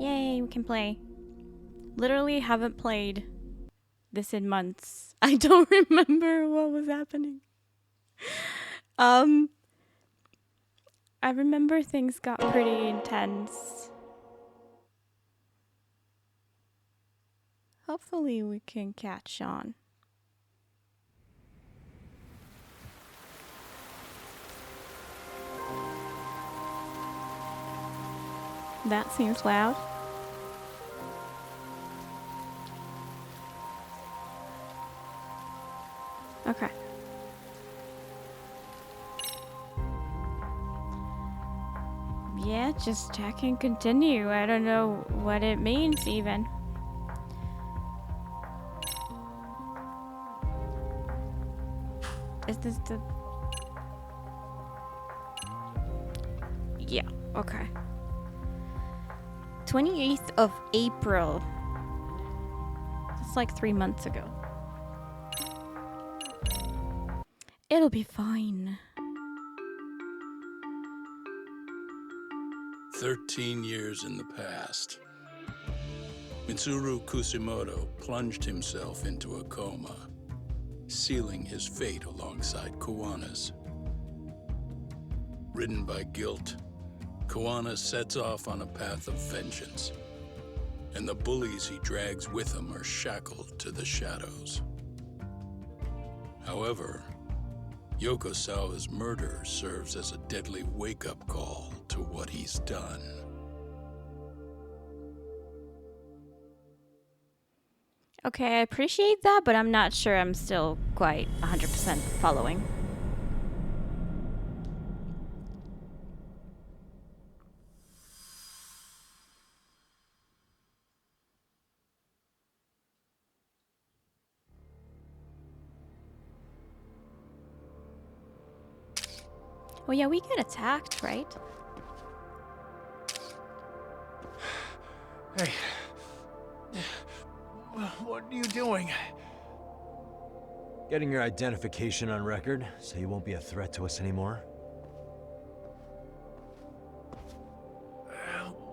Yay, we can play. Literally haven't played this in months. I don't remember what was happening. I remember things got pretty intense. Hopefully we can catch on. That seems loud. Okay. Yeah, just check and continue. I don't know what it means even. Is this the... Yeah, okay. 28th of April. That's like 3 months ago. It'll be fine. 13 years in the past. Mitsuru Kusimoto plunged himself into a coma, sealing his fate alongside Kuwana's. Ridden by guilt, Kuwana sets off on a path of vengeance, and the bullies he drags with him are shackled to the shadows. However, Yokosawa's murder serves as a deadly wake-up call to what he's done. Okay, I appreciate that, but I'm not sure I'm still quite 100% following. Oh yeah, we get attacked, right? Hey. What are you doing? Getting your identification on record, so you won't be a threat to us anymore.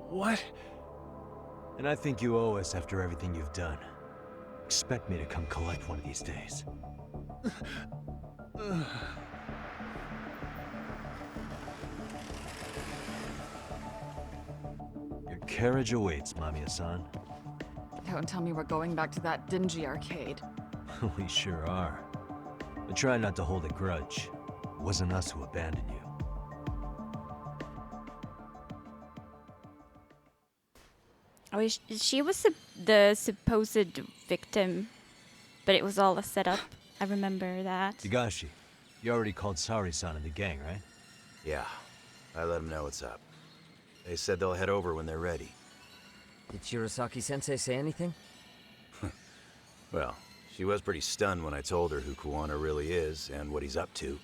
What? And I think you owe us after everything you've done. Expect me to come collect one of these days. Your carriage awaits, Mamiya-san. Don't tell me we're going back to that dingy arcade. We sure are. But try not to hold a grudge. It wasn't us who abandoned you. Oh, she was the supposed victim, but it was all a setup. I remember that. Higashi, you already called Sari-san and the gang, right? Yeah, I let them know what's up. They said they'll head over when they're ready. Did Shirosaki-sensei say anything? Well, she was pretty stunned when I told her who Kuwana really is and what he's up to.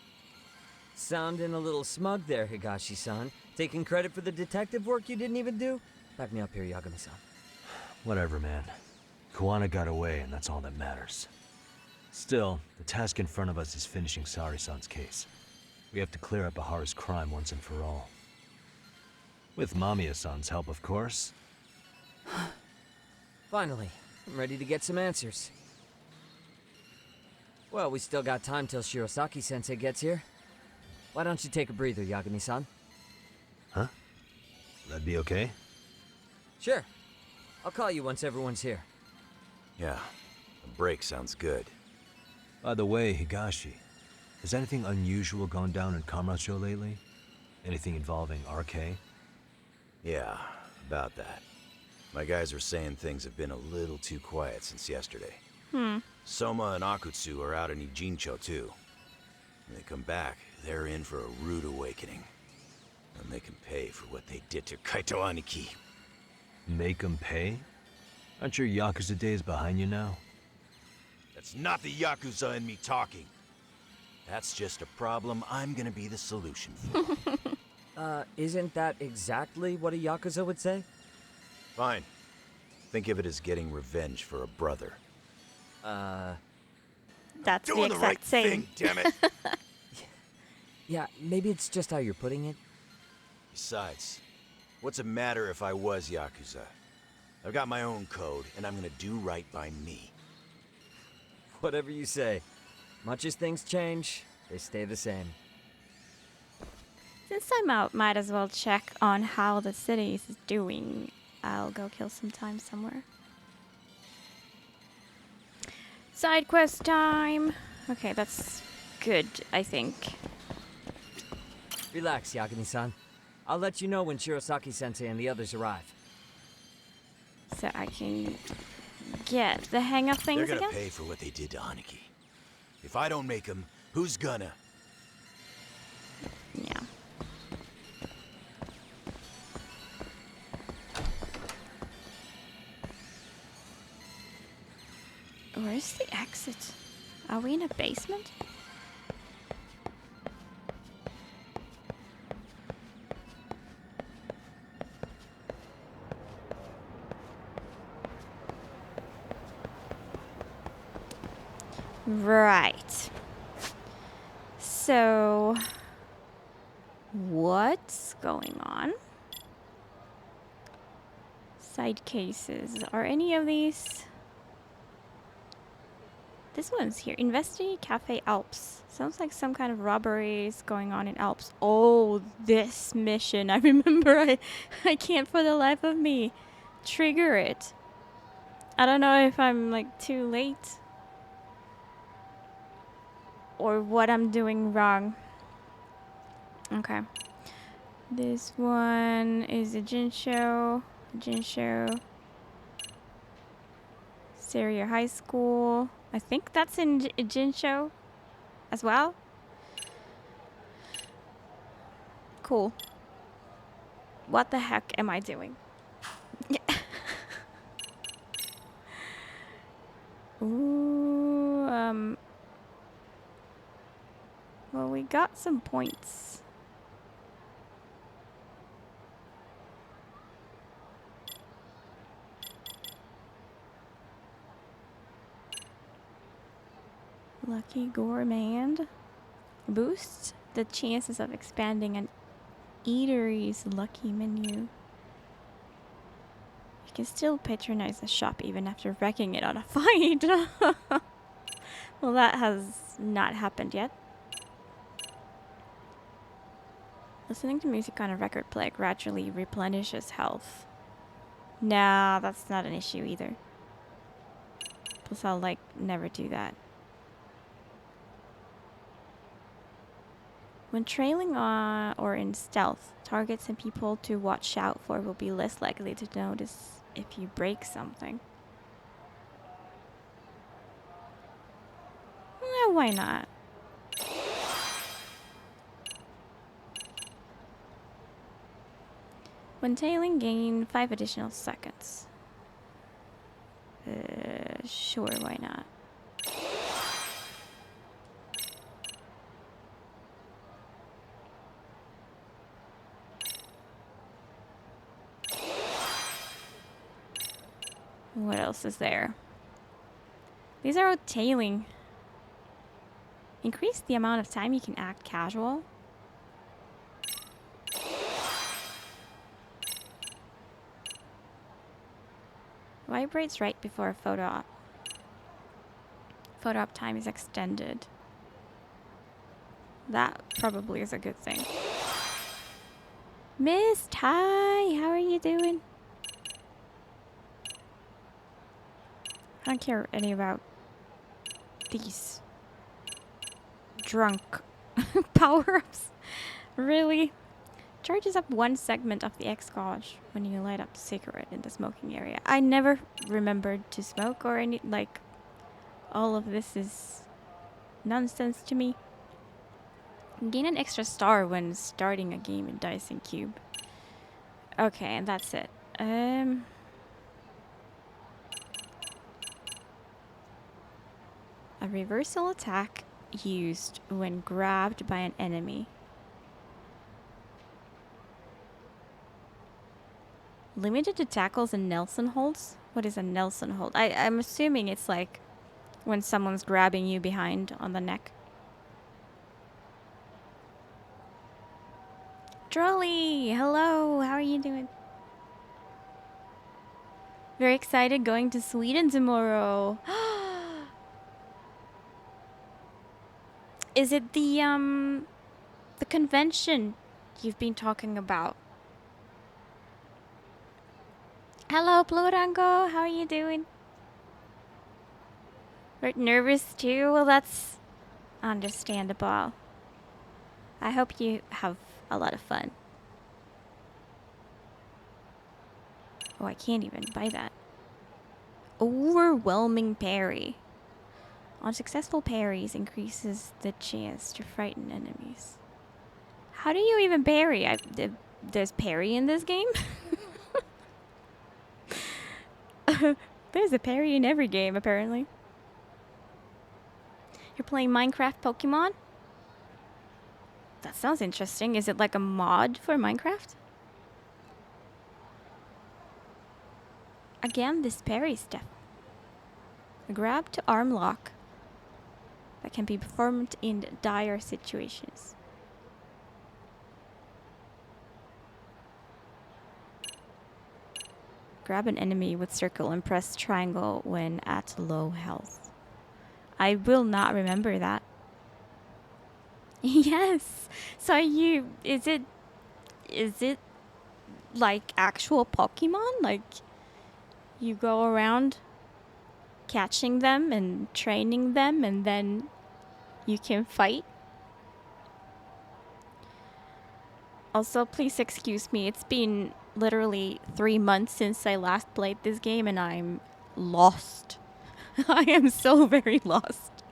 Sounding a little smug there, Higashi-san. Taking credit for the detective work you didn't even do? Back me up here, Yagami-san. Whatever, man. Kuwana got away, and that's all that matters. Still, the task in front of us is finishing Sari-san's case. We have to clear up Ahara's crime once and for all. With Mamiya-san's help, of course. Finally, I'm ready to get some answers. Well, we still got time till Shirosaki-sensei gets here. Why don't you take a breather, Yagami-san? Huh? That'd be okay? Sure. I'll call you once everyone's here. Yeah, a break sounds good. By the way, Higashi, has anything unusual gone down in Kamurocho lately? Anything involving RK? Yeah, about that. My guys are saying things have been a little too quiet since yesterday. Soma and Akutsu are out in Ijincho too. When they come back, they're in for a rude awakening. And they can pay for what they did to Kaito Aniki. Make 'em pay? Aren't your Yakuza days behind you now? That's not the Yakuza in me talking. That's just a problem I'm gonna be the solution for. Isn't that exactly what a Yakuza would say? Fine. Think of it as getting revenge for a brother. That's the Doing the right exact same. thing, damn it! Yeah, maybe it's just how you're putting it. Besides, what's it matter if I was Yakuza? I've got my own code, and I'm gonna do right by me. Whatever you say. Much as things change, they stay the same. Since I'm out, might as well check on how the city is doing. I'll go kill some time somewhere. Side quest time. Okay, that's good, I think. Relax, Yagami-san. I'll let you know when Shirosaki-sensei and the others arrive. So I can get the hang of things They're gonna again. pay for what they did to Haniki. If I don't make them, who's gonna? Yeah. Where's the exit? Are we in a basement? Right. So, what's going on? Side cases. Are any of these? This one's here. Investigate Cafe Alps. Sounds like some kind of robbery is going on in Alps. Oh, this mission. I remember I can't for the life of me trigger it. I don't know if I'm like too late. Or what I'm doing wrong. Okay. This one is a Jinsho. Syria High School. I think that's in Jinsho as well. Cool. What the heck am I doing? Ooh, well, we got some points. Lucky Gourmand boosts the chances of expanding an eatery's lucky menu. You can still patronize the shop even after wrecking it on a fight. Well, that has not happened yet. Listening to music on a record player gradually replenishes health. Nah, that's not an issue either. Plus, I'll like never do that. When trailing on or in stealth, targets and people to watch out for will be less likely to notice if you break something. Why not? When tailing, gain 5 additional seconds. Sure, why not? What else is there? These are all tailing. Increase the amount of time you can act casual. Vibrates right before a photo op. Photo op time is extended. That probably is a good thing. Miss Ty, how are you doing? I don't care any about these drunk power-ups. Really? Charges up 1 segment of the X-Gauge when you light up a cigarette in the smoking area. I never remembered to smoke or any, like, all of this is nonsense to me. Gain an extra star when starting a game in Dyson Cube. Okay, and that's it. A reversal attack used when grabbed by an enemy. Limited to tackles and Nelson holds? What is a Nelson hold? I'm assuming it's like when someone's grabbing you behind on the neck. Drolly, hello, how are you doing? Very excited going to Sweden tomorrow. Is it the convention you've been talking about? Hello, Plurango. How are you doing? We're nervous too. Well, that's understandable. I hope you have a lot of fun. Oh, I can't even buy that. Overwhelming parry. Unsuccessful parries increases the chance to frighten enemies. How do you even parry? There's parry in this game? There's a parry in every game, apparently. You're playing Minecraft Pokemon? That sounds interesting. Is it like a mod for Minecraft? Again, this parry stuff. A grab to arm lock that can be performed in dire situations. Grab an enemy with circle and press triangle when at low health. I will not remember that. Yes. So is it like actual Pokemon? Like you go around catching them and training them and then you can fight? Also, please excuse me. It's been literally 3 months since I last played this game and I'm lost. I am so very lost.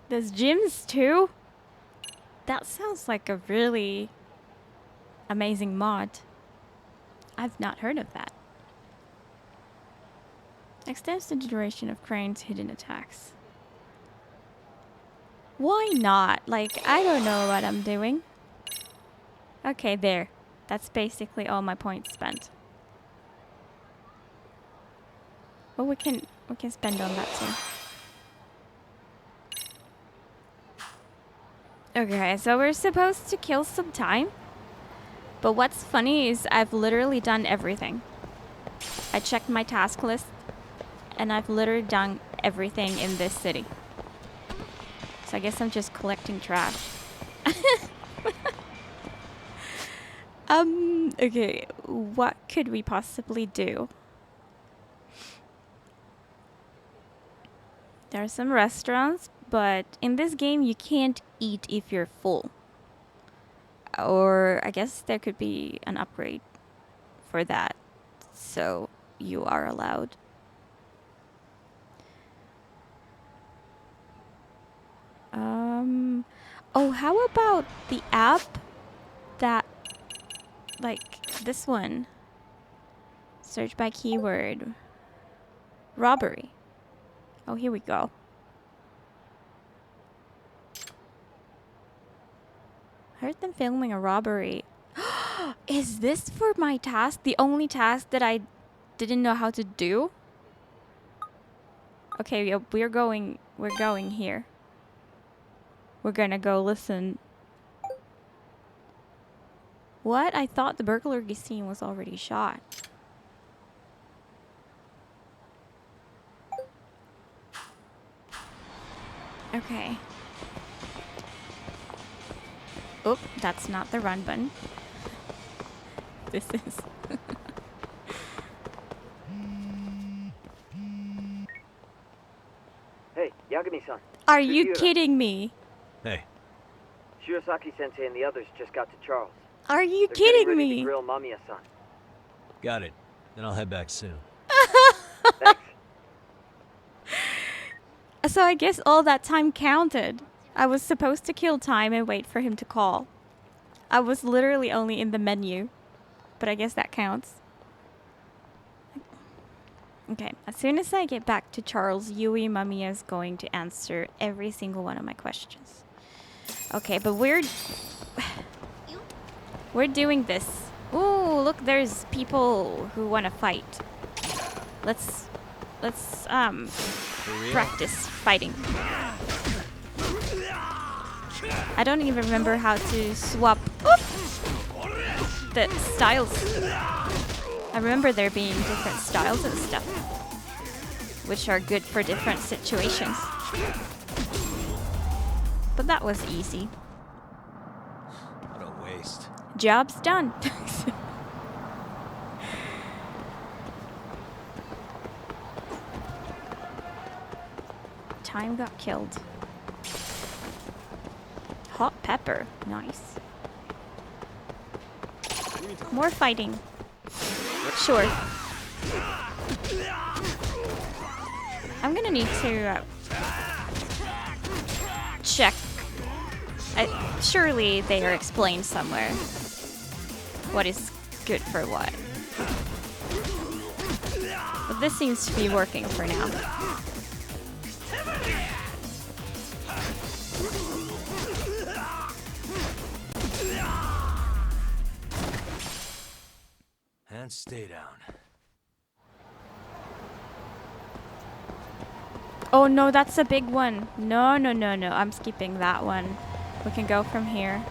There's gyms too? That sounds like a really amazing mod. I've not heard of that. Extends the duration of Crane's hidden attacks. Why not? Like, I don't know what I'm doing. Okay, there. That's basically all my points spent. Well, we can spend on that too. Okay, so we're supposed to kill some time. But what's funny is I've literally done everything. I checked my task list and I've literally done everything in this city. So I guess I'm just collecting trash. Okay, what could we possibly do? There are some restaurants, but in this game you can't eat if you're full. Or I guess there could be an upgrade for that. So you are allowed. Oh, how about the app that, like this one? Search by keyword. Robbery. Oh, here we go. Heard them filming a robbery. Is this for my task? The only task that I didn't know how to do? Okay, we're going here. We're gonna go listen. What? I thought the burglary scene was already shot. Okay. Oop, that's not the run button. This is. Hey, Yagami-san. Are you kidding me? Hey, Shirosaki-sensei and the others just got to Charles. Are you They're kidding getting ready to me? grill Mamiya-san. got it. Then I'll head back soon. Thanks. So I guess all that time counted. I was supposed to kill time and wait for him to call. I was literally only in the menu. But I guess that counts. Okay, as soon as I get back to Charles, Yui Mamiya is going to answer every single one of my questions. Okay, but we're doing this. Ooh, look, there's people who want to fight. Let's practice fighting. I don't even remember how to swap. Oops. the styles. I remember there being different styles and stuff, which are good for different situations. But that was easy. What a waste. Job's done. Time got killed. Hot pepper. Nice. More fighting. Sure. I'm gonna need to check. Surely they are explained somewhere. What is good for what. But this seems to be working for now. And stay down. Oh no, that's a big one. No, no, no, no. I'm skipping that one. We can go from here.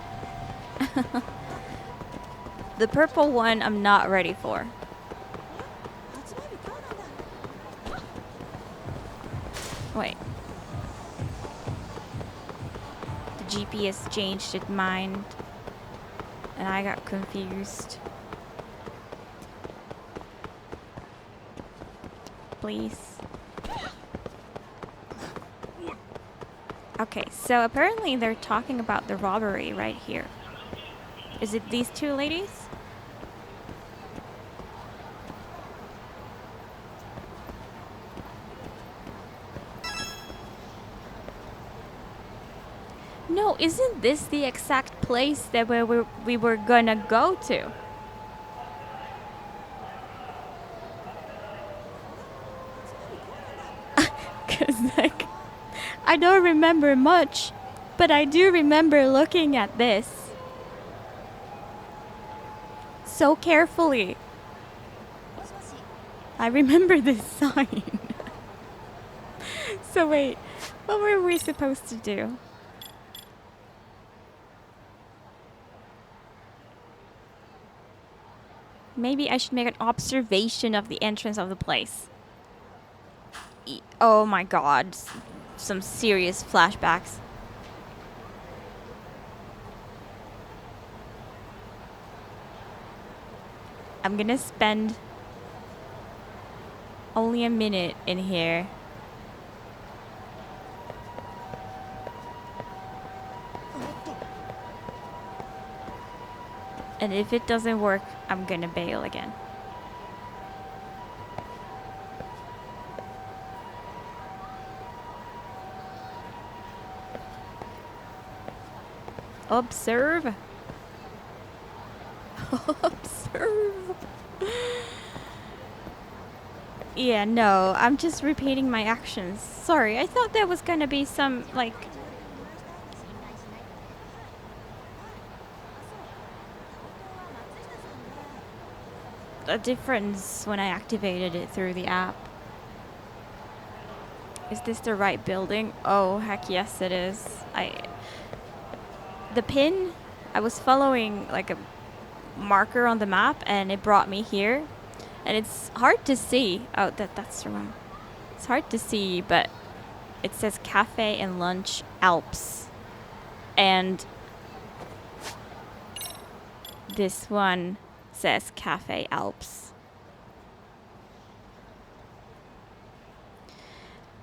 The purple one I'm not ready for. Wait. The GPS changed its mind. And I got confused. Please. Okay, so apparently they're talking about the robbery right here. Is it these two ladies? No, isn't this the exact place that we were gonna go to? Cause like, I don't remember much, but I do remember looking at this so carefully. I remember this sign. So wait, what were we supposed to do? Maybe I should make an observation of the entrance of the place. Oh my god. Some serious flashbacks. I'm gonna spend only a minute in here. And if it doesn't work, I'm gonna bail again. Observe. Observe. Yeah, no, I'm just repeating my actions. Sorry, I thought there was gonna be some, like... a difference when I activated it through the app. Is this the right building? Oh, heck yes it is. The pin, I was following like a marker on the map and it brought me here. And it's hard to see. Oh, that's wrong. It's hard to see, but it says Cafe and Lunch Alps. And this one says Cafe Alps.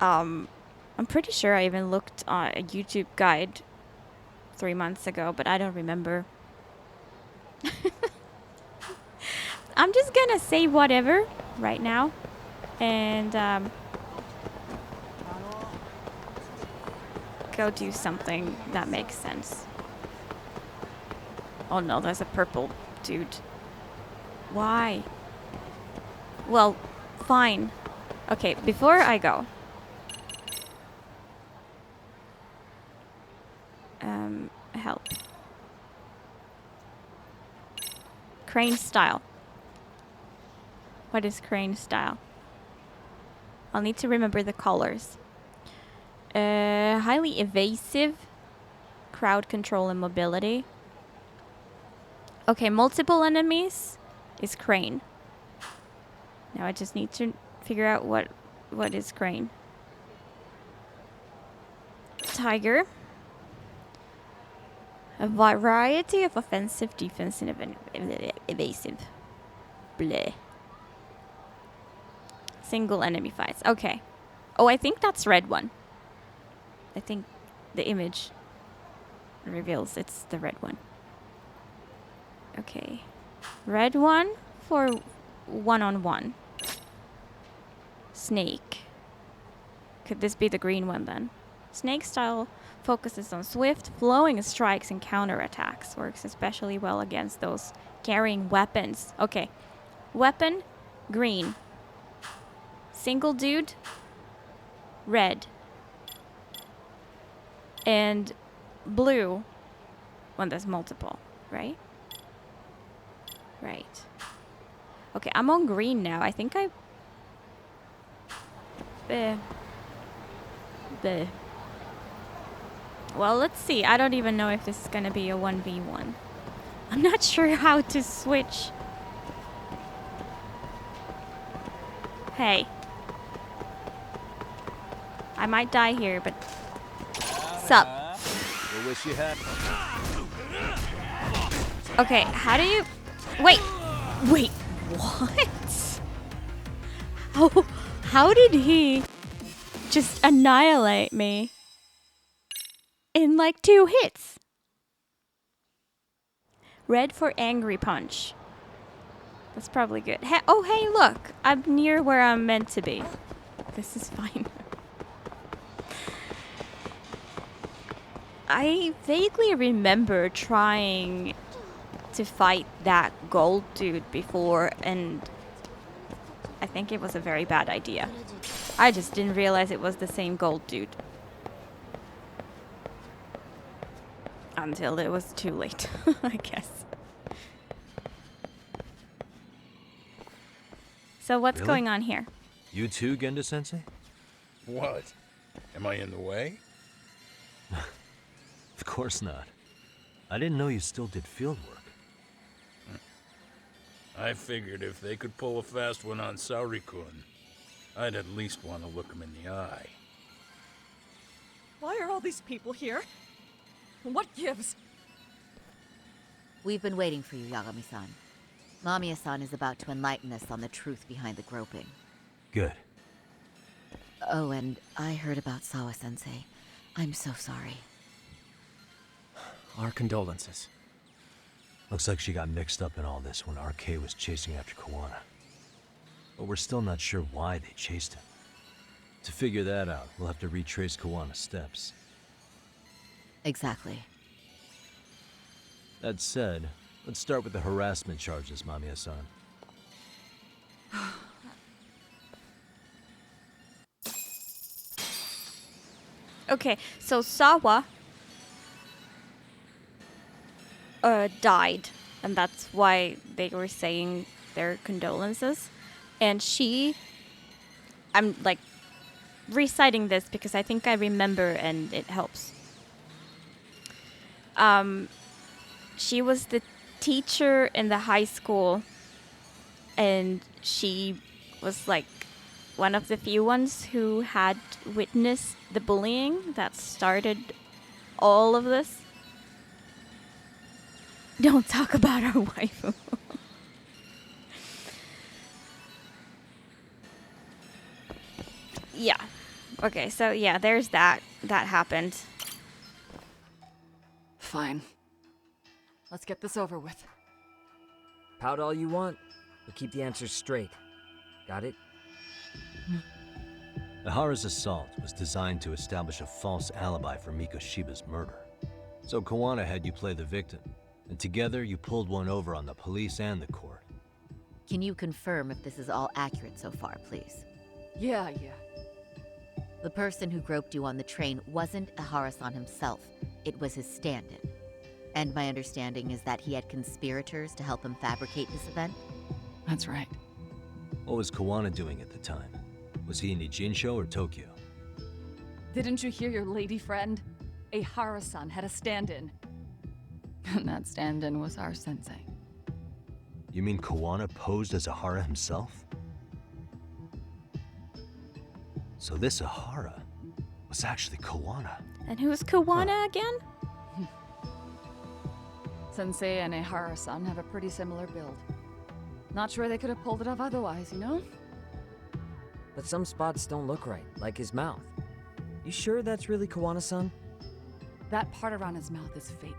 I'm pretty sure I even looked on a YouTube guide 3 months ago, but I don't remember. I'm just gonna say whatever right now, and go do something that makes sense. Oh no, there's a purple dude. Why? Well, fine. Okay, before I go. Help. Crane style. What is crane style? I'll need to remember the colors. Highly evasive. Crowd control and mobility. Okay, multiple enemies is Crane. Now I just need to figure out what is Crane. Tiger. A variety of offensive, defensive, and evasive. Bleh. Single enemy fights. Okay. Oh, I think that's red one. I think the image reveals it's the red one. Okay. Red one for one-on-one. Snake. Could this be the green one then? Snake style focuses on swift, flowing strikes and counterattacks. Works especially well against those carrying weapons. Okay. Weapon, green. Single dude, red. And blue when there's multiple, right? Right. Okay, I'm on green now. I think I... Well, let's see. I don't even know if this is gonna be a 1v1. I'm not sure how to switch. Hey. I might die here, but... Sup? We'll wish you had. Okay, how do you... Wait! Wait, what? How did he just annihilate me in like 2 hits? Red for angry punch. That's probably good. Oh, hey, look. I'm near where I'm meant to be. This is fine. I vaguely remember trying to fight that gold dude before, and I think it was a very bad idea. I just didn't realize it was the same gold dude. Until it was too late, I guess. So what's Really? going on here? You too, Genda-sensei? What? Am I in the way? Of course not. I didn't know you still did field work. I figured if they could pull a fast one on Saori-kun, I'd at least want to look him in the eye. Why are all these people here? What gives? We've been waiting for you, Yagami-san. Mamiya-san is about to enlighten us on the truth behind the groping. Good. Oh, and I heard about Sawa-sensei. I'm so sorry. Our condolences. Looks like she got mixed up in all this when RK was chasing after Kawana. But we're still not sure why they chased him. To figure that out, we'll have to retrace Kawana's steps. Exactly. That said, let's start with the harassment charges, Mamiya-san. Okay, so Sawa died, and that's why they were saying their condolences. And I'm like reciting this because I think I remember and it helps. She was the teacher in the high school, and she was like one of the few ones who had witnessed the bullying that started all of this. Don't talk about our waifu. Yeah. Okay, so yeah, there's that. That happened. Fine. Let's get this over with. Pout all you want, but keep the answers straight. Got it? Ihara's assault was designed to establish a false alibi for Mikoshiba's murder. So Kawana had you play the victim, and together you pulled one over on the police and the court. Can you confirm if this is all accurate so far, please? Yeah. The person who groped you on the train wasn't Ihara-san himself. It was his stand-in. And my understanding is that he had conspirators to help him fabricate this event? That's right. What was Kawana doing at the time? Was he in Ijincho or Tokyo? Didn't you hear your lady friend? Ihara-san had a stand-in. And that stand-in was our sensei. You mean Kawana posed as Ahara himself? So this Ahara was actually Kawana. And who's Kawana again? Sensei and Ehara-san have a pretty similar build. Not sure they could have pulled it off otherwise, you know? But some spots don't look right, like his mouth. You sure that's really Kawana-san? That part around his mouth is fake.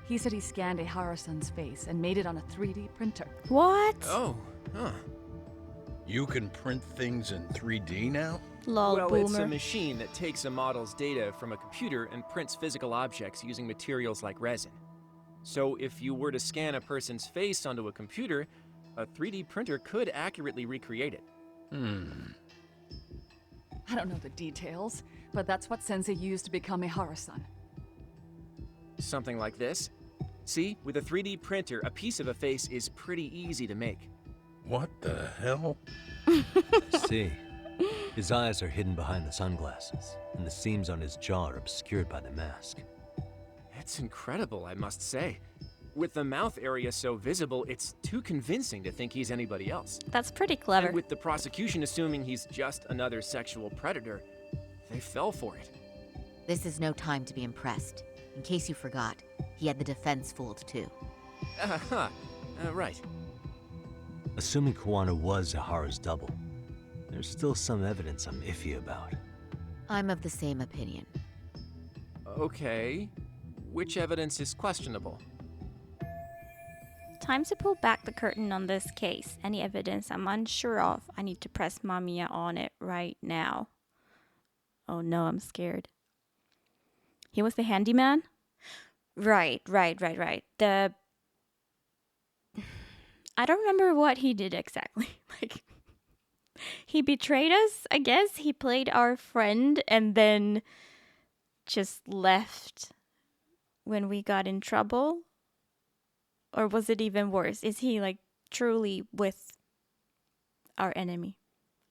He said he scanned Ehara-san's face and made it on a 3D printer. What? Oh, huh. You can print things in 3D now? Lol, Well, boomer. it's a machine that takes a model's data from a computer and prints physical objects using materials like resin. So if you were to scan a person's face onto a computer, a 3D printer could accurately recreate it. I don't know the details, but that's what Sensei used to become Ehara-san. Something like this. See, with a 3D printer, a piece of a face is pretty easy to make. What the hell? See, his eyes are hidden behind the sunglasses, and the seams on his jaw are obscured by the mask. It's incredible, I must say. With the mouth area so visible, it's too convincing to think he's anybody else. That's pretty clever. And with the prosecution assuming he's just another sexual predator, they fell for it. This is no time to be impressed. In case you forgot, he had the defense fooled too. Right. Assuming Kawana was Ahara's double, there's still some evidence I'm iffy about. I'm of the same opinion. Okay. Which evidence is questionable? Time to pull back the curtain on this case. Any evidence I'm unsure of, I need to press Mamiya on it right now. Oh no, I'm scared. He was the handyman? Right. I don't remember what he did exactly. Like, he betrayed us, I guess. He played our friend and then just left when we got in trouble. Or was it even worse? Is he like truly with our enemy?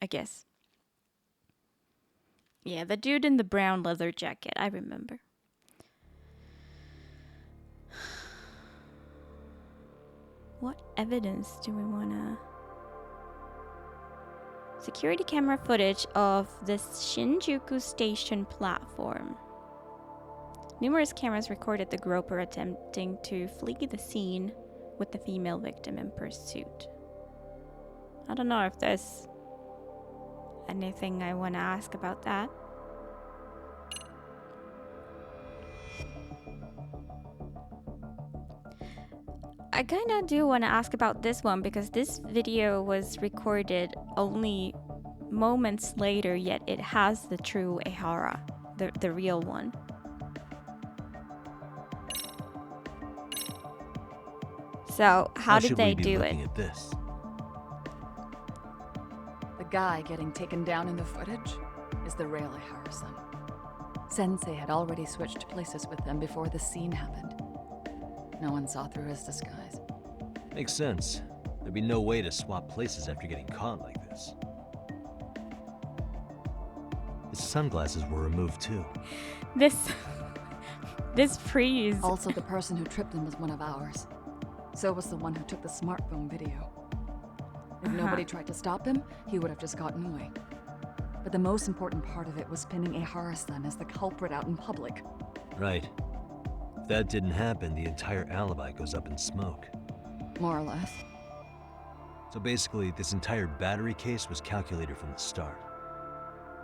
I guess. Yeah, the dude in the brown leather jacket, I remember. What evidence do we wanna... Security camera footage of this Shinjuku station platform. Numerous cameras recorded the groper attempting to flee the scene with the female victim in pursuit. I don't know if there's anything I want to ask about that. I kinda do want to ask about this one because this video was recorded only moments later, yet it has the true Ehara, the real one. So, how did should they we be do looking it? at this? The guy getting taken down in the footage is the real Ehara-san. Sensei had already switched places with them before the scene happened. No one saw through his disguise. Makes sense. There'd be no way to swap places after getting caught like this. His sunglasses were removed too. This freeze. Also, the person who tripped him was one of ours. So was the one who took the smartphone video. If nobody tried to stop him, he would have just gotten away. But the most important part of it was pinning Ehara-san as the culprit out in public. Right. If that didn't happen, the entire alibi goes up in smoke. More or less. So basically, this entire battery case was calculated from the start.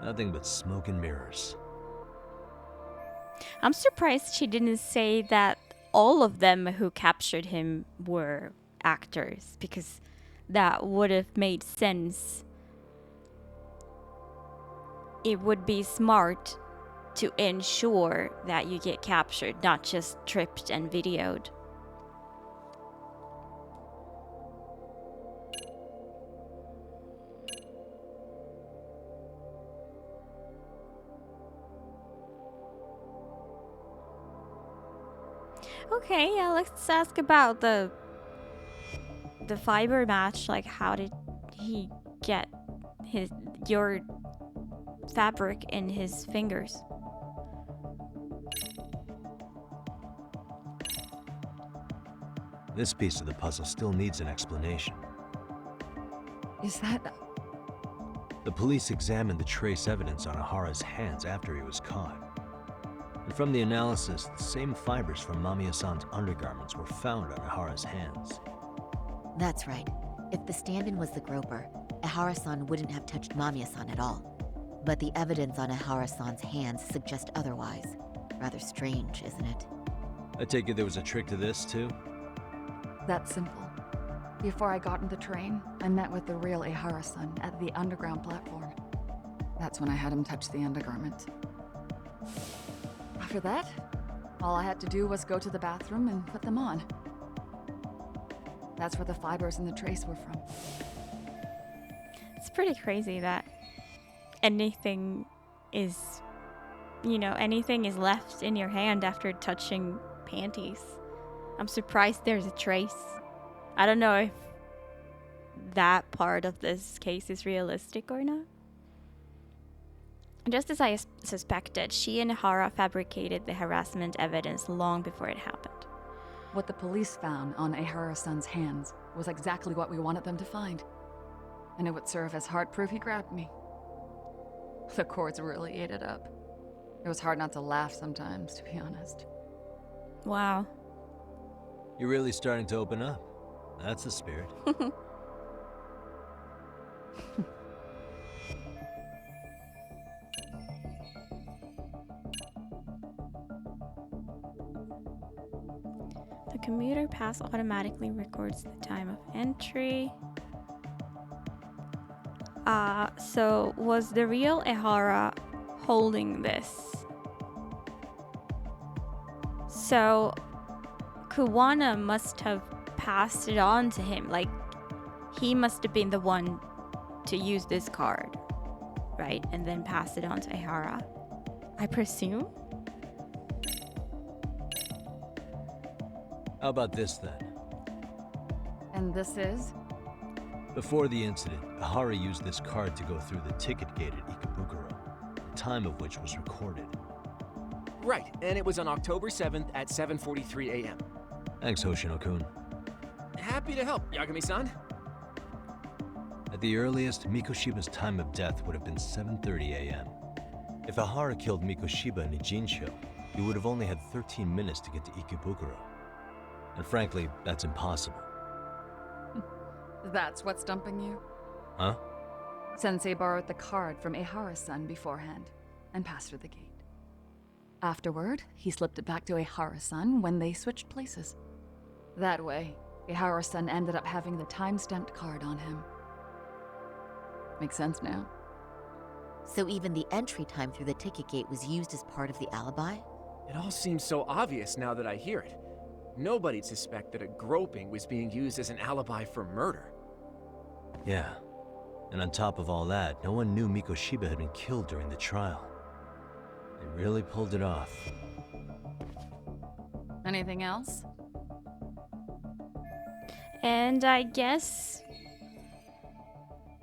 Nothing but smoke and mirrors. I'm surprised she didn't say that all of them who captured him were actors, because that would have made sense. It would be smart to ensure that you get captured, not just tripped and videoed. Okay, yeah, let's ask about the fiber match. Like, how did he get your fabric in his fingers? This piece of the puzzle still needs an explanation. Is that... The police examined the trace evidence on Ihara's hands after he was caught. And from the analysis, the same fibers from Mamiya-san's undergarments were found on Ihara's hands. That's right. If the stand-in was the groper, Ihara-san wouldn't have touched Mamiya-san at all. But the evidence on Ihara-san's hands suggests otherwise. Rather strange, isn't it? I take it there was a trick to this, too? That's simple. Before I got in the train, I met with the real Ihara-san at the underground platform. That's when I had him touch the undergarments. After that, all I had to do was go to the bathroom and put them on. That's where the fibers in the trace were from. It's pretty crazy that anything is, anything is left in your hand after touching panties. I'm surprised there's a trace. I don't know if that part of this case is realistic or not. Just as I suspected, she and Ihara fabricated the harassment evidence long before it happened. What the police found on Ihara-san's hands was exactly what we wanted them to find. And it would serve as hard proof he grabbed me. The courts really ate it up. It was hard not to laugh sometimes, to be honest. Wow. You're really starting to open up. That's the spirit. The commuter pass automatically records the time of entry. So was the real Ihara holding this? So Kuwana must have passed it on to him. Like, he must have been the one to use this card, right? And then pass it on to Ihara, I presume? How about this, then? And this is? Before the incident, Ihara used this card to go through the ticket gate at Ikebukuro, the time of which was recorded. Right, and it was on October 7th at 7:43 a.m. Thanks, Hoshino-kun. Happy to help, Yagami-san. At the earliest, Mikoshiba's time of death would have been 7:30 a.m. If Ihara killed Mikoshiba in Ijincho, he would have only had 13 minutes to get to Ikebukuro. And frankly, that's impossible. That's what's stumping you? Huh? Sensei borrowed the card from Ihara-san beforehand and passed through the gate. Afterward, he slipped it back to Ihara-san when they switched places. That way, Ihara-san ended up having the time-stamped card on him. Makes sense now. So even the entry time through the ticket gate was used as part of the alibi? It all seems so obvious now that I hear it. Nobody'd suspect that a groping was being used as an alibi for murder. Yeah. And on top of all that, no one knew Mikoshiba had been killed during the trial. They really pulled it off. Anything else? And I guess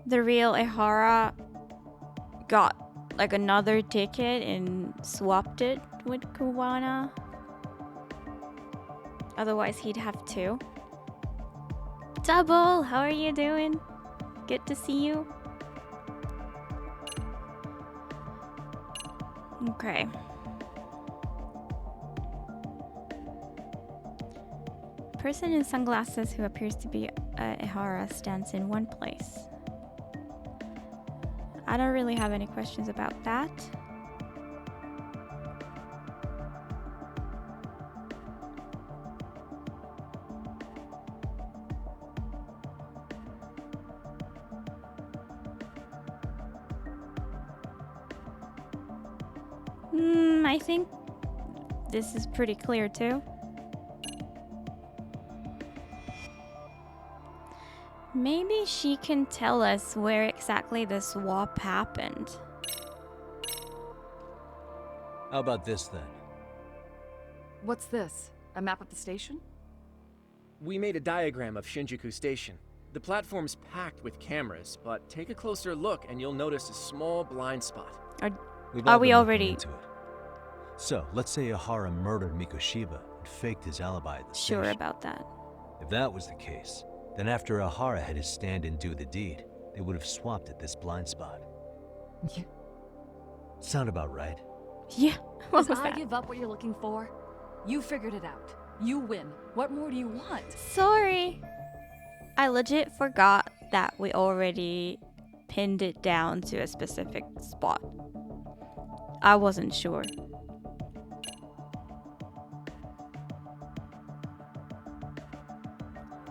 the real Ihara got like another ticket and swapped it with Kuwana. Otherwise, he'd have two. Double, how are you doing? Good to see you. Okay. Person in sunglasses who appears to be Ihara stands in one place. I don't really have any questions about that. I think this is pretty clear too. Maybe she can tell us where exactly the swap happened. How about this, then? What's this? A map of the station? We made a diagram of Shinjuku Station. The platform's packed with cameras, but take a closer look and you'll notice a small blind spot. We've Are all we been looking already- into it. So, let's say Ihara murdered Mikoshiba and faked his alibi at the Sure station. about that. If that was the case, then after Ahara had his stand-in do the deed, they would have swapped at this blind spot. Yeah. Sound about right? Yeah. What was I that? give up what you're looking for? You figured it out. You win. What more do you want? Sorry. I legit forgot that we already pinned it down to a specific spot. I wasn't sure.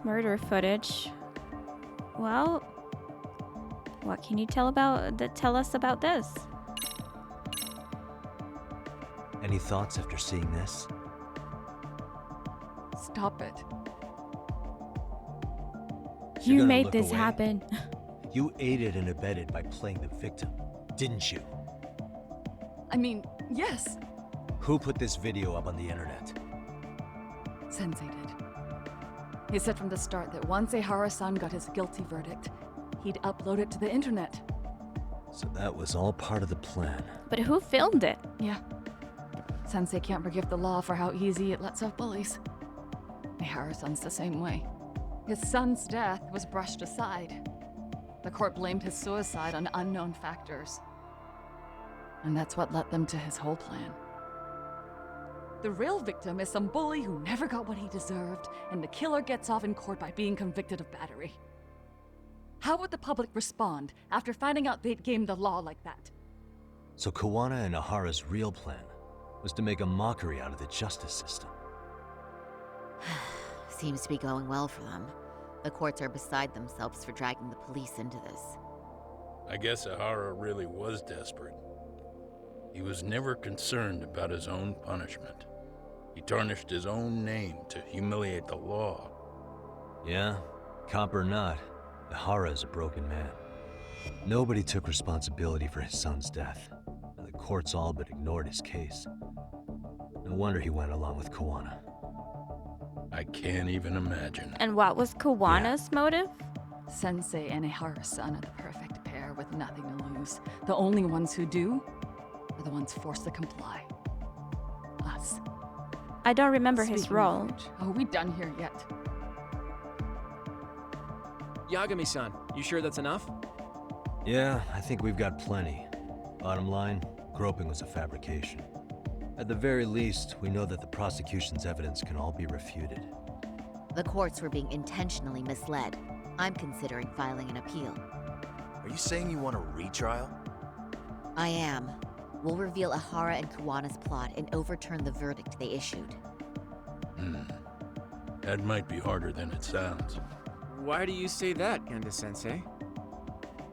Murder footage. Well, what can you tell us about this? Any thoughts after seeing this? Stop it. You're You gonna made look this away? happen. You aided and abetted by playing the victim, didn't you? I mean, yes, Who put this video up on the internet? Sensei did. He said from the start that once Ehara-san got his guilty verdict, he'd upload it to the internet. So that was all part of the plan. But who filmed it? Yeah. Sensei can't forgive the law for how easy it lets off bullies. Ehara-san's the same way. His son's death was brushed aside. The court blamed his suicide on unknown factors. And that's what led them to his whole plan. The real victim is some bully who never got what he deserved, and the killer gets off in court by being convicted of battery. How would the public respond after finding out they'd gamed the law like that? So Kawana and Ahara's real plan was to make a mockery out of the justice system. Seems to be going well for them. The courts are beside themselves for dragging the police into this. I guess Ahara really was desperate. He was never concerned about his own punishment. He tarnished his own name to humiliate the law. Yeah, cop or not, Ahara is a broken man. Nobody took responsibility for his son's death, and the courts all but ignored his case. No wonder he went along with Kawana. I can't even imagine. And what was Kawana's motive? Sensei and Ehara-san are the perfect pair with nothing to lose. The only ones who do are the ones forced to comply. Us. I don't remember his Speaking of role. which, are we done here yet? Yagami-san, you sure that's enough? Yeah, I think we've got plenty. Bottom line, groping was a fabrication. At the very least, we know that the prosecution's evidence can all be refuted. The courts were being intentionally misled. I'm considering filing an appeal. Are you saying you want a retrial? I am. We'll reveal Ahara and Kawana's plot and overturn the verdict they issued. That might be harder than it sounds. Why do you say that, Genda-sensei?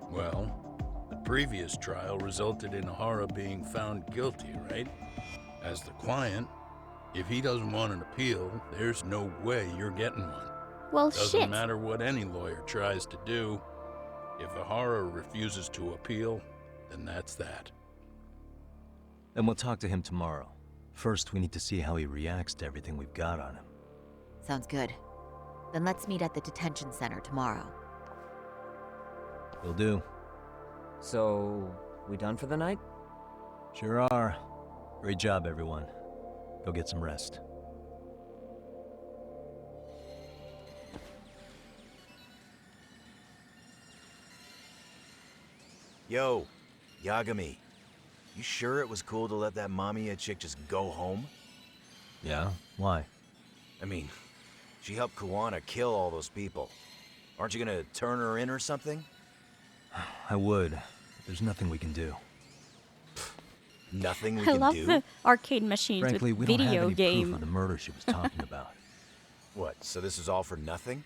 Well, the previous trial resulted in Ahara being found guilty, right? As the client, if he doesn't want an appeal, there's no way you're getting one. Well, Doesn't shit. matter what any lawyer tries to do. If Ahara refuses to appeal, then that's that. Then we'll talk to him tomorrow. First, we need to see how he reacts to everything we've got on him. Sounds good. Then let's meet at the detention center tomorrow. Will do. So, we done for the night? Sure are. Great job, everyone. Go get some rest. Yo, Yagami. You sure it was cool to let that Mamiya chick just go home? Yeah? Why? I mean, she helped Kawana kill all those people. Aren't you gonna turn her in or something? I would. But there's nothing we can do. Nothing we I can love do? the arcade machines Frankly, we with don't have video any game. proof of the murder she was talking about. What, so this is all for nothing?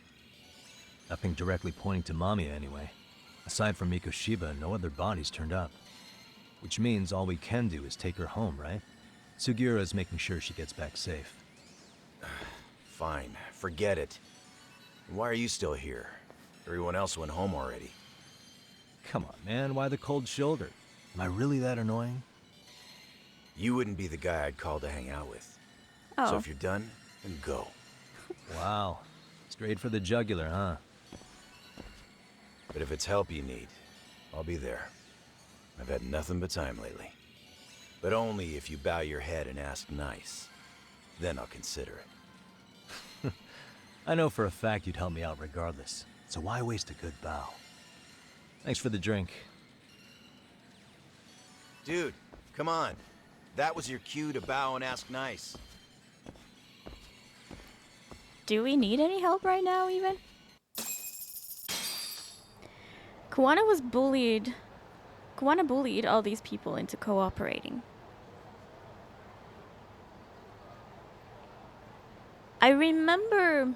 Nothing directly pointing to Mamiya, anyway. Aside from Mikoshiba, no other bodies turned up. Which means all we can do is take her home, right? Sugiura is making sure she gets back safe. Fine, forget it. Why are you still here? Everyone else went home already. Come on, man, why the cold shoulder? Am I really that annoying? You wouldn't be the guy I'd call to hang out with. Oh. So if you're done, then go. Wow. Straight for the jugular, huh? But if it's help you need, I'll be there. I've had nothing but time lately. But only if you bow your head and ask nice. Then I'll consider it. I know for a fact you'd help me out regardless, so why waste a good bow? Thanks for the drink. Dude, come on. That was your cue to bow and ask nice. Do we need any help right now, even? Kuwana was bullied. Kuwana bullied all these people into cooperating. I remember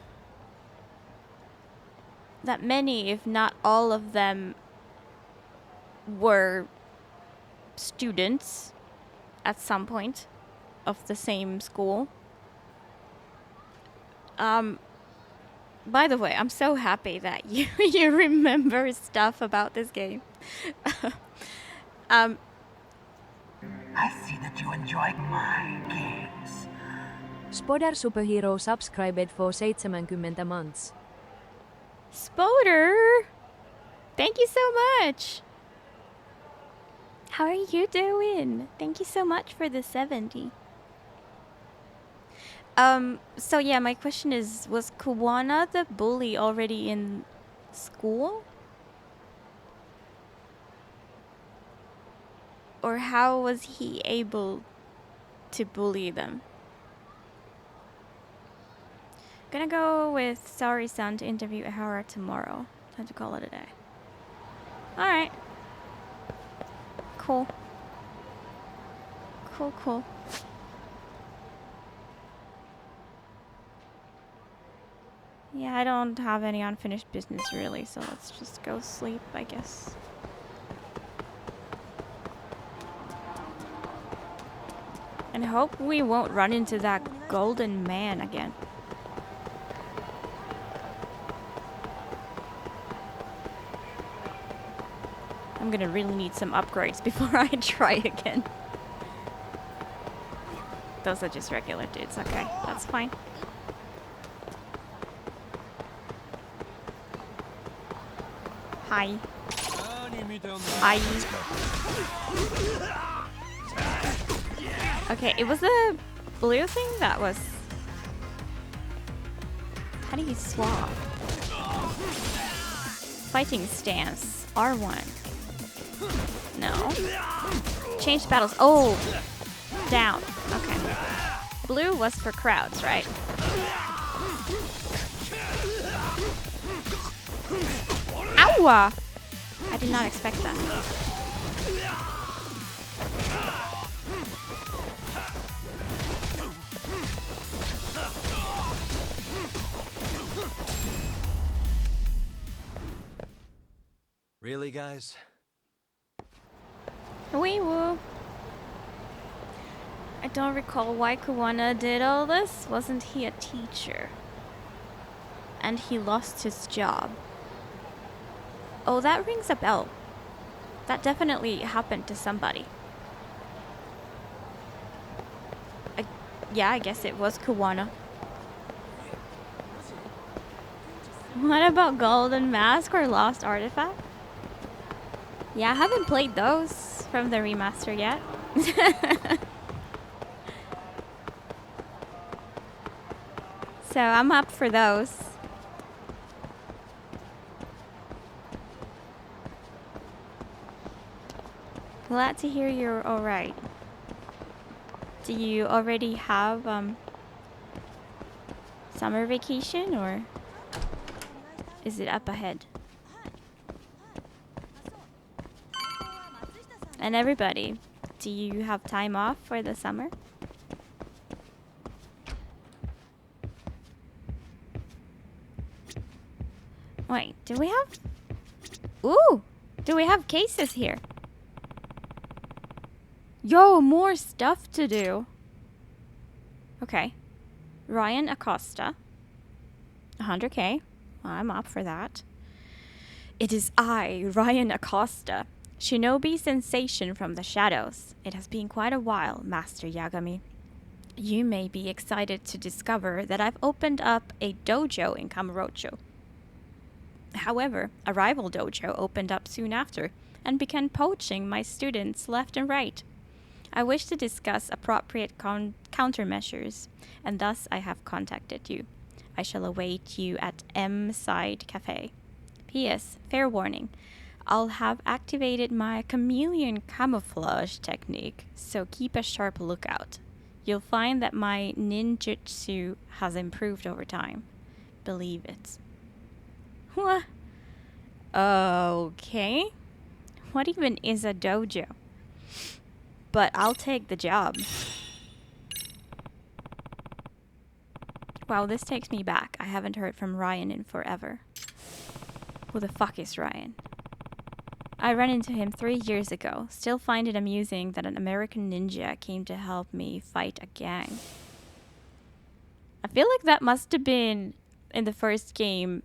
that many, if not all of them, were students at some point of the same school. By the way, I'm so happy that you remember stuff about this game. I see that you enjoy my games. Spodar Superhero subscribed for 70 months. Spoder! Thank you so much! How are you doing? Thank you so much for the 70. So yeah, my question is, was Kuwana the bully already in school? Or how was he able to bully them? Gonna go with Saori-san to interview Ehara tomorrow. Time to call it a day. Alright. Cool. Cool. Yeah, I don't have any unfinished business really, so let's just go sleep, I guess. And hope we won't run into that golden man again. I'm gonna really need some upgrades before I try again. Those are just regular dudes, okay, that's fine. Hi. Hi. Okay, it was the blue thing that was... How do you swap? Fighting stance. R1. No. Change battles. Oh! Down. Okay. Blue was for crowds, right? Ow! I did not expect that. Really, guys? Wee woo. I don't recall why Kuwana did all this. Wasn't he a teacher? And he lost his job. Oh, that rings a bell. That definitely happened to somebody. Yeah, I guess it was Kuwana. What about Golden Mask or Lost Artifact? Yeah, I haven't played those from the remaster yet. So I'm up for those. Glad to hear you're alright. Do you already have summer vacation, or is it up ahead? And everybody, do you have time off for the summer? Wait, do we have... Ooh! Do we have cases here? Yo, more stuff to do. Okay. Ryan Acosta. 100k. I'm up for that. It is I, Ryan Acosta. Shinobi sensation from the shadows. It has been quite a while, Master Yagami. You may be excited to discover that I've opened up a dojo in Kamurocho. However, a rival dojo opened up soon after and began poaching my students left and right. I wish to discuss appropriate countermeasures, and thus I have contacted you. I shall await you at M Side Cafe. P.S. Fair warning. I'll have activated my chameleon camouflage technique, so keep a sharp lookout. You'll find that my ninjutsu has improved over time. Believe it. What? Okay. What even is a dojo? But I'll take the job. Wow, this takes me back. I haven't heard from Ryan in forever. Who the fuck is Ryan? I ran into him 3 years ago. Still find it amusing that an American ninja came to help me fight a gang. I feel like that must have been in the first game,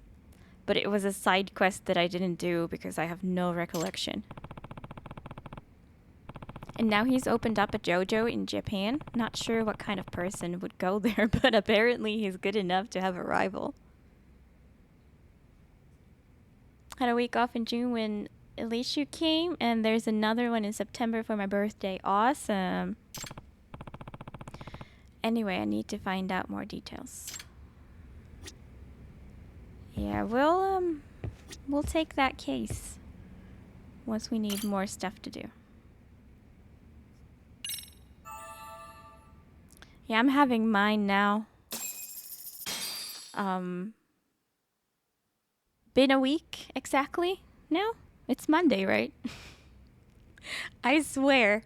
but it was a side quest that I didn't do because I have no recollection. And now he's opened up a dojo in Japan. Not sure what kind of person would go there, but apparently he's good enough to have a rival. Had a week off in June when Elishu came, and there's another one in September for my birthday. Awesome. Anyway, I need to find out more details. Yeah, we'll take that case once we need more stuff to do. Yeah, I'm having mine now. Been a week exactly now? It's Monday, right? I swear,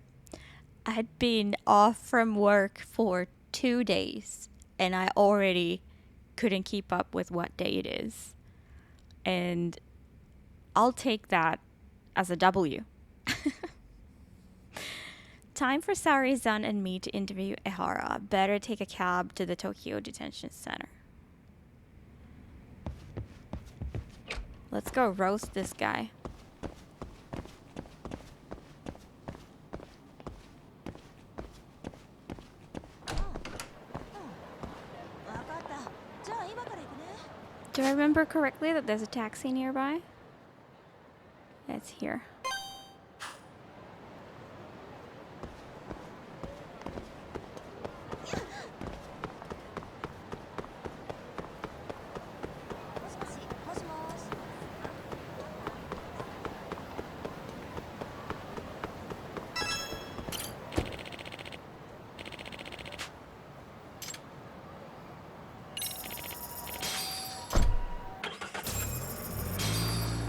I'd been off from work for 2 days, and I already couldn't keep up with what day it is. And I'll take that as a W. Time for Sari-san and me to interview Ehara. Better take a cab to the Tokyo Detention Center. Let's go roast this guy. Do I remember correctly that there's a taxi nearby? It's here.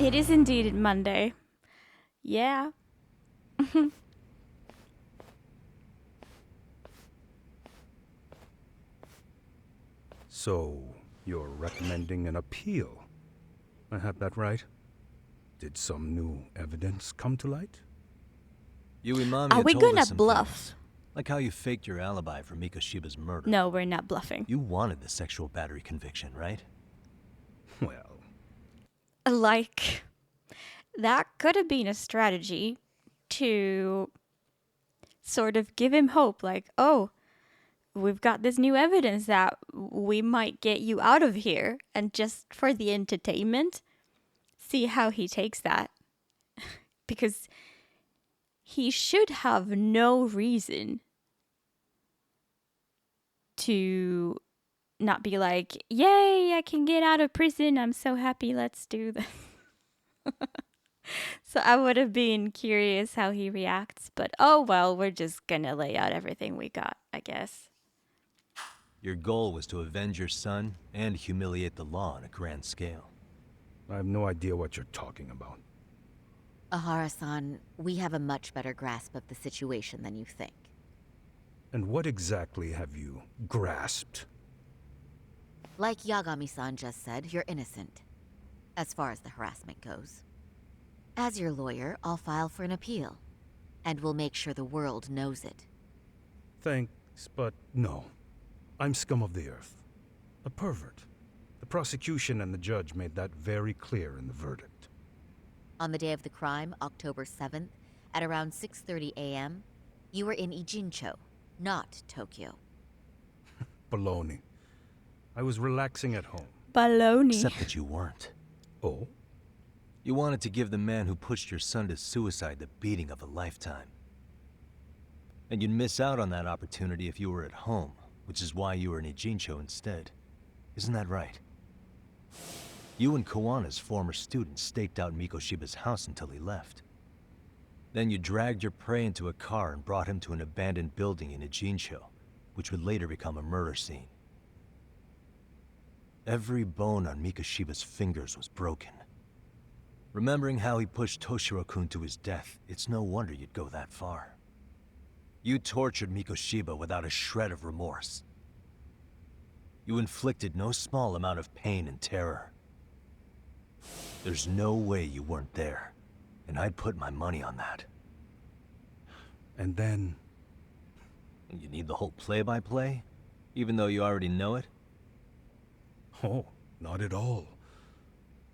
It is indeed Monday. Yeah. So, you're recommending an appeal? I have that right? Did some new evidence come to light? You Imami Are we told gonna us some bluff? things, like how you faked your alibi for Mikoshiba's murder. No, we're not bluffing. You wanted the sexual battery conviction, right? Well... Like, that could have been a strategy to sort of give him hope. Like, oh, we've got this new evidence that we might get you out of here. And just for the entertainment, see how he takes that. Because he should have no reason to not be like, yay, I can get out of prison. I'm so happy. Let's do this. So I would have been curious how he reacts. But oh well, we're just gonna lay out everything we got, I guess. Your goal was to avenge your son and humiliate the law on a grand scale. I have no idea what you're talking about. Ahara-san, we have a much better grasp of the situation than you think. And what exactly have you grasped? Like Yagami-san just said, you're innocent. As far as the harassment goes. As your lawyer, I'll file for an appeal. And we'll make sure the world knows it. Thanks, but no. I'm scum of the earth. A pervert. The prosecution and the judge made that very clear in the verdict. On the day of the crime, October 7th, at around 6:30 a.m., you were in Ijincho, not Tokyo. Baloney. I was relaxing at home. Baloney. Except that you weren't. Oh? You wanted to give the man who pushed your son to suicide the beating of a lifetime. And you'd miss out on that opportunity if you were at home, which is why you were in Ijincho instead. Isn't that right? You and Kawana's former student staked out Mikoshiba's house until he left. Then you dragged your prey into a car and brought him to an abandoned building in Ijincho, which would later become a murder scene. Every bone on Mikoshiba's fingers was broken. Remembering how he pushed Toshiro-kun to his death, it's no wonder you'd go that far. You tortured Mikoshiba without a shred of remorse. You inflicted no small amount of pain and terror. There's no way you weren't there, and I'd put my money on that. And then... You need the whole play-by-play? Even though you already know it? Oh, not at all.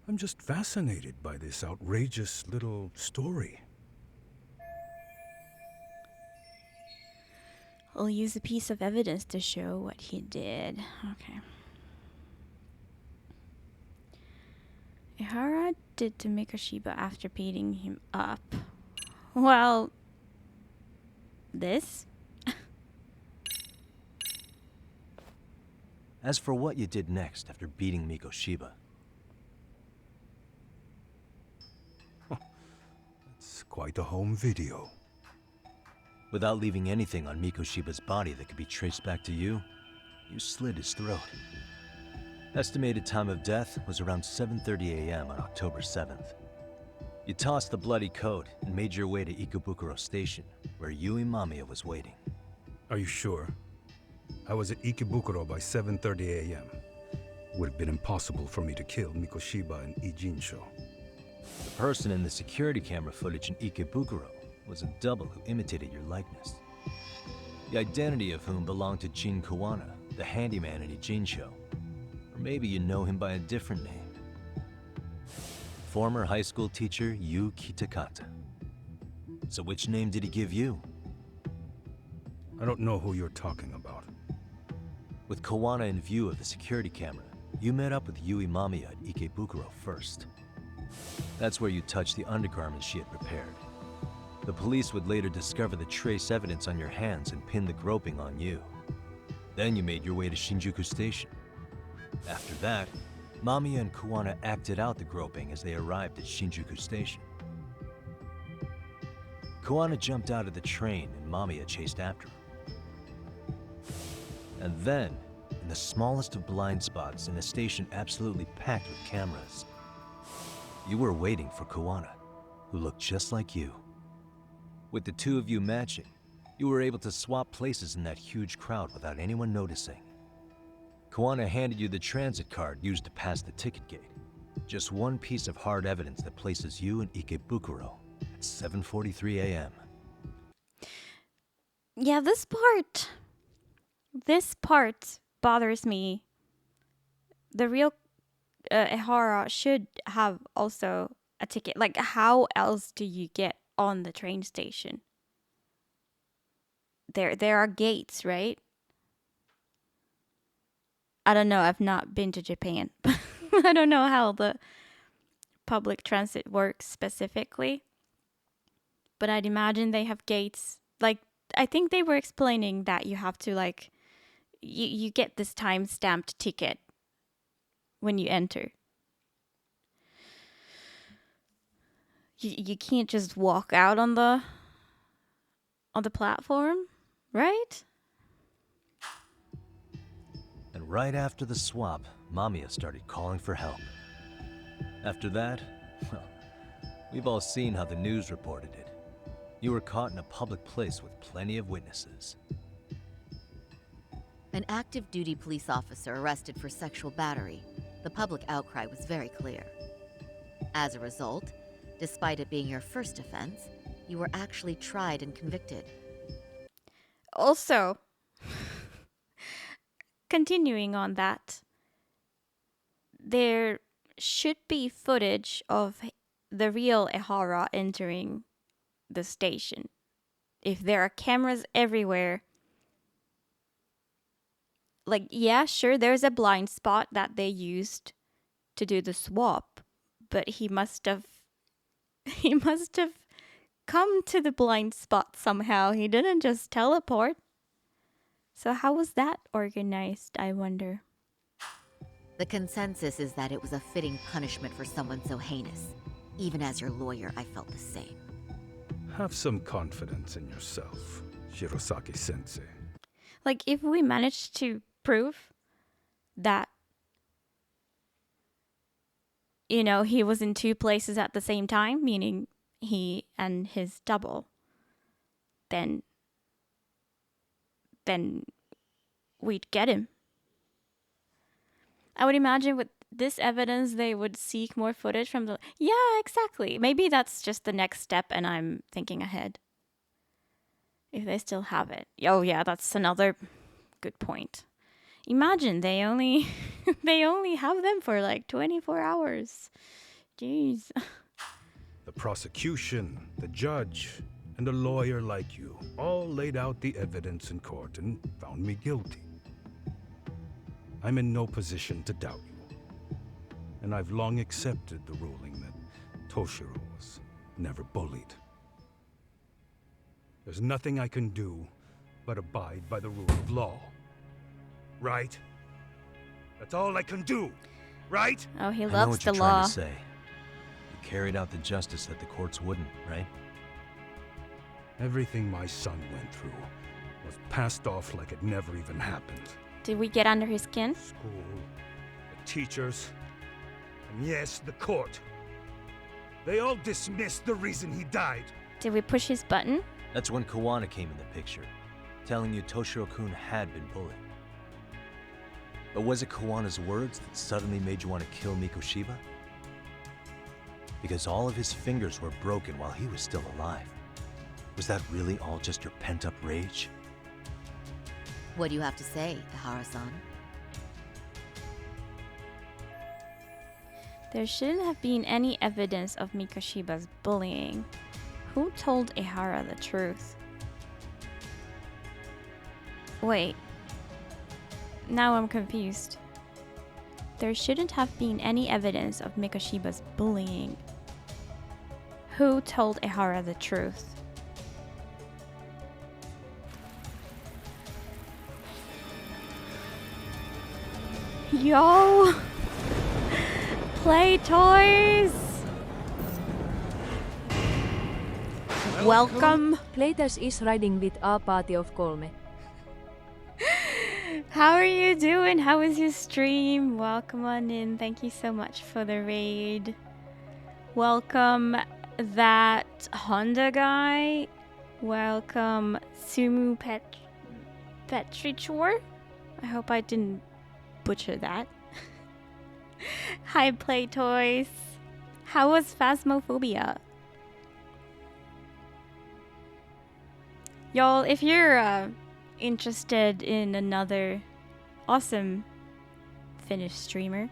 I'm just fascinated by this outrageous little story. I'll use a piece of evidence to show what he did. Okay. Ihara did to Mikoshiba after beating him up. Well, this? As for what you did next after beating Mikoshiba... It's quite a home video. Without leaving anything on Mikoshiba's body that could be traced back to you, you slit his throat. Estimated time of death was around 7:30 a.m. on October 7th. You tossed the bloody coat and made your way to Ikebukuro Station, where Yui Mamiya was waiting. Are you sure? I was at Ikebukuro by 7:30 a.m. Would have been impossible for me to kill Mikoshiba in Ijincho. The person in the security camera footage in Ikebukuro was a double who imitated your likeness. The identity of whom belonged to Jin Kawana, the handyman in Ijincho. Or maybe you know him by a different name. Former high school teacher Yu Kitakata. So which name did he give you? I don't know who you're talking about. With Kawana in view of the security camera, you met up with Yui Mamiya at Ikebukuro first. That's where you touched the undergarments she had prepared. The police would later discover the trace evidence on your hands and pin the groping on you. Then you made your way to Shinjuku Station. After that, Mamiya and Kawana acted out the groping as they arrived at Shinjuku Station. Kawana jumped out of the train and Mamiya chased after him. And then, in the smallest of blind spots in a station absolutely packed with cameras, you were waiting for Kawana, who looked just like you. With the two of you matching, you were able to swap places in that huge crowd without anyone noticing. Kawana handed you the transit card used to pass the ticket gate. Just one piece of hard evidence that places you in Ikebukuro at 7:43 a.m. Yeah, this part bothers me. The real Ihara should have also a ticket. Like, how else do you get on the train station? There are gates, right? I don't know. I've not been to Japan. I don't know how the public transit works specifically. But I'd imagine they have gates. Like, I think they were explaining that you have to, like, you get this time-stamped ticket when you enter. You can't just walk out on the platform, right? And right after the swap, Mamiya started calling for help. After that, well, we've all seen how the news reported it. You were caught in a public place with plenty of witnesses. An active duty police officer arrested for sexual battery. The public outcry was very clear. As a result, despite it being your first offense, you were actually tried and convicted. Also, continuing on that, there should be footage of the real Ihara entering the station. If there are cameras everywhere, like, yeah, sure, there's a blind spot that they used to do the swap, but he must have come to the blind spot somehow. He didn't just teleport. So how was that organized, I wonder? The consensus is that it was a fitting punishment for someone so heinous. Even as your lawyer, I felt the same. Have some confidence in yourself, Shirosaki-sensei. Like, if we manage to prove that, you know, he was in two places at the same time, meaning he and his double, then we'd get him. I would imagine with this evidence, they would seek more footage from the... Yeah, exactly. Maybe that's just the next step and I'm thinking ahead. If they still have it. Oh yeah, that's another good point. Imagine they only they only have them for like 24 hours. Jeez. The prosecution, the judge, and a lawyer like you all laid out the evidence in court and found me guilty. I'm in no position to doubt you. And I've long accepted the ruling that Toshiro was never bullied. There's nothing I can do but abide by the rule of law. Right? That's all I can do, right? Oh, he I know loves what the you're trying law. to say. You carried out the justice that the courts wouldn't, right? Everything my son went through was passed off like it never even happened. Did we get under his skin? School, the teachers, and yes, the court. They all dismissed the reason he died. Did we push his button? That's when Kawana came in the picture, telling you Toshiro-kun had been bullied. But was it Kawana's words that suddenly made you want to kill Mikoshiba? Because all of his fingers were broken while he was still alive. Was that really all just your pent-up rage? What do you have to say, Ihara-san? There shouldn't have been any evidence of Mikoshiba's bullying. Who told Ihara the truth? Wait. Now I'm confused. There shouldn't have been any evidence of Mikoshiba's bullying. Who told Ihara the truth? Yo! Play toys! Welcome! Claytas is riding with a party of kolme. How are you doing? How is your stream? Welcome on in. Thank you so much for the raid. Welcome that Honda guy. Welcome Sumu Petrichor. I hope I didn't butcher that. Hi Play Toys. How was Phasmophobia? Y'all, if you're interested in another awesome Finnish streamer,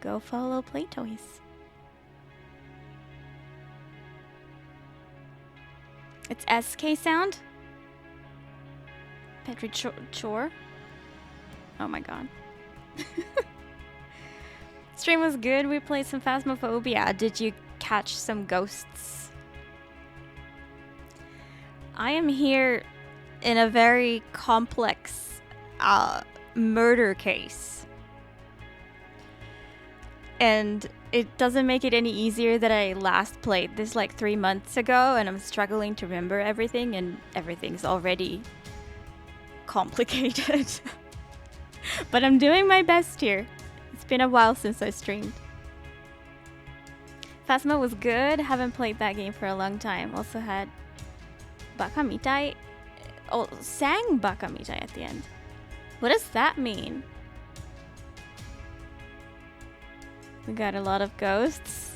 go follow Play Toys. It's SK sound? Petri Chore? Oh my god. Stream was good. We played some Phasmophobia. Did you catch some ghosts? I am here in a very complex murder case. And it doesn't make it any easier that I last played this like 3 months ago and I'm struggling to remember everything and everything's already complicated. But I'm doing my best here. It's been a while since I streamed. Phasma was good. Haven't played that game for a long time. Also had Baka Mitai. Oh, sang Baka Mitai at the end. What does that mean? We got a lot of ghosts.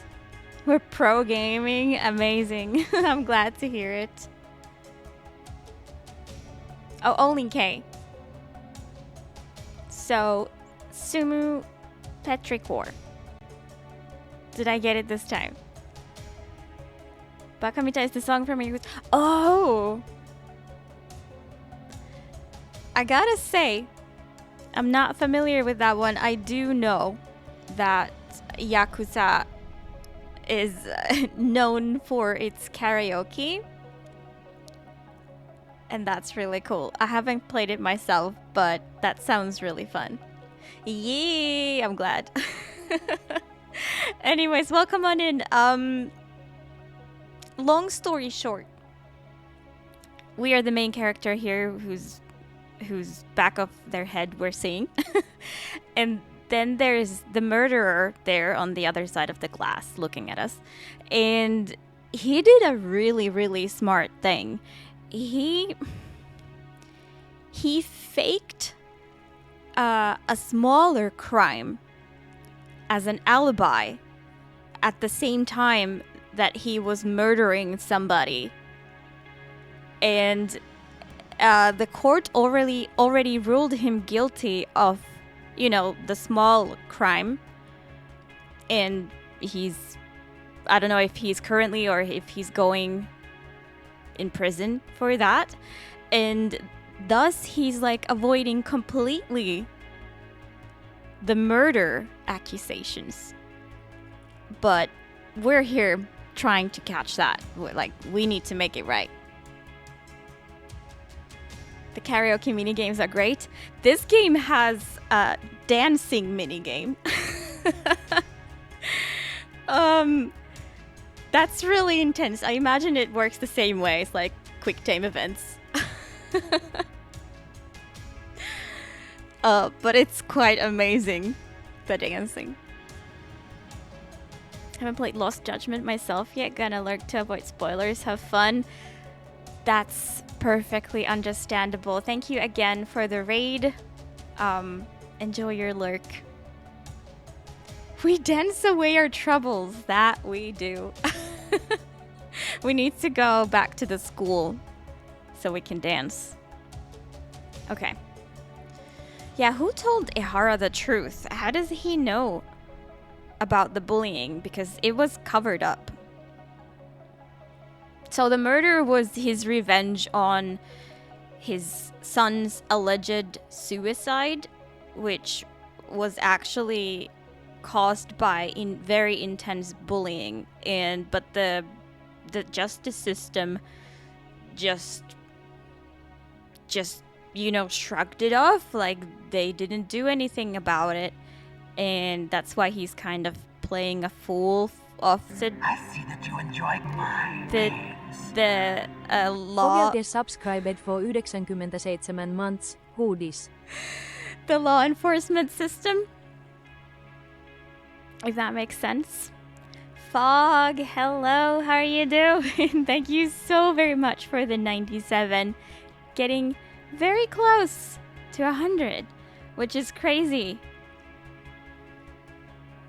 We're pro gaming. Amazing. I'm glad to hear it. Oh, only K. So, Sumu Petrichor. Did I get it this time? Bakamita is the song from Yakuza. Oh! I gotta say, I'm not familiar with that one. I do know that Yakuza is known for its karaoke. And that's really cool. I haven't played it myself, but that sounds really fun. Yay! I'm glad. Anyways, welcome on in. Long story short, we are the main character here who's back of their head we're seeing. And then there's the murderer there on the other side of the glass looking at us. And he did a really, really smart thing. He faked a smaller crime as an alibi at the same time that he was murdering somebody. And the court already ruled him guilty of, you know, the small crime. And I don't know if he's currently or if he's going in prison for that. And thus he's like avoiding completely the murder accusations. But we're here trying to catch that. We need to make it right. The karaoke mini games are great. This game has a dancing mini game. That's really intense. I imagine it works the same way. It's like quick time events. But it's quite amazing, the dancing. Haven't played Lost Judgment myself yet. Gonna lurk to avoid spoilers. Have fun. That's perfectly understandable. Thank you again for the raid. Enjoy your lurk. We dance away our troubles. That we do. We need to go back to the school so we can dance. Okay. Yeah, who told Ehara the truth? How does he know about the bullying? Because it was covered up. So the murder was his revenge on his son's alleged suicide, which was actually caused by very intense bullying. But the justice system just shrugged it off, like they didn't do anything about it. And that's why he's kind of playing a fool of the I see that you enjoy my law. Pohjalta subscribed for 97 months. Hoodies. The law enforcement system, if that makes sense. Fog, hello, how are you doing? Thank you so very much for the 97. Getting very close to 100, which is crazy.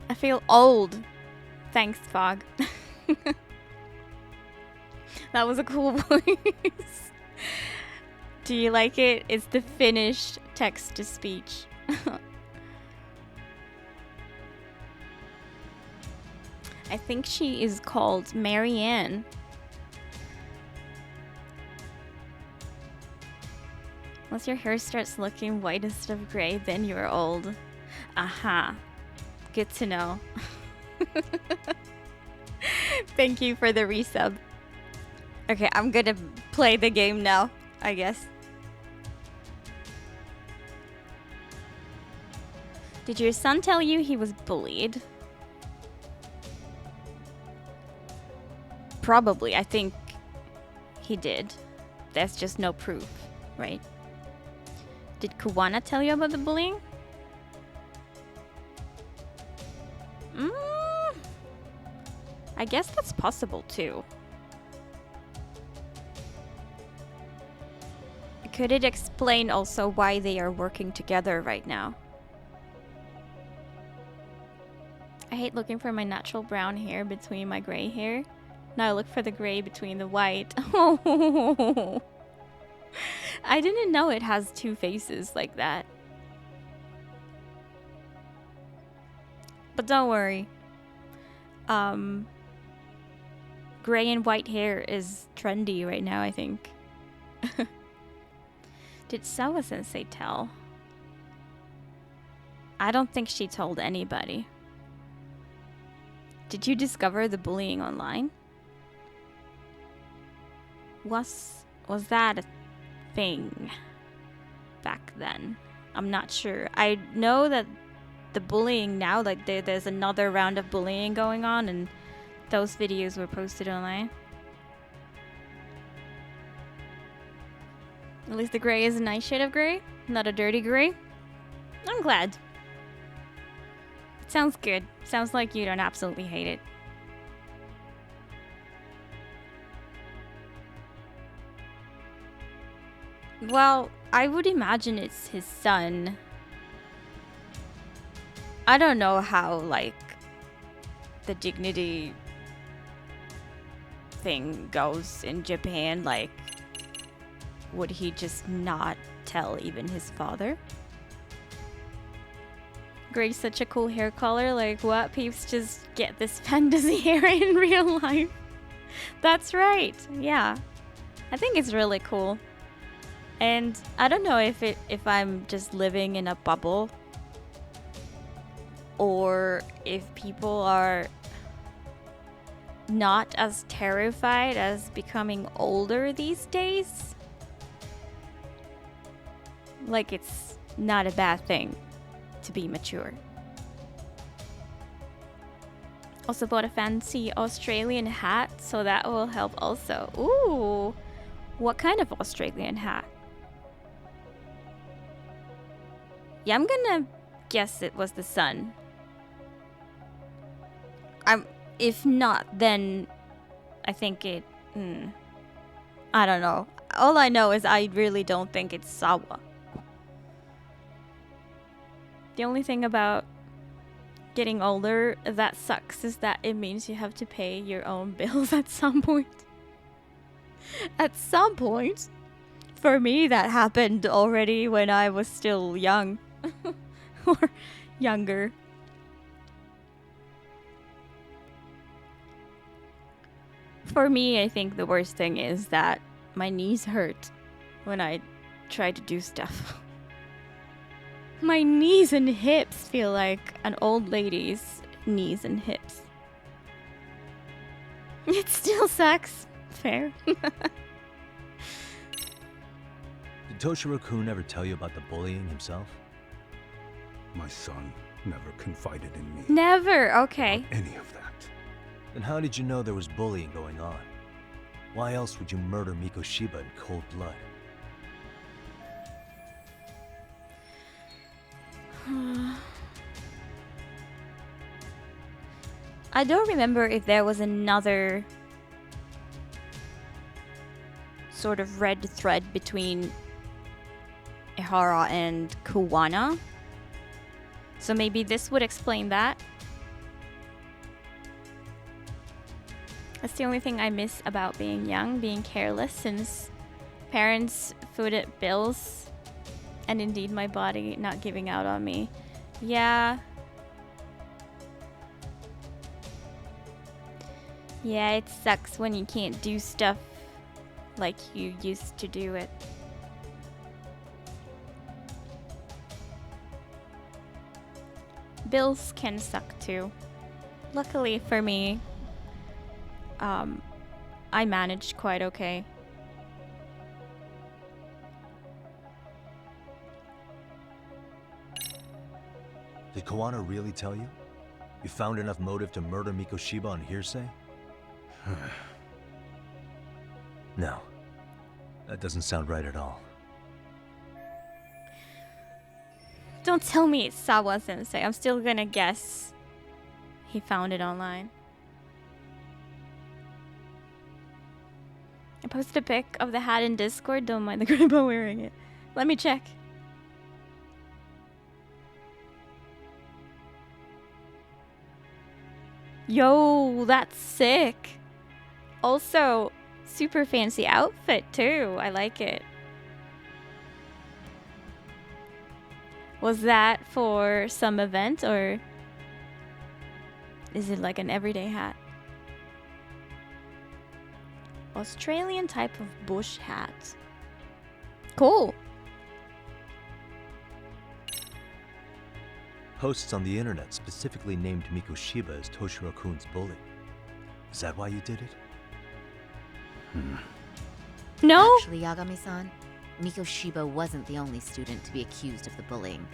I feel old. Thanks, Fog. That was a cool voice. Do you like it? It's the finished text-to-speech. I think she is called Marianne. Once your hair starts looking whitest of gray, then you're old. Aha. Good to know. Thank you for the resub. Okay, I'm gonna play the game now, I guess. Did your son tell you he was bullied? Probably, I think he did. There's just no proof, right? Did Kuwana tell you about the bullying? I guess that's possible too. Could it explain also why they are working together right now? I hate looking for my natural brown hair between my gray hair. Now I look for the gray between the white. Oh, I didn't know it has two faces like that. But don't worry. Gray and white hair is trendy right now, I think. Did Sawa-sensei tell? I don't think she told anybody. Did you discover the bullying online? Was that a thing back then. I'm not sure. I know that the bullying now, like there's another round of bullying going on, and those videos were posted online. At least the gray is a nice shade of gray, not a dirty gray. I'm glad. It sounds good. Sounds like you don't absolutely hate it. Well, I would imagine it's his son. I don't know how, like, the dignity thing goes in Japan. Like, would he just not tell even his father? Gray's such a cool hair color. Like, what? Peeps just get this fantasy hair in real life. That's right. Yeah. I think it's really cool. And I don't know if I'm just living in a bubble, or if people are not as terrified as becoming older these days. Like, it's not a bad thing to be mature. Also bought a fancy Australian hat, so that will help also. Ooh, what kind of Australian hat? Yeah, I'm gonna guess it was the sun. If not, then I think it... I don't know. All I know is I really don't think it's Sawa. The only thing about getting older that sucks is that it means you have to pay your own bills at some point. At some point. For me, that happened already when I was still young. Or younger. For me, I think the worst thing is that my knees hurt when I try to do stuff. My knees and hips feel like an old lady's knees and hips. It still sucks. Fair. Did Toshiro-kun ever tell you about the bullying himself? My son never confided in me. Never. Okay. Any of that. Then how did you know there was bullying going on? Why else would you murder Mikoshiba in cold blood? I don't remember if there was another sort of red thread between Ehara and Kuwana. So maybe this would explain that. That's the only thing I miss about being young, being careless, since parents footed bills and indeed my body not giving out on me. Yeah. Yeah, it sucks when you can't do stuff like you used to do it. Bills can suck too. Luckily for me, I managed quite okay. Did Kawana really tell you? You found enough motive to murder Mikoshiba on hearsay? No. That doesn't sound right at all. Don't tell me it's Sawa-sensei. I'm still gonna guess he found it online. I posted a pic of the hat in Discord. Don't mind the grandpa wearing it. Let me check. Yo, that's sick. Also, super fancy outfit too. I like it. Was that for some event, or is it like an everyday hat? Australian type of bush hat. Cool. Posts on the internet specifically named Mikoshiba as Toshiro-kun's bully. Is that why you did it? No? Actually, Yagami-san, Mikoshiba wasn't the only student to be accused of the bullying.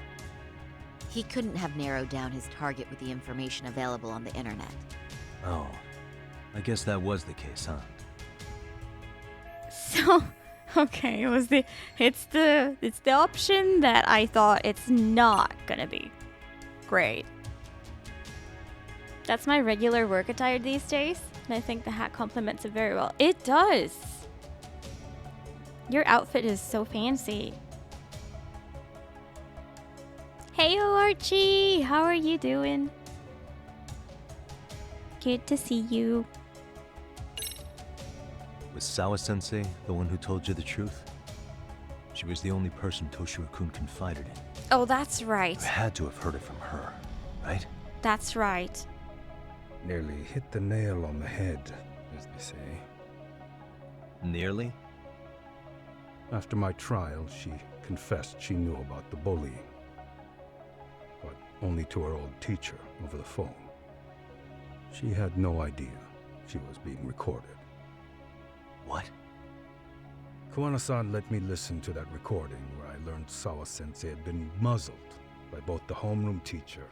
He couldn't have narrowed down his target with the information available on the internet. Oh, I guess that was the case, huh? So, okay, it's the option that I thought it's not gonna be. Great. That's my regular work attire these days, and I think the hat complements it very well. It does. Your outfit is so fancy. Heyo Archie, how are you doing? Good to see you. Was Sawa-sensei the one who told you the truth? She was the only person Toshiro-kun confided in. Oh, that's right. You had to have heard it from her, right? That's right. Nearly hit the nail on the head, as they say. Nearly? After my trial, she confessed she knew about the bullying. But only to her old teacher over the phone. She had no idea she was being recorded. What? Kuwana-san let me listen to that recording where I learned Sawa-sensei had been muzzled by both the homeroom teacher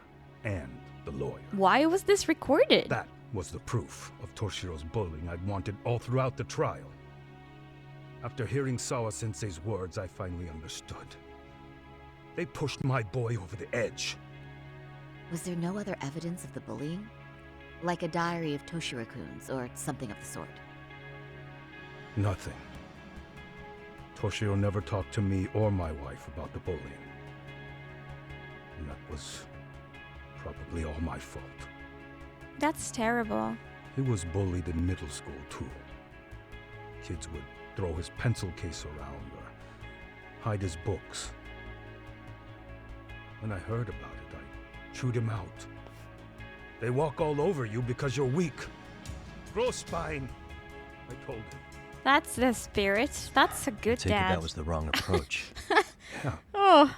and the lawyer. Why was this recorded? That was the proof of Toshiro's bullying I'd wanted all throughout the trial. After hearing Sawa-sensei's words, I finally understood. They pushed my boy over the edge. Was there no other evidence of the bullying? Like a diary of Toshiro-kun's or something of the sort? Nothing. Toshiro never talked to me or my wife about the bullying. And that was probably all my fault. That's terrible. He was bullied in middle school, too. Kids would throw his pencil case around or hide his books. When I heard about it, I chewed him out. They walk all over you because you're weak. Grow spine, I told him. That's the spirit. That's a good Take it dad. that was the wrong approach. Yeah. Oh.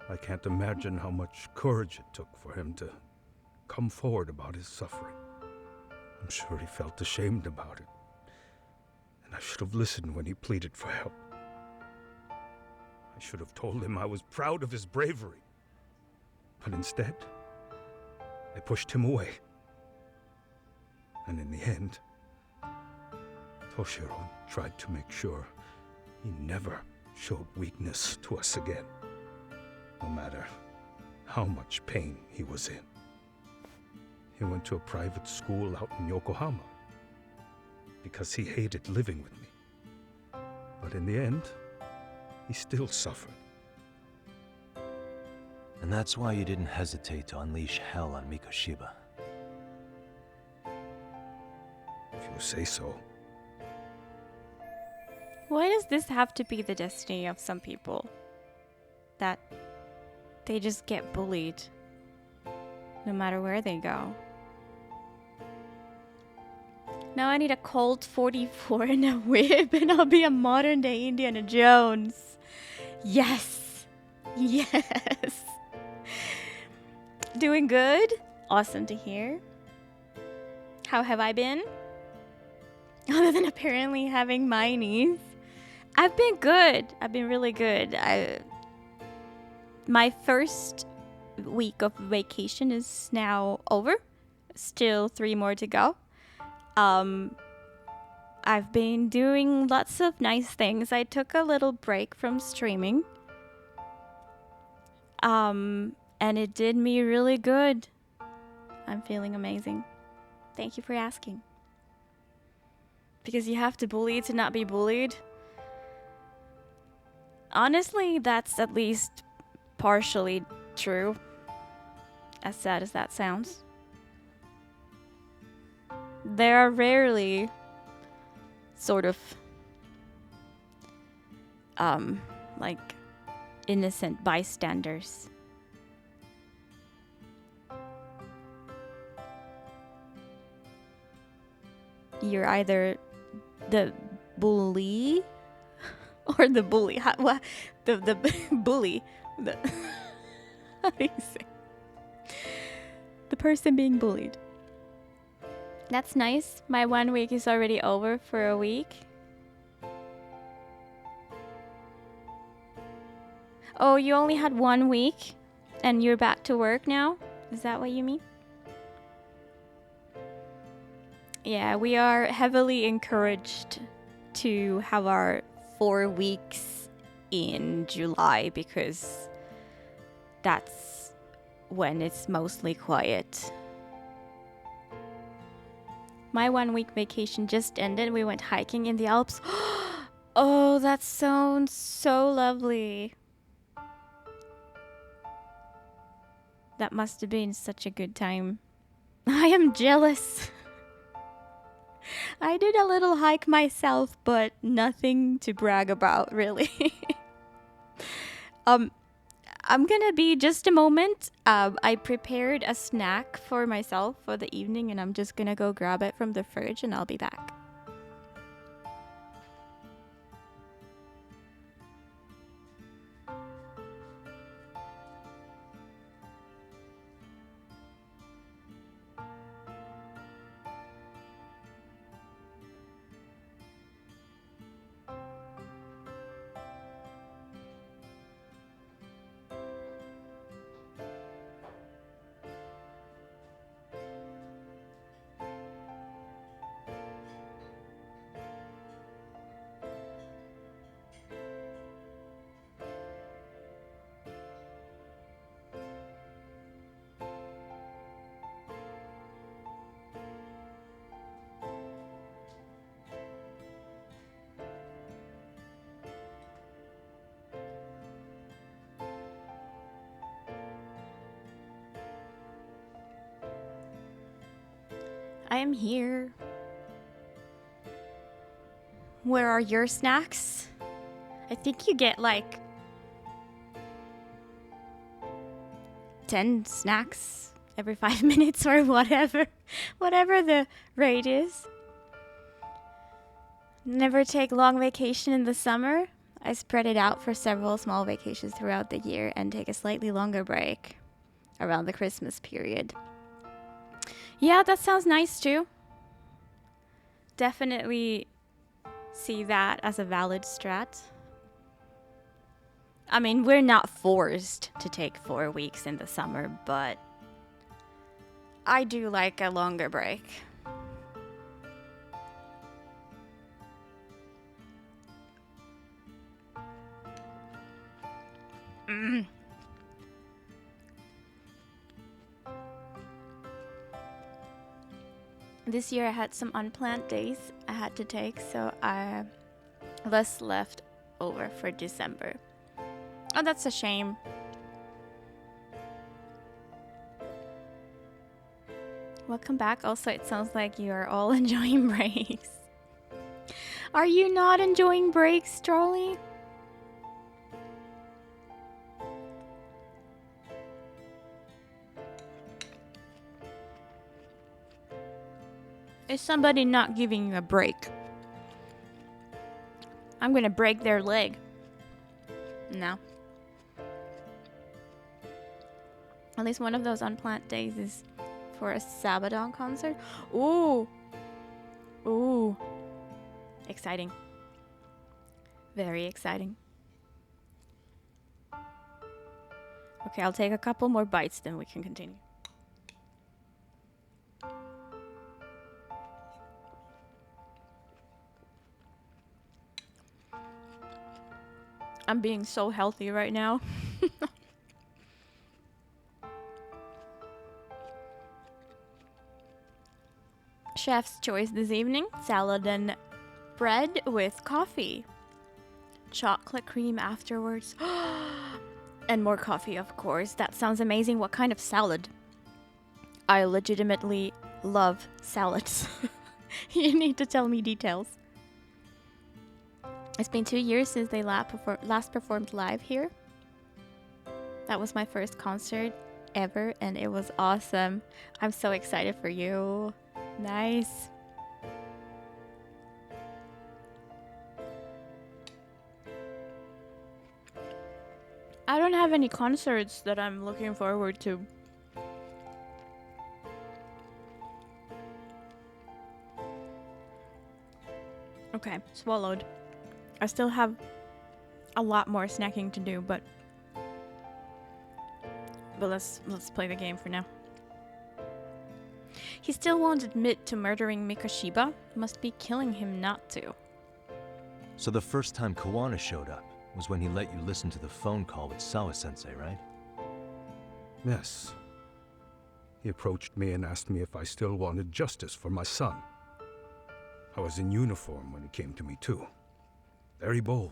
I can't imagine how much courage it took for him to come forward about his suffering. I'm sure he felt ashamed about it. And I should have listened when he pleaded for help. I should have told him I was proud of his bravery. But instead, I pushed him away. And in the end, Toshiro tried to make sure he never showed weakness to us again, no matter how much pain he was in. He went to a private school out in Yokohama because he hated living with me. But in the end, he still suffered. And that's why you didn't hesitate to unleash hell on Mikoshiba. If you say so. Why does this have to be the destiny of some people? That they just get bullied no matter where they go. Now I need a Colt 44 and a whip and I'll be a modern day Indiana Jones. Yes. Yes. Doing good? Awesome to hear. How have I been? Other than apparently having my knees. I've been good. I've been really good. My first week of vacation is now over. Still 3 more to go. I've been doing lots of nice things. I took a little break from streaming. And it did me really good. I'm feeling amazing. Thank you for asking. Because you have to bully to not be bullied. Honestly, that's at least partially true. As sad as that sounds. There are rarely sort of like innocent bystanders. You're either the bully or the bully. The bully. How do you say? The person being bullied. That's nice. My 1 week is already over for a week. Oh, you only had 1 week and you're back to work now? Is that what you mean? Yeah, we are heavily encouraged to have our 4 weeks in July because that's when it's mostly quiet. My 1 week vacation just ended. We went hiking in the Alps. Oh, that sounds so lovely. That must have been such a good time. I am jealous. I did a little hike myself, but nothing to brag about, really. I'm gonna be just a moment. I prepared a snack for myself for the evening, and I'm just gonna go grab it from the fridge, and I'll be back. I am here. Where are your snacks? I think you get like 10 snacks every 5 minutes or whatever. Whatever the rate is. Never take long vacation in the summer. I spread it out for several small vacations throughout the year and take a slightly longer break around the Christmas period. Yeah, that sounds nice too. Definitely see that as a valid strat. I mean, we're not forced to take 4 weeks in the summer, but I do like a longer break. This year I had some unplanned days I had to take, so I less left over for December. Oh, that's a shame. Welcome back. Also, it sounds like you are all enjoying breaks. Are you not enjoying breaks, Charlie? Is somebody not giving you a break? I'm gonna break their leg. No. At least one of those unplanned days is for a Sabaton concert. Ooh. Ooh. Exciting. Very exciting. Okay, I'll take a couple more bites, then we can continue. I'm being so healthy right now. Chef's choice this evening, salad and bread with coffee. Chocolate cream afterwards. And more coffee, of course. That sounds amazing. What kind of salad? I legitimately love salads. You need to tell me details. It's been 2 years since they last performed live here. That was my first concert ever, and it was awesome. I'm so excited for you. Nice. I don't have any concerts that I'm looking forward to. Okay, swallowed. I still have a lot more snacking to do, but But let's play the game for now. He still won't admit to murdering Mikoshiba. Must be killing him not to. So the first time Kawana showed up was when he let you listen to the phone call with Sawa-sensei, right? Yes. He approached me and asked me if I still wanted justice for my son. I was in uniform when he came to me too. Very bold.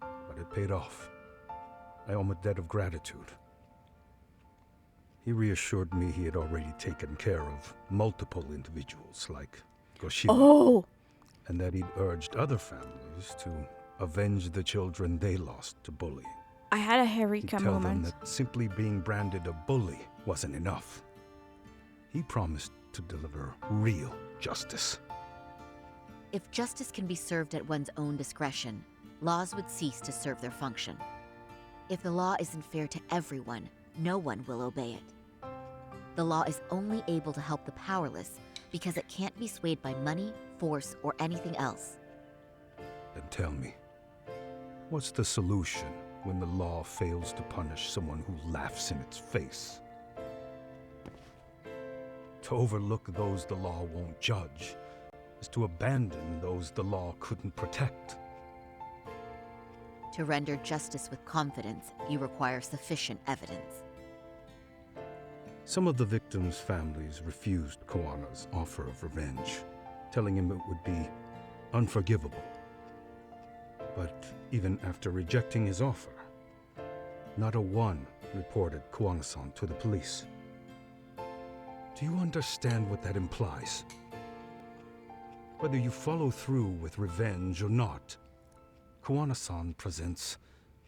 But it paid off. I owe him a debt of gratitude. He reassured me he had already taken care of multiple individuals like Goshiba. Oh! And that he'd urged other families to avenge the children they lost to bullying. I had a He'd Eureka tell them moment. that simply being branded a bully wasn't enough. He promised to deliver real justice. If justice can be served at one's own discretion, laws would cease to serve their function. If the law isn't fair to everyone, no one will obey it. The law is only able to help the powerless because it can't be swayed by money, force, or anything else. Then tell me, what's the solution when the law fails to punish someone who laughs in its face? To overlook those the law won't judge is to abandon those the law couldn't protect. To render justice with confidence, you require sufficient evidence. Some of the victims' families refused Kawana's offer of revenge, telling him it would be unforgivable. But even after rejecting his offer, not a one reported Kawana-san to the police. Do you understand what that implies? Whether you follow through with revenge or not, Kawana-san presents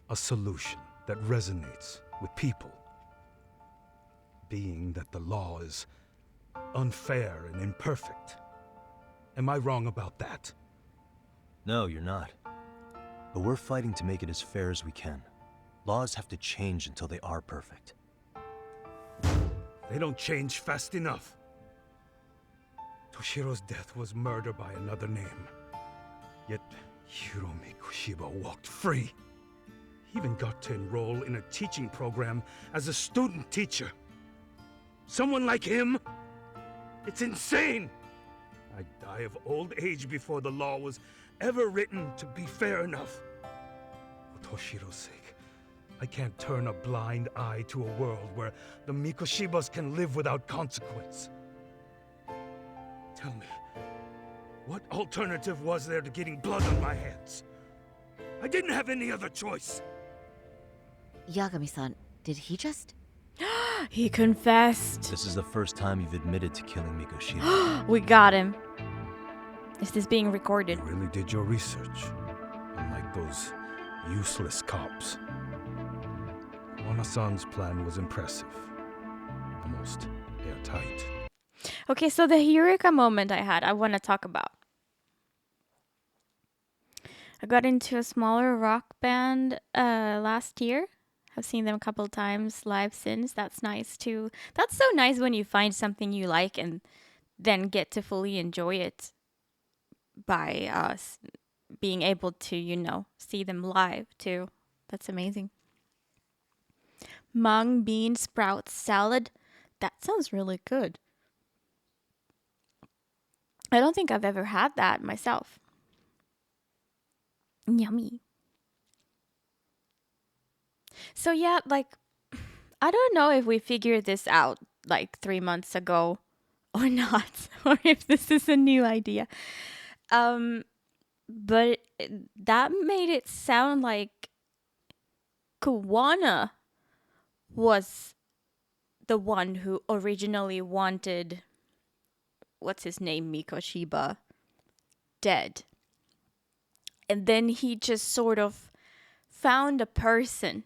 a solution that resonates with people. Being that the law is unfair and imperfect. Am I wrong about that? No, you're not. But we're fighting to make it as fair as we can. Laws have to change until they are perfect. They don't change fast enough. Toshiro's death was murder by another name. Yet Hiromi Kushiba walked free. He even got to enroll in a teaching program as a student teacher. Someone like him? It's insane! I'd die of old age before the law was ever written to be fair enough. For Toshiro's sake, I can't turn a blind eye to a world where the Mikoshibas can live without consequence. Tell me, what alternative was there to getting blood on my hands? I didn't have any other choice. Yagami-san, did he just... He confessed. This is the first time you've admitted to killing Mikoshiba. We got him. Is this being recorded? You really did your research, unlike those useless cops. Kawana-san's plan was impressive, almost airtight. Okay, so the Eureka moment I want to talk about. I got into a smaller rock band last year. I've seen them a couple of times live since. That's nice too. That's so nice when you find something you like and then get to fully enjoy it by being able to, see them live too. That's amazing. Mung bean sprout salad. That sounds really good. I don't think I've ever had that myself. Yummy. So yeah, I don't know if we figured this out 3 months ago or not, or if this is a new idea. But that made it sound like Kawana was the one who originally wanted, what's his name, Mikoshiba, dead. And then he just sort of found a person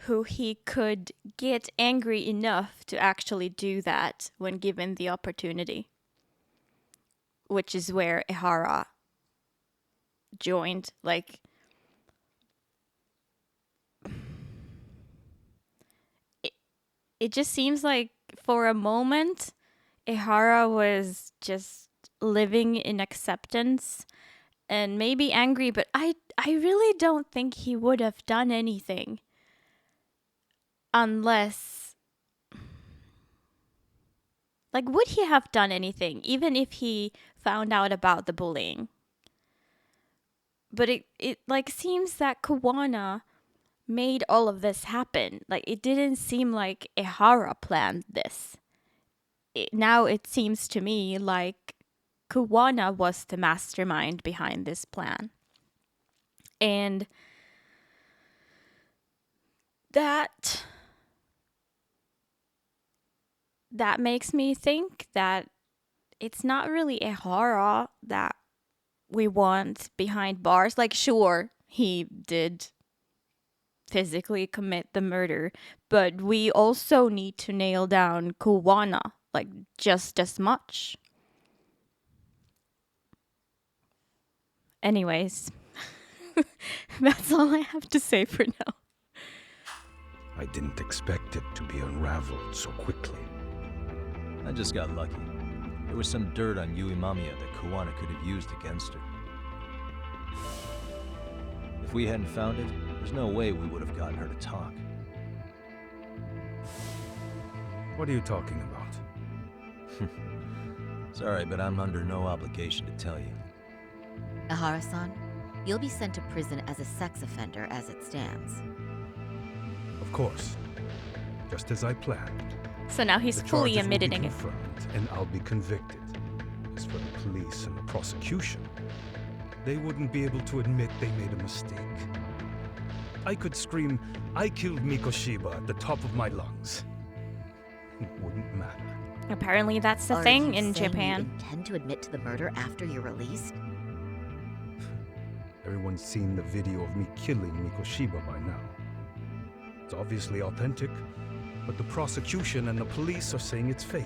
who he could get angry enough to actually do that when given the opportunity. Which is where Ehara joined. It just seems like for a moment, Ehara was just living in acceptance and maybe angry, but I really don't think he would have done anything unless, like, would he have done anything even if he found out about the bullying? But it like seems that Kawana made all of this happen. Like, it didn't seem like Ehara planned this. Now it seems to me like Kawana was the mastermind behind this plan. And that makes me think that it's not really Ehara that we want behind bars. Like, sure, he did physically commit the murder, but we also need to nail down Kawana, like, just as much. Anyways, that's all I have to say for now. I didn't expect it to be unraveled so quickly. I just got lucky. There was some dirt on Yui Mamiya that Kawana could have used against her. If we hadn't found it, there's no way we would have gotten her to talk. What are you talking about? Sorry, but I'm under no obligation to tell you. Ehara-san, you'll be sent to prison as a sex offender as it stands. Of course. Just as I planned. So now he's fully admitting it. Confirmed, and I'll be convicted. As for the police and the prosecution, they wouldn't be able to admit they made a mistake. I could scream, "I killed Mikoshiba" at the top of my lungs. It wouldn't matter. Apparently that's the thing in Japan. You intend to admit to the murder after you're released? Everyone's seen the video of me killing Mikoshiba by now. It's obviously authentic, but the prosecution and the police are saying it's fake.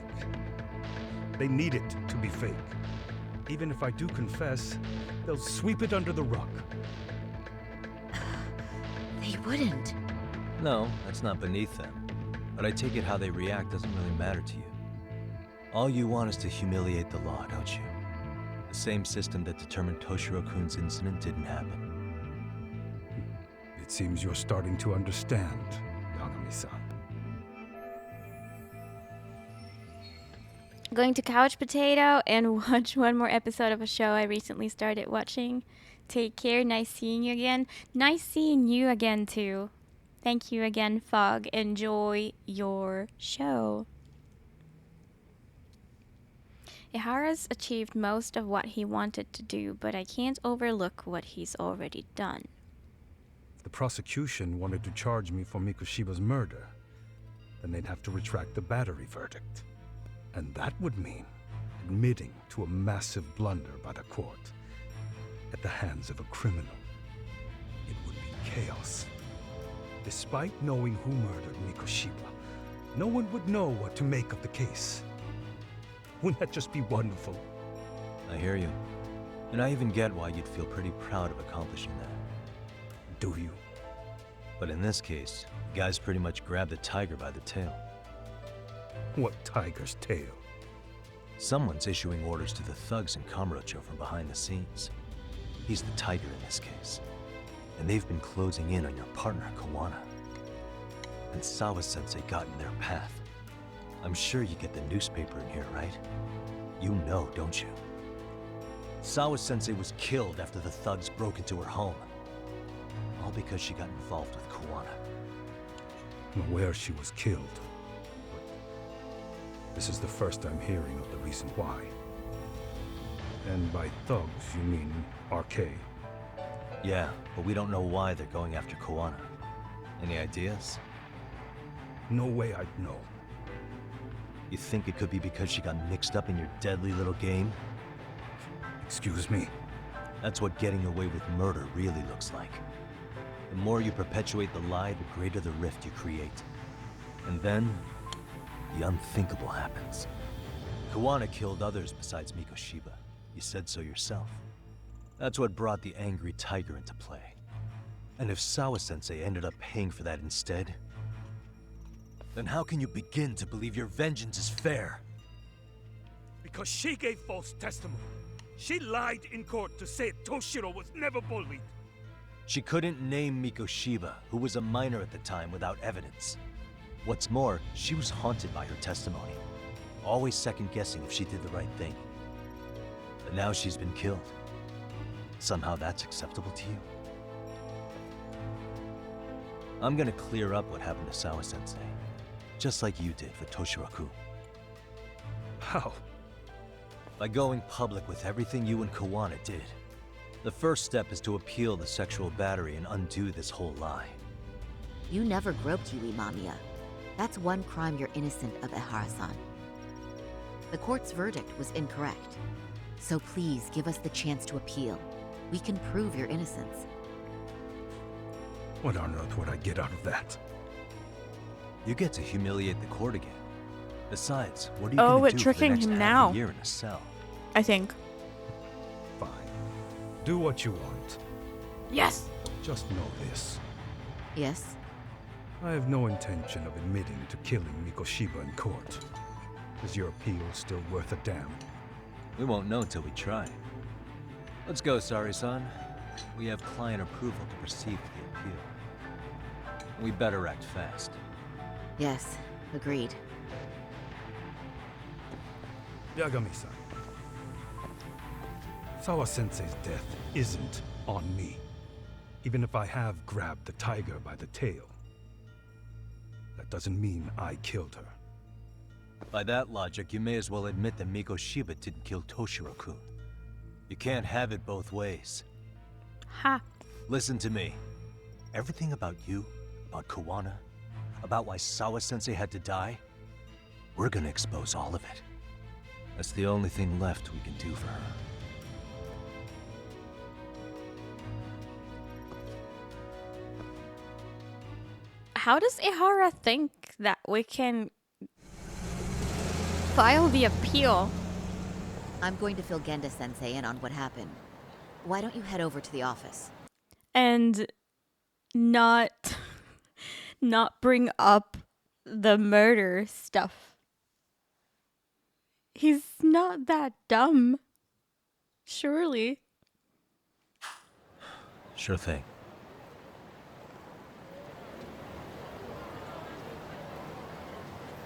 They need it to be fake. Even if I do confess, they'll sweep it under the rug. They wouldn't. No, that's not beneath them. But I take it how they react doesn't really matter to you. All you want is to humiliate the law, don't you? The same system that determined Toshiro-kun's incident didn't happen. It seems you're starting to understand, Yagami-san. Going to couch potato and watch one more episode of a show I recently started watching. Take care. Nice seeing you again. Nice seeing you again, too. Thank you again, Fog. Enjoy your show. Ehara's achieved most of what he wanted to do, but I can't overlook what he's already done. If the prosecution wanted to charge me for Mikoshiba's murder, then they'd have to retract the battery verdict. And that would mean admitting to a massive blunder by the court at the hands of a criminal. It would be chaos. Despite knowing who murdered Mikoshiba, no one would know what to make of the case. Wouldn't that just be wonderful? I hear you. And I even get why you'd feel pretty proud of accomplishing that. Do you? But in this case, the guy's pretty much grabbed the tiger by the tail. What tiger's tail? Someone's issuing orders to the thugs in Kamurocho from behind the scenes. He's the tiger in this case. And they've been closing in on your partner, Kawana. And Sawa-sensei got in their path. I'm sure you get the newspaper in here, right? You know, don't you? Sawa-sensei was killed after the thugs broke into her home. All because she got involved with Kawana. I'm aware she was killed. But this is the first I'm hearing of the reason why. And by thugs, you mean RK? Yeah, but we don't know why they're going after Kawana. Any ideas? No way I'd know. You think it could be because she got mixed up in your deadly little game? Excuse me? That's what getting away with murder really looks like. The more you perpetuate the lie, the greater the rift you create. And then, the unthinkable happens. Kawana killed others besides Mikoshiba. You said so yourself. That's what brought the angry tiger into play. And if Sawa-sensei ended up paying for that instead, then how can you begin to believe your vengeance is fair? Because she gave false testimony. She lied in court to say Toshiro was never bullied. She couldn't name Mikoshiba, who was a minor at the time, without evidence. What's more, she was haunted by her testimony, always second-guessing if she did the right thing. But now she's been killed. Somehow that's acceptable to you? I'm gonna clear up what happened to Sawa-sensei, just like you did for Toshiraku. How? By going public with everything you and Kawana did. The first step is to appeal the sexual battery and undo this whole lie. You never groped Yui Mamiya. That's one crime you're innocent of, Ehara-san. The court's verdict was incorrect. So please give us the chance to appeal. We can prove your innocence. What on earth would I get out of that? You get to humiliate the court again. Besides, what are you Oh, gonna we're do for the tricking next him half now. a year in a cell? I think. Fine. Do what you want. Yes! Just know this. Yes? I have no intention of admitting to killing Mikoshiba in court. Is your appeal still worth a damn? We won't know till we try. Let's go, Sari-san. We have client approval to proceed with the appeal. We better act fast. Yes, agreed. Yagami-san. Sawa-sensei's death isn't on me. Even if I have grabbed the tiger by the tail. That doesn't mean I killed her. By that logic, you may as well admit that Mikoshiba didn't kill Toshiro-kun. You can't have it both ways. Ha. Listen to me. Everything about you, about Kawana, about why Sawa-sensei had to die, we're gonna expose all of it. That's the only thing left we can do for her. How does Ehara think that we can file the appeal? I'm going to fill Genda-sensei in on what happened. Why don't you head over to the office? And not bring up the murder stuff. He's not that dumb. Surely. Sure thing.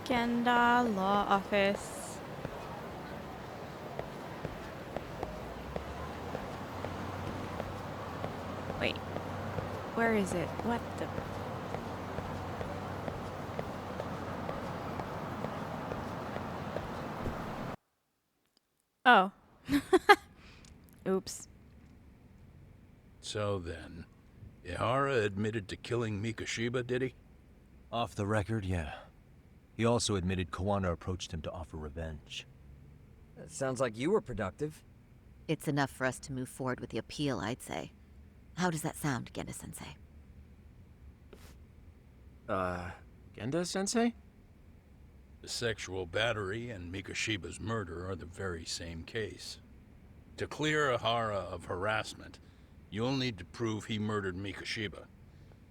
Genda Law Office. Wait. Where is it? What the... Oh. Oops. So then, Ehara admitted to killing Mikoshiba, did he? Off the record, yeah. He also admitted Kawana approached him to offer revenge. That sounds like you were productive. It's enough for us to move forward with the appeal, I'd say. How does that sound, Genda-sensei? Genda-sensei? The sexual battery and Mikoshiba's murder are the very same case. To clear Ehara of harassment, you'll need to prove he murdered Mikoshiba.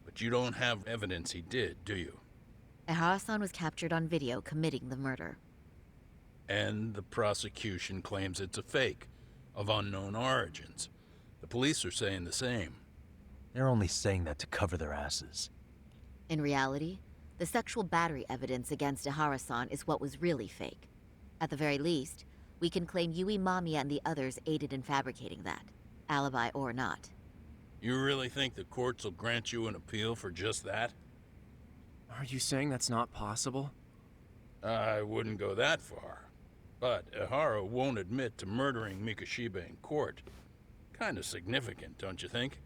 But you don't have evidence he did, do you? Ehara-san was captured on video committing the murder. And the prosecution claims it's a fake, of unknown origins. The police are saying the same. They're only saying that to cover their asses. In reality, the sexual battery evidence against Ehara-san is what was really fake. At the very least, we can claim Yui Mamiya and the others aided in fabricating that, alibi or not. You really think the courts will grant you an appeal for just that? Are you saying that's not possible? I wouldn't go that far. But Ehara won't admit to murdering Mikoshiba in court. Kinda significant, don't you think?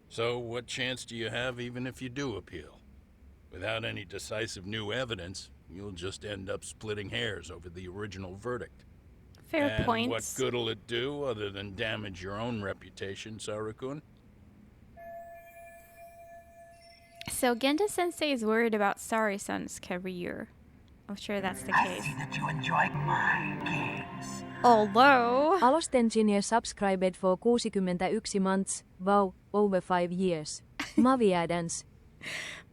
So what chance do you have even if you do appeal? Without any decisive new evidence, you'll just end up splitting hairs over the original verdict. Fair and points. what good'll it do other than damage your own reputation, Saru-kun? So Genda-sensei is worried about Sari-san's career. I'm sure that's the I case. see that you enjoy mind games. Although... Alost engineer subscribed for 61 months. Wow, over 5 years. Maviadens.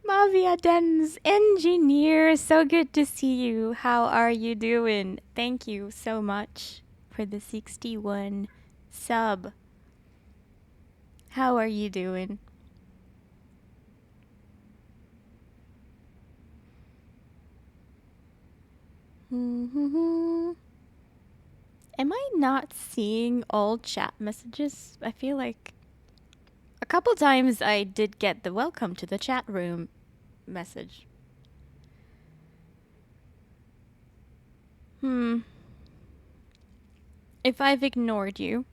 Maviaden's engineer, so good to see you. How are you doing? Thank you so much for the 61 sub. How are you doing? Am I not seeing all chat messages? I feel like a couple times I did get the welcome to the chat room message. If I've ignored you,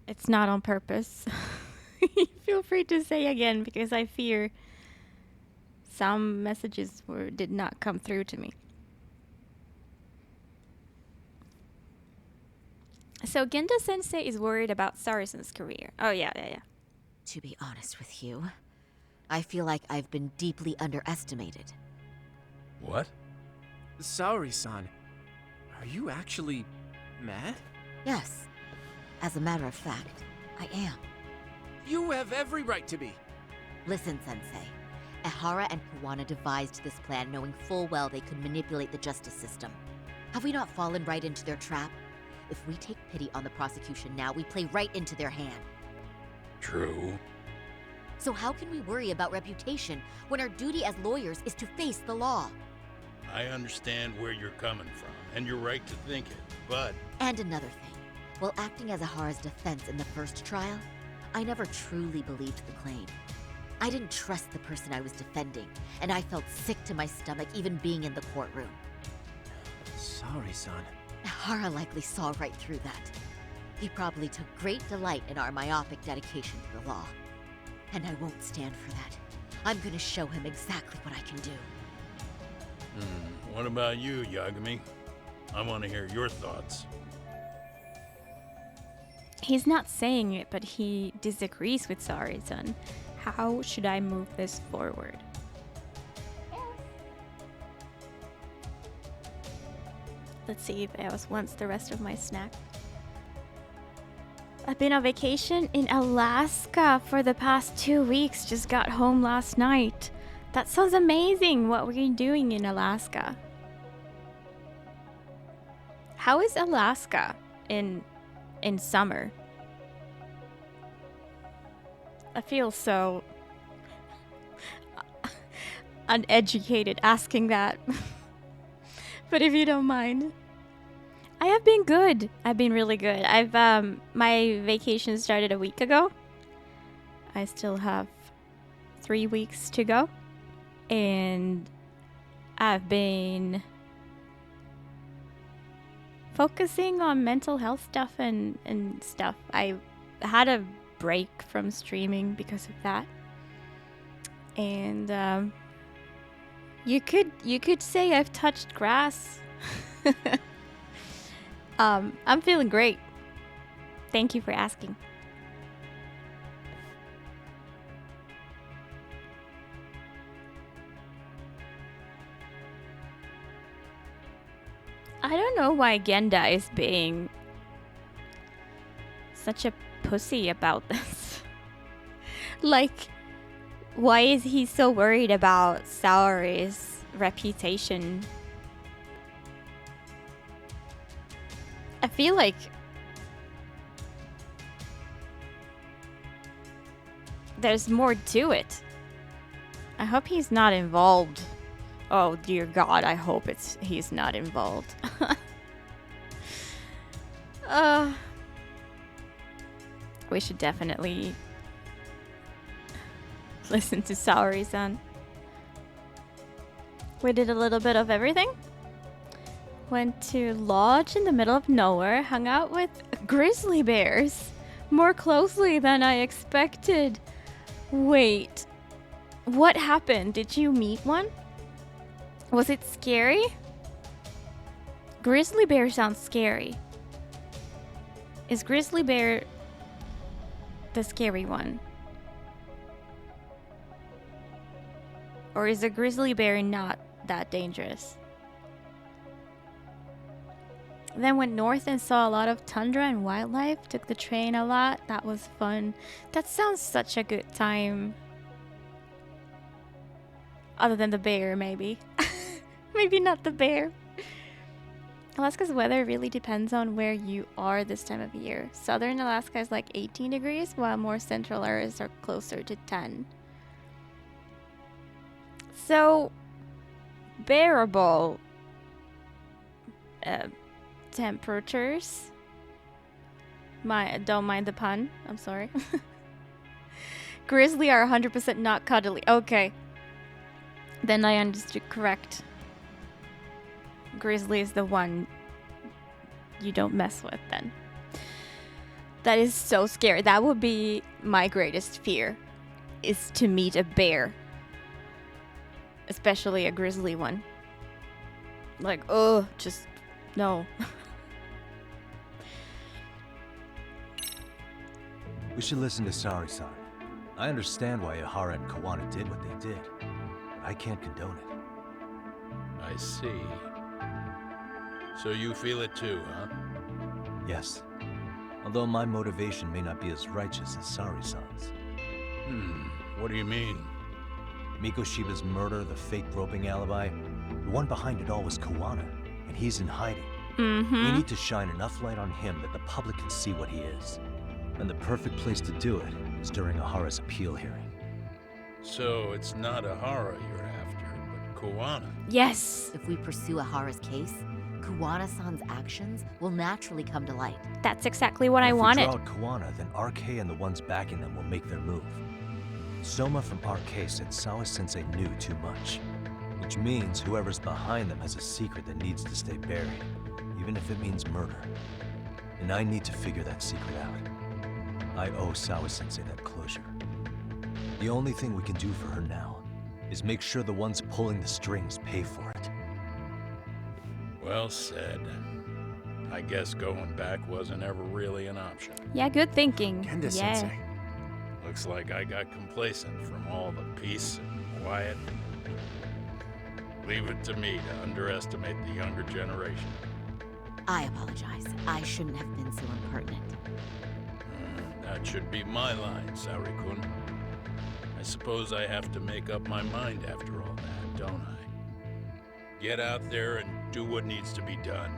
it's not on purpose. Feel free to say again, because I fear some messages did not come through to me. So Genda Sensei is worried about Sarisan's career. Oh yeah. To be honest with you, I feel like I've been deeply underestimated. What? Saori-san, are you actually mad? Yes. As a matter of fact, I am. You have every right to be. Listen, Sensei. Ehara and Kuwana devised this plan knowing full well they could manipulate the justice system. Have we not fallen right into their trap? If we take pity on the prosecution now, we play right into their hand. True. So how can we worry about reputation when our duty as lawyers is to face the law? I understand where you're coming from, and you're right to think it, but... And another thing. While acting as Ehara's defense in the first trial, I never truly believed the claim. I didn't trust the person I was defending, and I felt sick to my stomach even being in the courtroom. Saori-san. Ehara likely saw right through that. He probably took great delight in our myopic dedication to the law. And I won't stand for that. I'm gonna show him exactly what I can do. What about you, Yagami? I want to hear your thoughts. He's not saying it, but he disagrees with Sari-san. How should I move this forward? Let's see if Eos wants the rest of my snack. I've been on vacation in Alaska for the past 2 weeks. Just got home last night. That sounds amazing. What were you doing in Alaska? How is Alaska in summer? I feel so uneducated asking that. But if you don't mind. I have been good. I've been really good. My vacation started a week ago. I still have 3 weeks to go. And I've been focusing on mental health stuff and stuff. I had a break from streaming because of that. And you could say I've touched grass. I'm feeling great. Thank you for asking. I don't know why Genda is being such a pussy about this. Like, why is he so worried about Saori's reputation? I feel like there's more to it. I hope he's not involved. Oh dear God, I hope he's not involved. We should definitely listen to Saori-san. We did a little bit of everything. Went to lodge in the middle of nowhere, hung out with grizzly bears more closely than I expected. Wait, what happened? Did you meet one? Was it scary? Grizzly bear sounds scary. Is grizzly bear the scary one? Or is a grizzly bear not that dangerous? Then went north and saw a lot of tundra and wildlife. Took the train a lot. That was fun. That sounds such a good time. Other than the bear, maybe. Maybe not the bear. Alaska's weather really depends on where you are this time of year. Southern Alaska is like 18 degrees, while more central areas are closer to 10. So, bearable temperatures. Don't mind the pun. I'm sorry. Grizzly are 100% not cuddly. Okay. Then I understood correct. Grizzly is the one you don't mess with then. That is so scary. That would be my greatest fear, is to meet a bear. Especially a grizzly one. Like, oh, just no. We should listen to Sari-san. I understand why Ihara and Kawana did what they did, but I can't condone it. I see. So you feel it too, huh? Yes. Although my motivation may not be as righteous as Sari-san's. What do you mean? Mikoshiba's murder, the fake groping alibi, the one behind it all was Kawana, and he's in hiding. We need to shine enough light on him that the public can see what he is. And the perfect place to do it is during Ihara's appeal hearing. So it's not Ihara you're after, but Kawana. Yes! If we pursue Ihara's case, Kawana-san's actions will naturally come to light. That's exactly what I wanted. If we draw out Kawana, then RK and the ones backing them will make their move. Soma from RK said Sawa-sensei knew too much, which means whoever's behind them has a secret that needs to stay buried, even if it means murder. And I need to figure that secret out. I owe Sawa-sensei that closure. The only thing we can do for her now is make sure the ones pulling the strings pay for it. Well said. I guess going back wasn't ever really an option. Yeah, good thinking. Kenda-sensei. Looks like I got complacent from all the peace and quiet. Leave it to me to underestimate the younger generation. I apologize. I shouldn't have been so impertinent. That should be my line, Saori-kun. I suppose I have to make up my mind after all that, don't I? Get out there and do what needs to be done.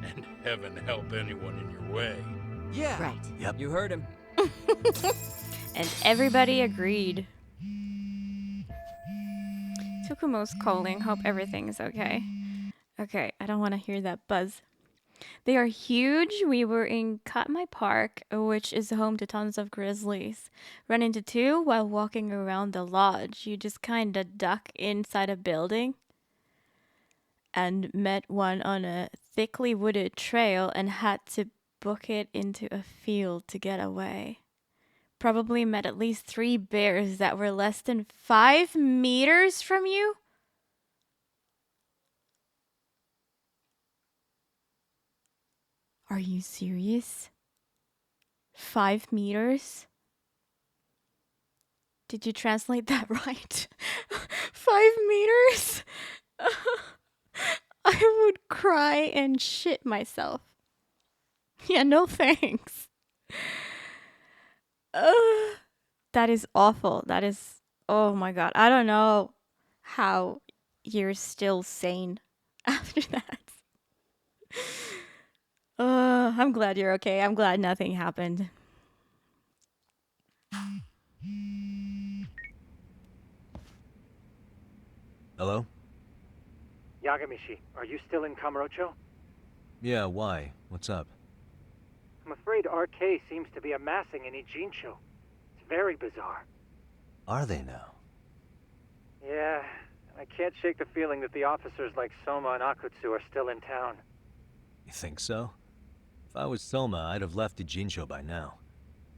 And heaven help anyone in your way. Yeah. Right. Yep. You heard him. And everybody agreed. Tukumo's calling. Hope everything's okay. Okay, I don't want to hear that buzz. They are huge. We were in Katmai Park, which is home to tons of grizzlies. Run into two while walking around the lodge. You just kind of duck inside a building. And met one on a thickly wooded trail and had to book it into a field to get away. Probably met at least 3 bears that were less than 5 meters from you? Are you serious? 5 meters? Did you translate that right? 5 meters? I would cry and shit myself. Yeah, no thanks. That is awful. That is, oh my god. I don't know how you're still sane after that. I'm glad you're okay. I'm glad nothing happened. Hello? Yagamishi, are you still in Kamurocho? Yeah, why? What's up? I'm afraid RK seems to be amassing in Ijincho. It's very bizarre. Are they now? Yeah, I can't shake the feeling that the officers like Soma and Akutsu are still in town. You think so? If I was Soma, I'd have left Ijincho by now.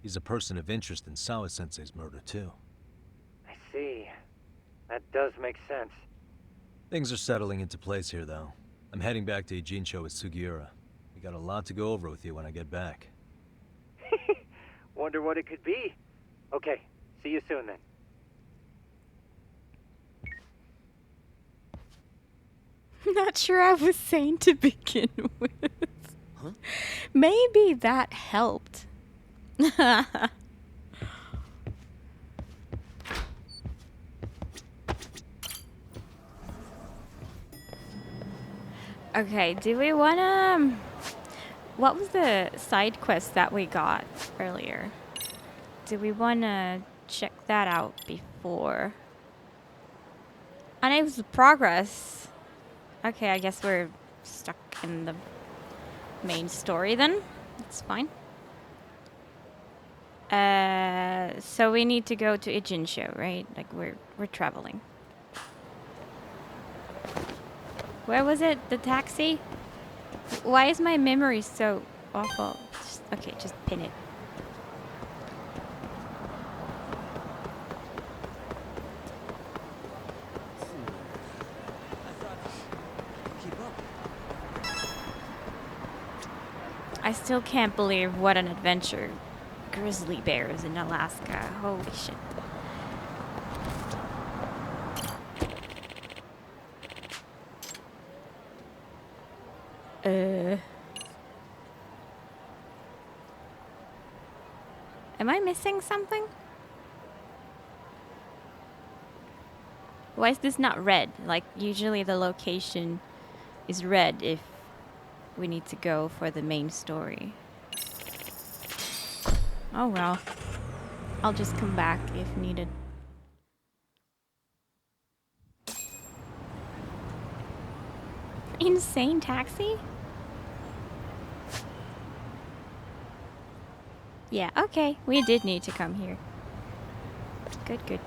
He's a person of interest in Sawa-sensei's murder, too. I see. That does make sense. Things are settling into place here, though. I'm heading back to Ijincho with Sugiura. We got a lot to go over with you when I get back. Wonder what it could be. Okay, see you soon then. Not sure I was sane to begin with. Huh? Maybe that helped. Okay, do we wanna... What was the side quest that we got earlier? Do we wanna check that out before? Unable to progress. Okay, I guess we're stuck in the main story then. It's fine. So we need to go to Ijincho, right? Like we're traveling. Where was it? The taxi? Why is my memory so awful? Okay, just pin it. I still can't believe what an adventure. Grizzly bears in Alaska. Holy shit. Am I missing something? Why is this not red? Like, usually the location is red if we need to go for the main story. Oh well. I'll just come back if needed. Insane taxi? Yeah, okay. We did need to come here. Good, good.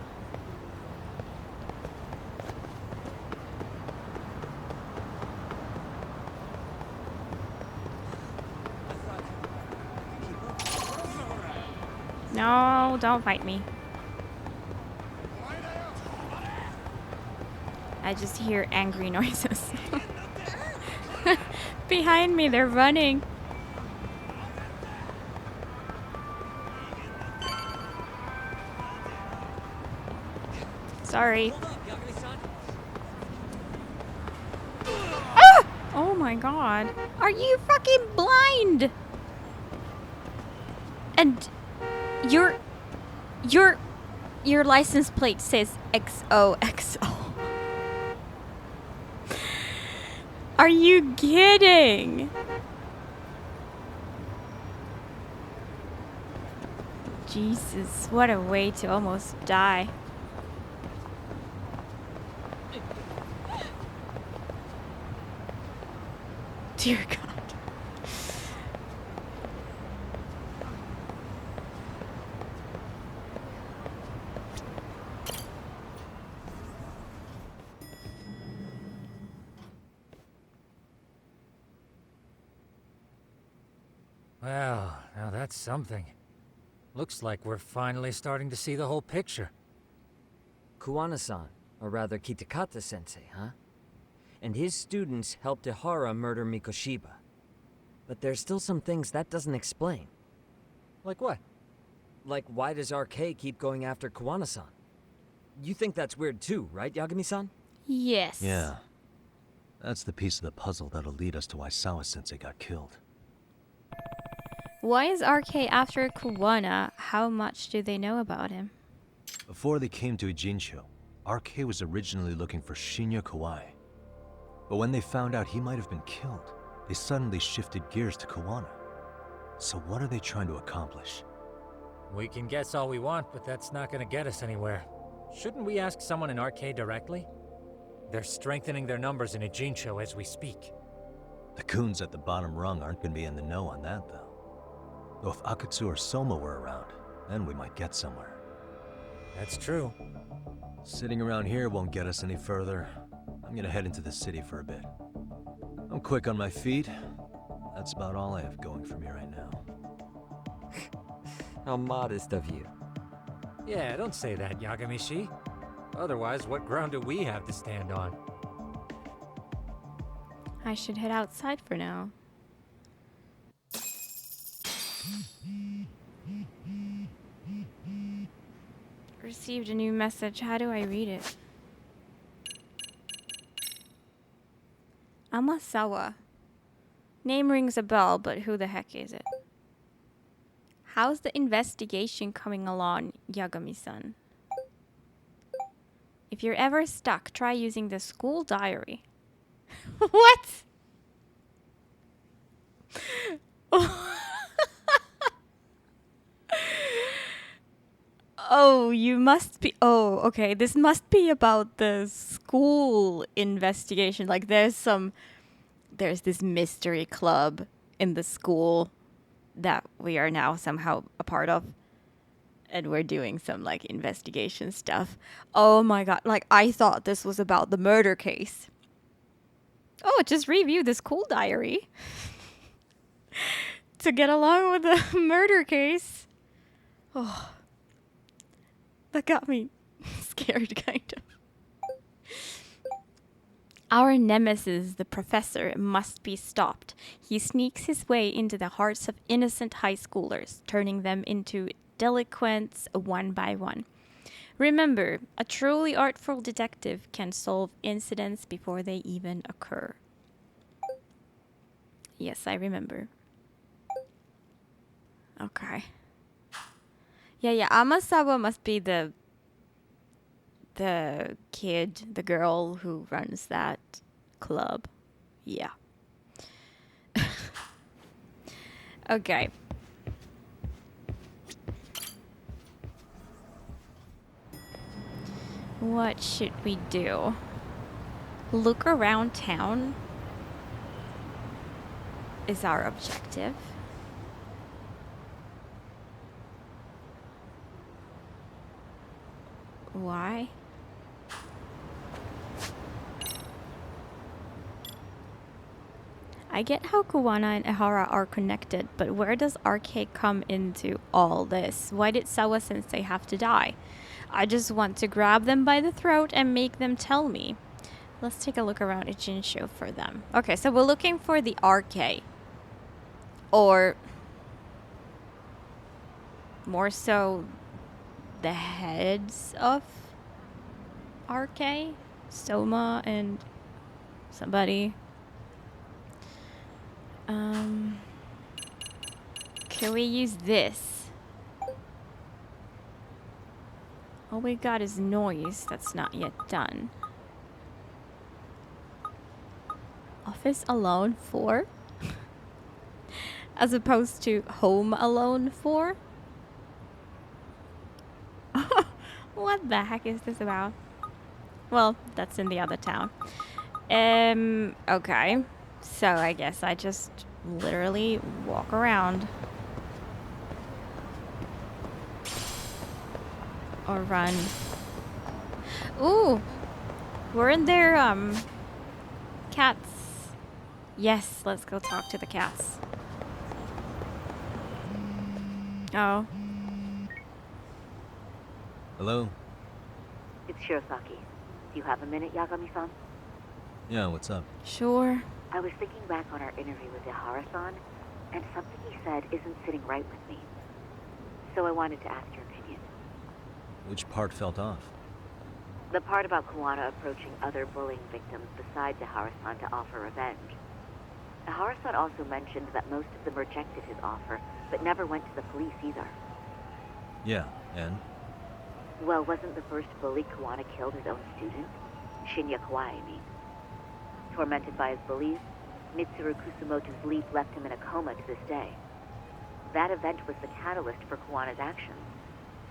No, don't fight me. I just hear angry noises. Behind me, they're running. Sorry. Ah! Oh my god. Are you fucking blind? And your license plate says XOXO. Are you kidding? Jesus, what a way to almost die. Dear God. Well, now that's something. Looks like we're finally starting to see the whole picture. Kuwana-san, or rather Kitakata-sensei, huh? And his students helped Ihara murder Mikoshiba. But there's still some things that doesn't explain. Like what? Like, why does RK keep going after Kuwana-san? You think that's weird too, right, Yagami-san? Yes. Yeah. That's the piece of the puzzle that'll lead us to why Sawa-sensei got killed. Why is RK after Kuwana? How much do they know about him? Before they came to Ijincho, RK was originally looking for Shinya Kawai. But when they found out he might have been killed, they suddenly shifted gears to Kuwana. So what are they trying to accomplish? We can guess all we want, but that's not gonna get us anywhere. Shouldn't we ask someone in RK directly? They're strengthening their numbers in Ijincho as we speak. The goons at the bottom rung aren't gonna be in the know on that, though. Though if Akutsu or Soma were around, then we might get somewhere. That's true. Sitting around here won't get us any further. I'm gonna head into the city for a bit. I'm quick on my feet. That's about all I have going for me right now. How modest of you. Yeah, don't say that, Yagami-shi. Otherwise, what ground do we have to stand on? I should head outside for now. Received a new message. How do I read it? Amasawa. Name rings a bell, but who the heck is it? How's the investigation coming along, Yagami-san? If you're ever stuck, try using the school diary. What? Oh, you must be... Oh, okay. This must be about the school investigation. Like, there's some there's this mystery club in the school that we are now somehow a part of. And we're doing some like investigation stuff. Oh my god, like I thought this was about the murder case. Oh, just review the school diary to get along with the murder case. Oh, that got me scared, kind of. Our nemesis, the professor, must be stopped. He sneaks his way into the hearts of innocent high schoolers, turning them into delinquents one by one. Remember, a truly artful detective can solve incidents before they even occur. Yes, I remember. Okay. Yeah, Amasawa must be the kid, the girl who runs that club. Yeah. Okay. What should we do? Look around town is our objective. Why? I get how Kuwana and Ehara are connected, but where does RK come into all this? Why did Sawa-sensei have to die? I just want to grab them by the throat and make them tell me. Let's take a look around Ijincho for them. Okay, so we're looking for the RK. Or more so the heads of RK, Soma and somebody. Can we use this? All we got is noise that's not yet done. Office Alone 4? As opposed to Home Alone 4? What the heck is this about? Well, that's in the other town. Okay. So I guess I just literally walk around. Or run. Ooh! Weren't there, cats? Yes, let's go talk to the cats. Oh. Hello? It's Shirosaki. Do you have a minute, Yagami-san? Yeah, what's up? Sure. I was thinking back on our interview with Ihara-san, and something he said isn't sitting right with me. So I wanted to ask your opinion. Which part felt off? The part about Kuwana approaching other bullying victims besides Ihara-san to offer revenge. Ihara-san also mentioned that most of them rejected his offer, but never went to the police either. Yeah, and? Well, wasn't the first bully Kuwana killed his own student? Shinya Kawai, I mean. Tormented by his beliefs, Mitsuru Kusumoto's leap left him in a coma to this day. That event was the catalyst for Kuwana's actions.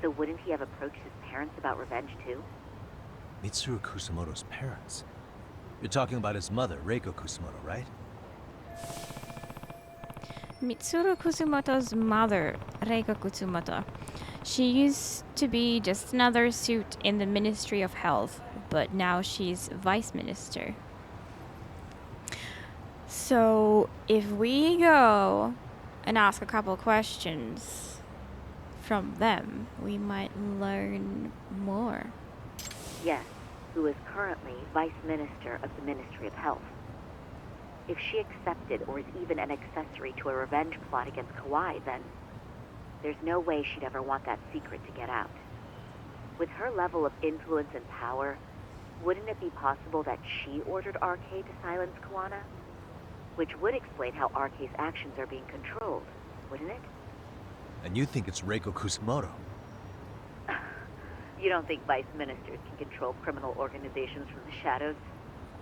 So wouldn't he have approached his parents about revenge too? Mitsuru Kusumoto's parents? You're talking about his mother, Reiko Kusumoto, right? Mitsuru Kusumoto's mother, Reiko Kusumoto. She used to be just another suit in the Ministry of Health, but now she's Vice Minister. So, if we go and ask a couple questions from them, we might learn more. Yes, who is currently Vice Minister of the Ministry of Health. If she accepted or is even an accessory to a revenge plot against Kawai, then there's no way she'd ever want that secret to get out. With her level of influence and power, wouldn't it be possible that she ordered RK to silence Kuwana? Which would explain how RK's actions are being controlled, wouldn't it? And you think it's Reiko Kusumoto? You don't think vice ministers can control criminal organizations from the shadows?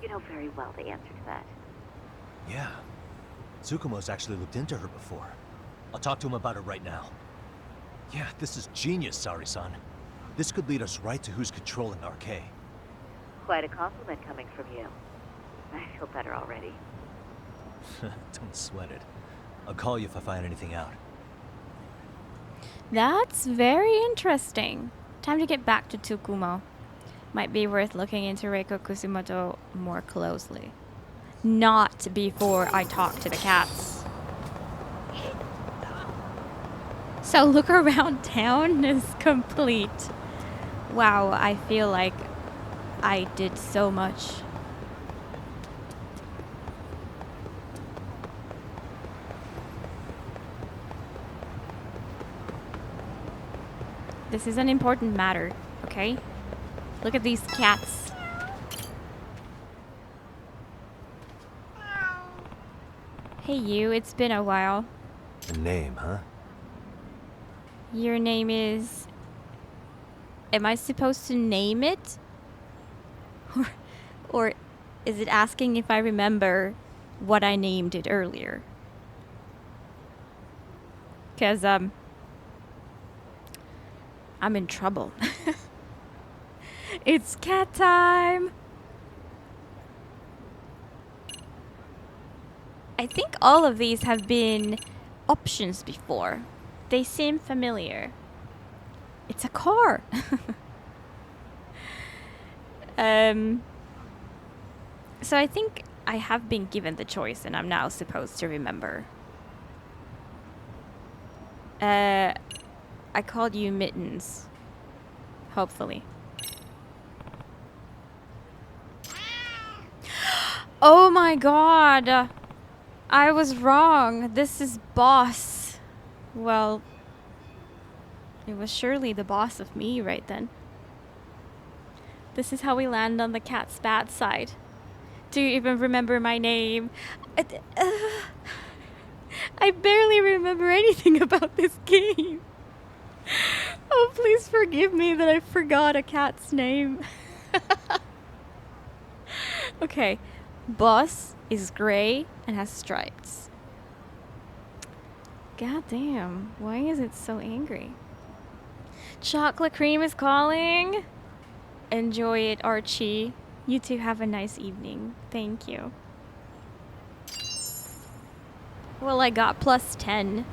You know very well the answer to that. Yeah. Tsukumo's actually looked into her before. I'll talk to him about it right now. Yeah, this is genius, Sari-san. This could lead us right to who's controlling RK. Quite a compliment coming from you. I feel better already. Don't sweat it. I'll call you if I find anything out. That's very interesting. Time to get back to Tsukumo. Might be worth looking into Reiko Kusumoto more closely. Not before I talk to the cats. So look around town is complete. Wow, I feel like I did so much. This is an important matter, okay? Look at these cats. Hey you, it's been a while. A name, huh? Your name is... Am I supposed to name it? Or is it asking if I remember what I named it earlier? 'Cause, I'm in trouble. It's cat time! I think all of these have been options before. They seem familiar. It's a car! So I think I have been given the choice and I'm now supposed to remember. I called you Mittens. Hopefully. Oh my god! I was wrong. This is boss. Well, it was surely the boss of me right then. This is how we land on the cat's bad side. Do you even remember my name? I barely remember anything about this game. Oh, please forgive me that I forgot a cat's name. Okay. Boss is gray and has stripes. God damn. Why is it so angry? Chocolate cream is calling. Enjoy it, Archie. You two have a nice evening. Thank you. Well, I got plus 10.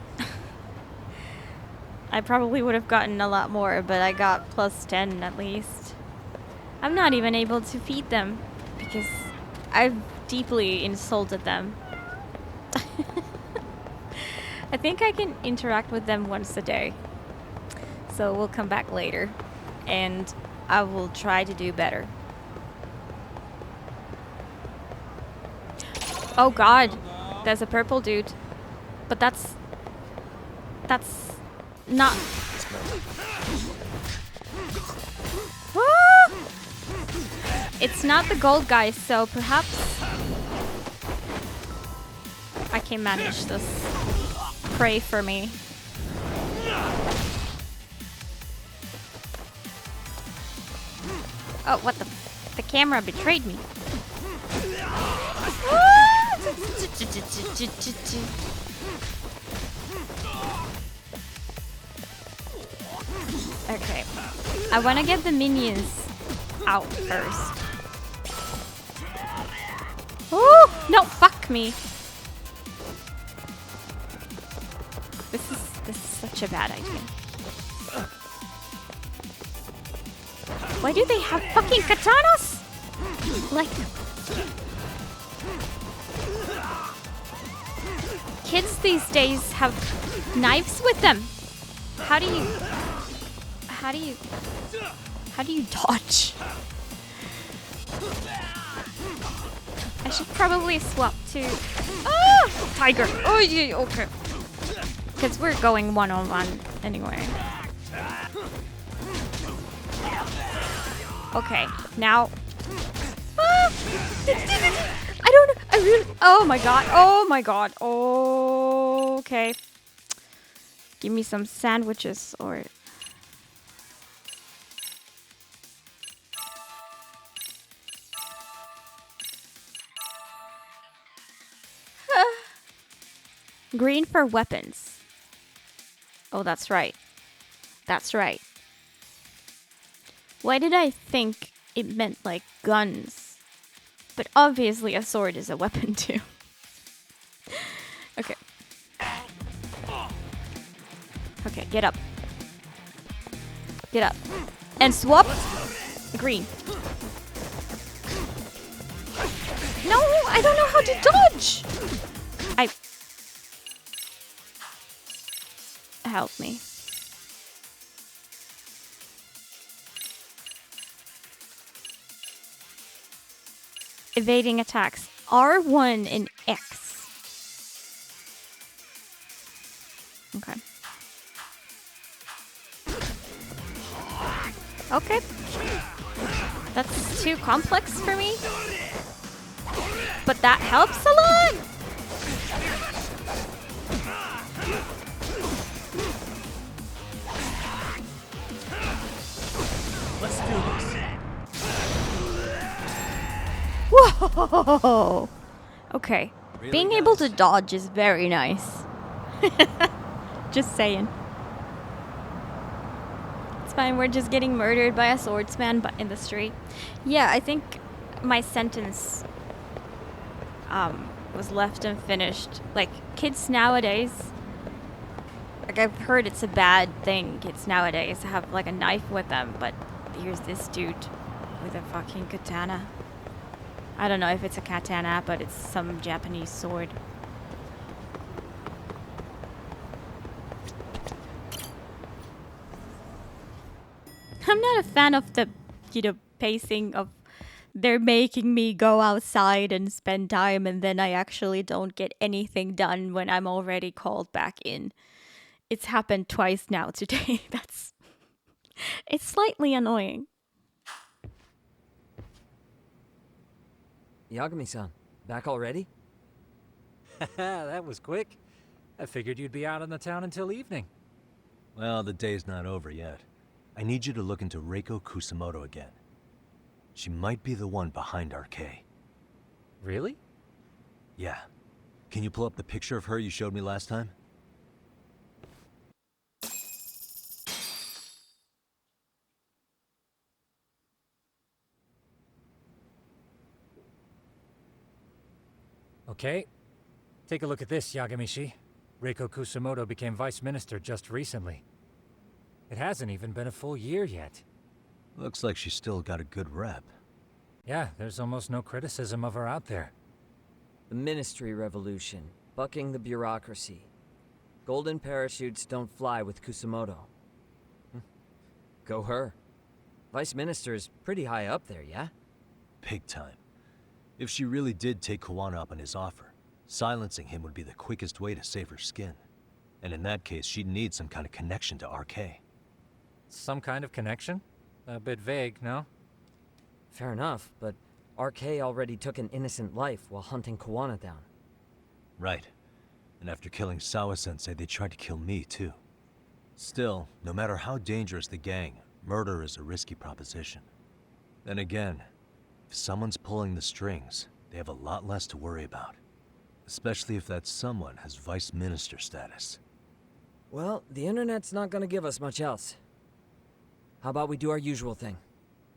I probably would have gotten a lot more, but I got plus 10 at least. I'm not even able to feed them because I've deeply insulted them. I think I can interact with them once a day. So we'll come back later and I will try to do better. Oh god, there's a purple dude. But that's not... Ah! It's not the gold guy, so perhaps I can manage this. Pray for me. Oh, what the... The camera betrayed me. Okay. I want to get the minions out first. Oh, no, fuck me. This is such a bad idea. Why do they have fucking katanas? Like, kids these days have knives with them. How do you dodge? I should probably swap to tiger. Oh yeah, okay. Because we're going one-on-one anyway. Okay, now. I don't know. I really. Oh my god. Oh my god. Oh, okay. Give me some sandwiches or. Green for weapons. Oh, that's right. That's right. Why did I think it meant like guns? But obviously a sword is a weapon too. Okay, get up. Get up. And swap. Green. No, I don't know how to dodge. Help me. Evading attacks. R1 and X. Okay. Okay. That's too complex for me. But that helps a lot. Let's do this. Whoa! Okay. Really, Being able to guys? dodge is very nice. Just saying. It's fine, we're just getting murdered by a swordsman in the street. Yeah, I think my sentence was left unfinished. Like, kids nowadays, like I've heard it's a bad thing, kids nowadays have like a knife with them, but here's this dude with a fucking katana. I don't know if it's a katana, but it's some Japanese sword. I'm not a fan of the, pacing of they're making me go outside and spend time and then I actually don't get anything done when I'm already called back in. It's happened twice now today. It's slightly annoying. Yagami-san, back already? That was quick. I figured you'd be out in the town until evening. Well, the day's not over yet. I need you to look into Reiko Kusamoto again. She might be the one behind RK. Really? Yeah. Can you pull up the picture of her you showed me last time? Okay. Take a look at this, Yagamishi. Reiko Kusamoto became vice minister just recently. It hasn't even been a full year yet. Looks like she's still got a good rep. Yeah, there's almost no criticism of her out there. The Ministry Revolution, bucking the bureaucracy. Golden parachutes don't fly with Kusamoto. Go her. Vice Minister is pretty high up there, yeah? Big time. If she really did take Kuwana up on his offer, silencing him would be the quickest way to save her skin. And in that case, she'd need some kind of connection to RK. Some kind of connection? A bit vague, no? Fair enough, but RK already took an innocent life while hunting Kuwana down. Right. And after killing Sawa-sensei, they tried to kill me, too. Still, no matter how dangerous the gang, murder is a risky proposition. Then again, if someone's pulling the strings, they have a lot less to worry about. Especially if that someone has vice minister status. Well, the internet's not gonna give us much else. How about we do our usual thing?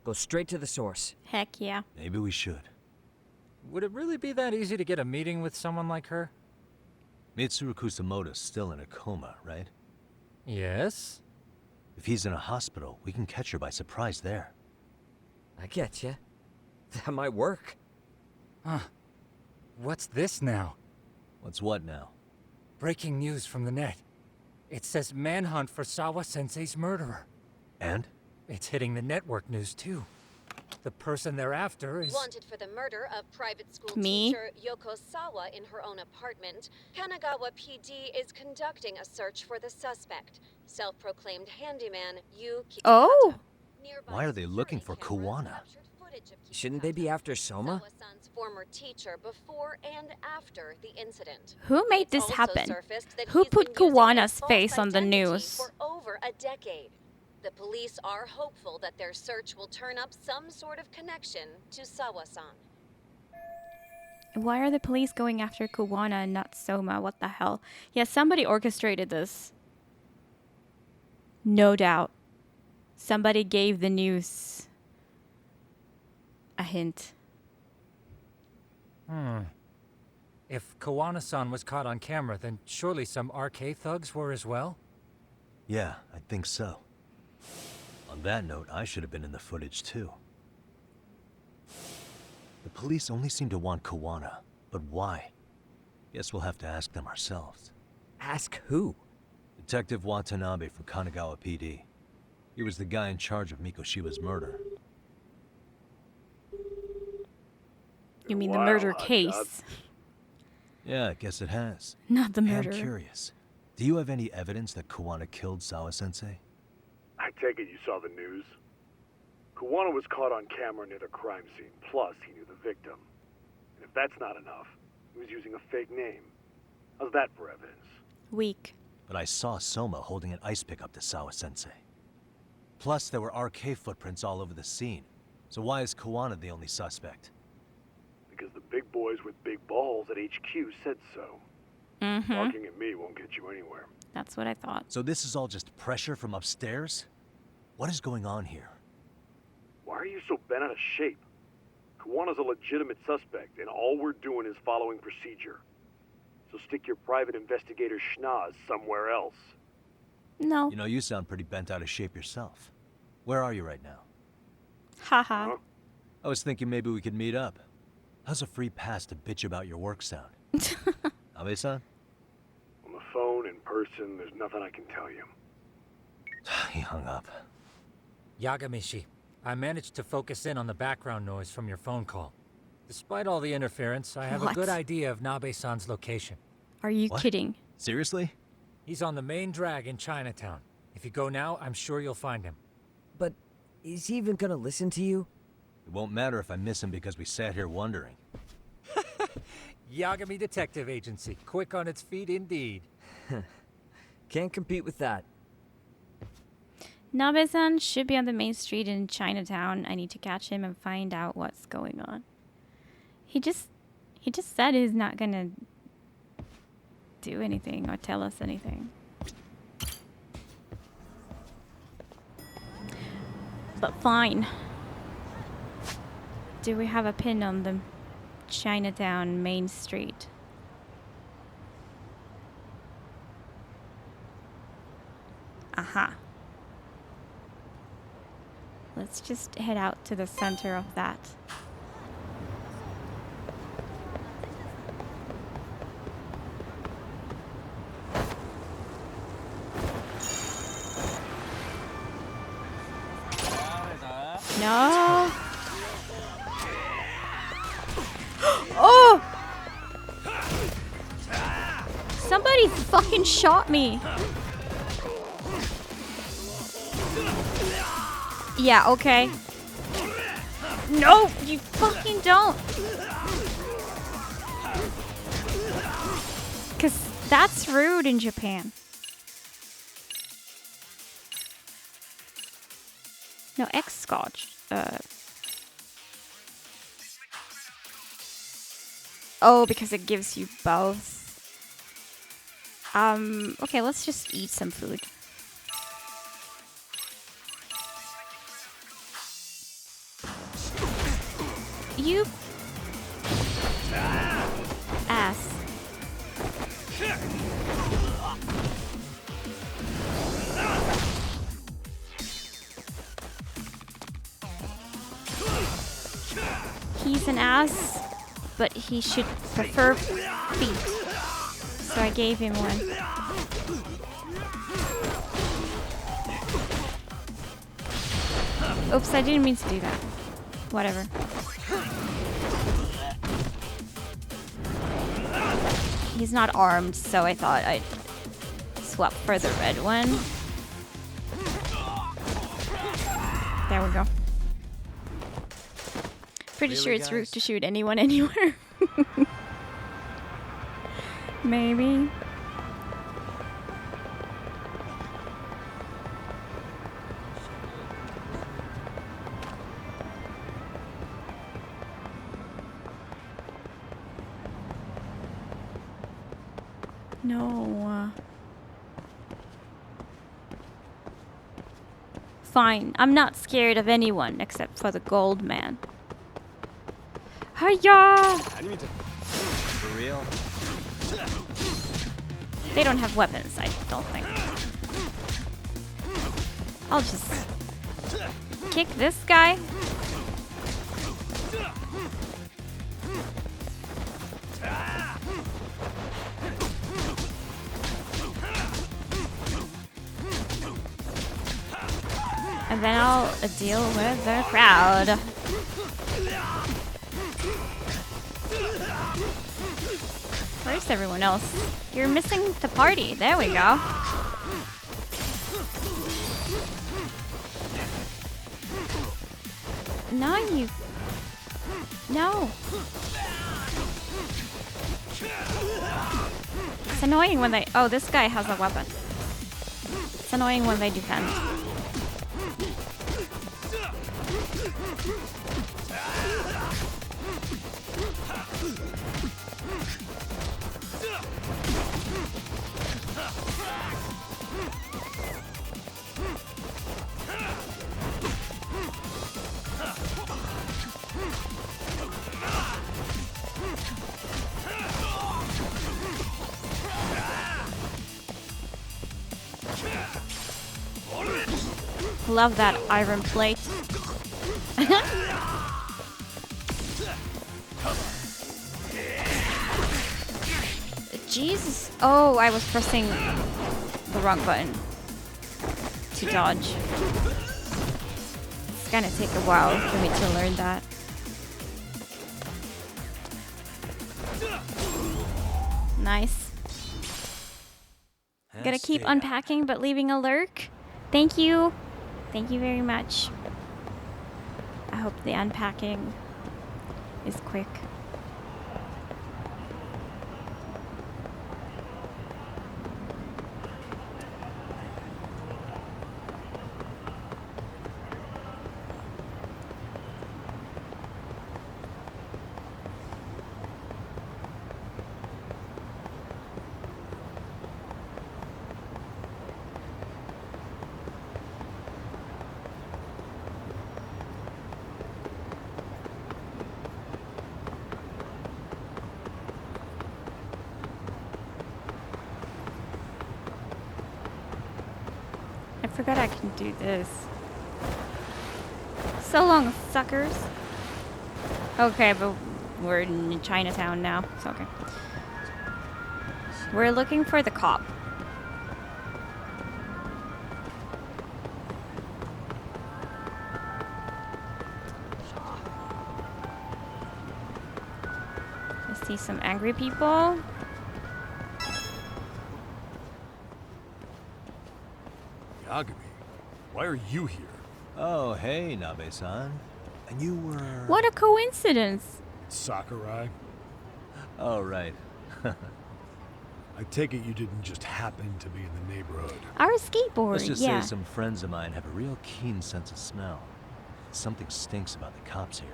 Go straight to the source. Heck yeah. Maybe we should. Would it really be that easy to get a meeting with someone like her? Mitsuru Kusamoto's still in a coma, right? Yes? If he's in a hospital, we can catch her by surprise there. I get ya. That might work. Huh. What's this now? What's what now? Breaking news from the net. It says manhunt for Sawa-sensei's murderer. And? It's hitting the network news too. The person they're after is... Wanted for the murder of private school Me? teacher Yoko Sawa in her own apartment, Kanagawa PD is conducting a search for the suspect, self-proclaimed handyman Yu Kitakata. Oh! Why are they looking for Kuwana? Shouldn't they be after Soma? Sawa-san's former teacher before and after the incident. Who made It's this also happen? surfaced that Who he's put been using Kuwana's his false face on the identity news? For over a decade. The police are hopeful that their search will turn up some sort of connection to Sawa-san. Why are the police going after Kuwana and not Soma? What the hell? Yeah, somebody orchestrated this. No doubt. Somebody gave the news a hint. If Kawana-san was caught on camera, then surely some RK thugs were as well? Yeah, I think so. On that note, I should have been in the footage too. The police only seem to want Kawana, but why? Guess we'll have to ask them ourselves. Ask who? Detective Watanabe from Kanagawa PD. He was the guy in charge of Mikoshiba's murder. You mean the murder case? Yeah, I guess it has. Not the Hey, murder. I'm curious. Do you have any evidence that Kawana killed Sawa-sensei? I take it you saw the news? Kawana was caught on camera near the crime scene, plus he knew the victim. And if that's not enough, he was using a fake name. How's that for evidence? Weak. But I saw Soma holding an ice pick up to Sawa-sensei. Plus, there were RK footprints all over the scene. So why is Kawana the only suspect? Because the big boys with big balls at HQ said so. Mm-hmm. Barking at me won't get you anywhere. That's what I thought. So this is all just pressure from upstairs? What is going on here? Why are you so bent out of shape? Kawana's a legitimate suspect, and all we're doing is following procedure. So stick your private investigator schnoz somewhere else. No. You know, you sound pretty bent out of shape yourself. Where are you right now? Haha. I was thinking maybe we could meet up. How's a free pass to bitch about your work sound? Abe-san? On the phone, in person, there's nothing I can tell you. He hung up. Yagamishi, I managed to focus in on the background noise from your phone call. Despite all the interference, I have a good idea of Nabe-san's location. Are you kidding? Seriously? He's on the main drag in Chinatown. If you go now, I'm sure you'll find him. But is he even gonna listen to you? It won't matter if I miss him because we sat here wondering. Yagami Detective Agency, quick on its feet indeed. Can't compete with that. Nabe-san should be on the main street in Chinatown. I need to catch him and find out what's going on. He just said he's not gonna do anything or tell us anything. But fine. Do we have a pin on the Chinatown main street? Aha. Let's just head out to the center of that. No. Oh! Somebody fucking shot me. Yeah, okay. No, you fucking don't. 'Cause that's rude in Japan. No, X-Scotch. Oh, because it gives you both. Okay, let's just eat some food. You ass. He's an ass, but he should prefer feet. So I gave him one. Oops, I didn't mean to do that. Whatever. He's not armed, so I thought I'd swap for the red one. There we go. Pretty sure it's rude to shoot anyone anywhere. Maybe. No. Fine. I'm not scared of anyone except for the gold man. Hiya! For real? They don't have weapons, I don't think. I'll just kick this guy. And then I'll deal with the crowd. Where's everyone else? You're missing the party. There we go. No, you... No. It's annoying when they... Oh, this guy has a weapon. It's annoying when they defend. Love that iron plate. Jesus. Oh, I was pressing the wrong button to dodge. It's gonna take a while for me to learn that. Nice. Gotta keep unpacking but leaving a lurk. Thank you. Thank you very much. I hope the unpacking is quick. I forgot I can do this. So long, suckers. Okay, but we're in Chinatown now. It's okay. We're looking for the cop. I see some angry people. Yagami, why are you here? Oh, hey, Nabe-san. And you were... What a coincidence! Sakurai? Oh, right. I take it you didn't just happen to be in the neighborhood. Our skateboard, Let's just yeah. say some friends of mine have a real keen sense of smell. Something stinks about the cops here.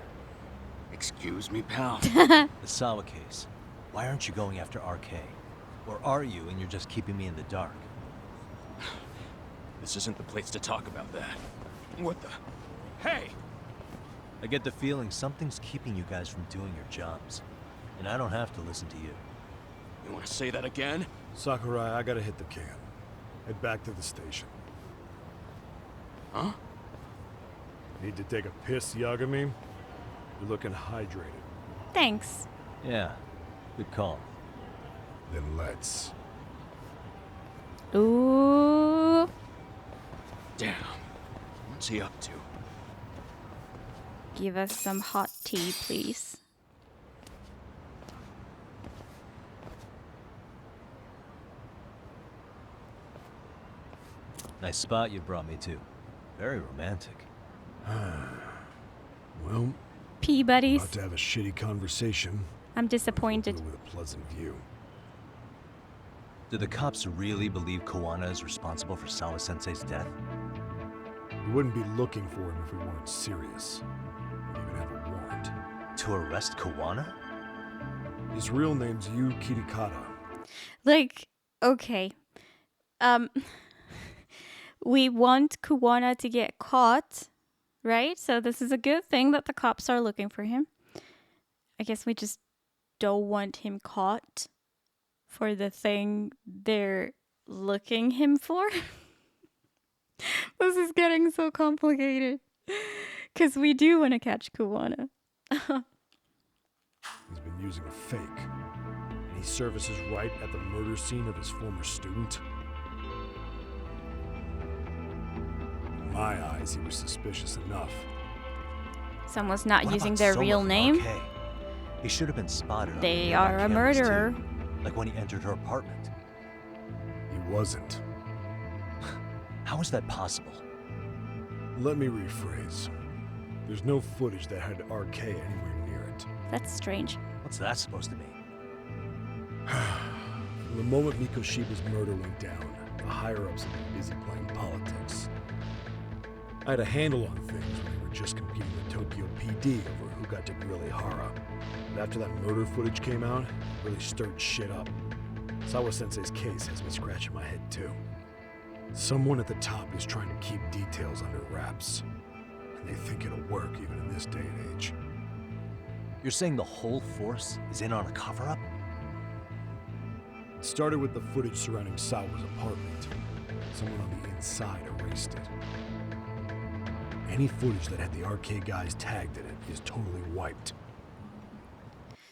Excuse me, pal. The Sawa case. Why aren't you going after RK? Or are you and you're just keeping me in the dark? This isn't the place to talk about that. What the? Hey! I get the feeling something's keeping you guys from doing your jobs. And I don't have to listen to you. You want to say that again? Sakurai, I gotta hit the can. Head back to the station. Huh? Need to take a piss, Yagami? You're looking hydrated. Thanks. Yeah, good call. Then let's. Ooh. Damn. What's he up to? Give us some hot tea, please. Nice spot you brought me to. Very romantic. Well, Pea buddies. about to have a shitty conversation. I'm disappointed. With a pleasant view. Do the cops really believe Kawana is responsible for Sawa-sensei's death? We wouldn't be looking for him if we weren't serious. We even have a warrant. To arrest Kawana? His real name's Yu Kirikata. Like, okay. We want Kawana to get caught, right? So this is a good thing that the cops are looking for him. I guess we just don't want him caught for the thing they're looking him for. This is getting so complicated. Because we do want to catch Kuwana. He's been using a fake. And he surfaces right at the murder scene of his former student. In my eyes, he was suspicious enough. Someone's not What using about their Soma real from name. RK? He should have been spotted. on the They nearby are a cameras, too. murderer. Like when he entered her apartment. He wasn't. How is that possible? Let me rephrase. There's no footage that had RK anywhere near it. That's strange. What's that supposed to mean? From the moment Mikoshiba's murder went down, the higher-ups have been busy playing politics. I had a handle on things when they were just competing with Tokyo PD over who got to grill Ihara. But after that murder footage came out, it really stirred shit up. Sawa-sensei's case has me scratching my head too. Someone at the top is trying to keep details under wraps. And they think it'll work even in this day and age. You're saying the whole force is in on a cover-up? It started with the footage surrounding Sawa's apartment. Someone on the inside erased it. Any footage that had the RK guys tagged in it is totally wiped.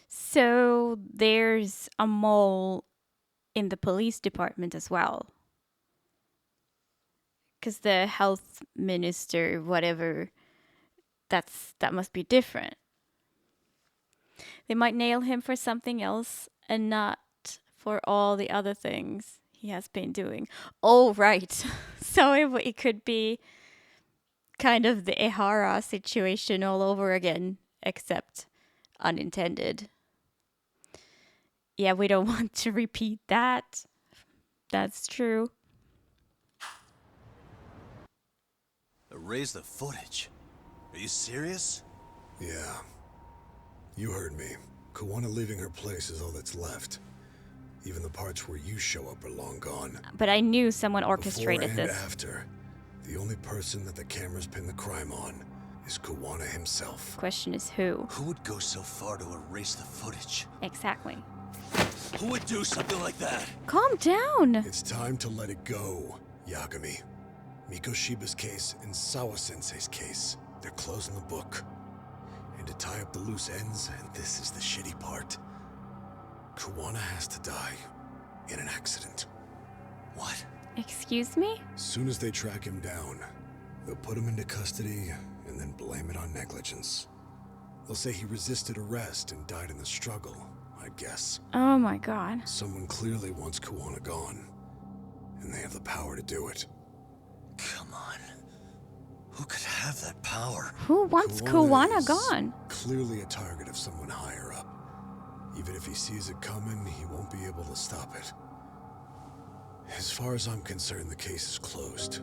So there's a mole in the police department as well. Because the health minister, whatever, that must be different. They might nail him for something else and not for all the other things he has been doing. Oh, right. So it could be kind of the Ihara situation all over again, except unintended. Yeah, we don't want to repeat that. That's true. Erase the footage? Are you serious? Yeah. You heard me. Kuwana leaving her place is all that's left. Even the parts where you show up are long gone. But I knew someone orchestrated Before and this. after, the only person that the cameras pin the crime on is Kuwana himself. Question is who? Who would go so far to erase the footage? Exactly. Who would do something like that? Calm down. It's time to let it go, Yagami. Mikoshiba's case and Sawa-sensei's case, they're closing the book. And to tie up the loose ends, and this is the shitty part, Kuwana has to die in an accident. What? Excuse me? As soon as they track him down, they'll put him into custody and then blame it on negligence. They'll say he resisted arrest and died in the struggle, I guess. Oh my god. Someone clearly wants Kuwana gone, and they have the power to do it. Come on. Who could have that power? Who wants Kuwana is gone? Clearly a target of someone higher up. Even if he sees it coming, he won't be able to stop it. As far as I'm concerned, the case is closed.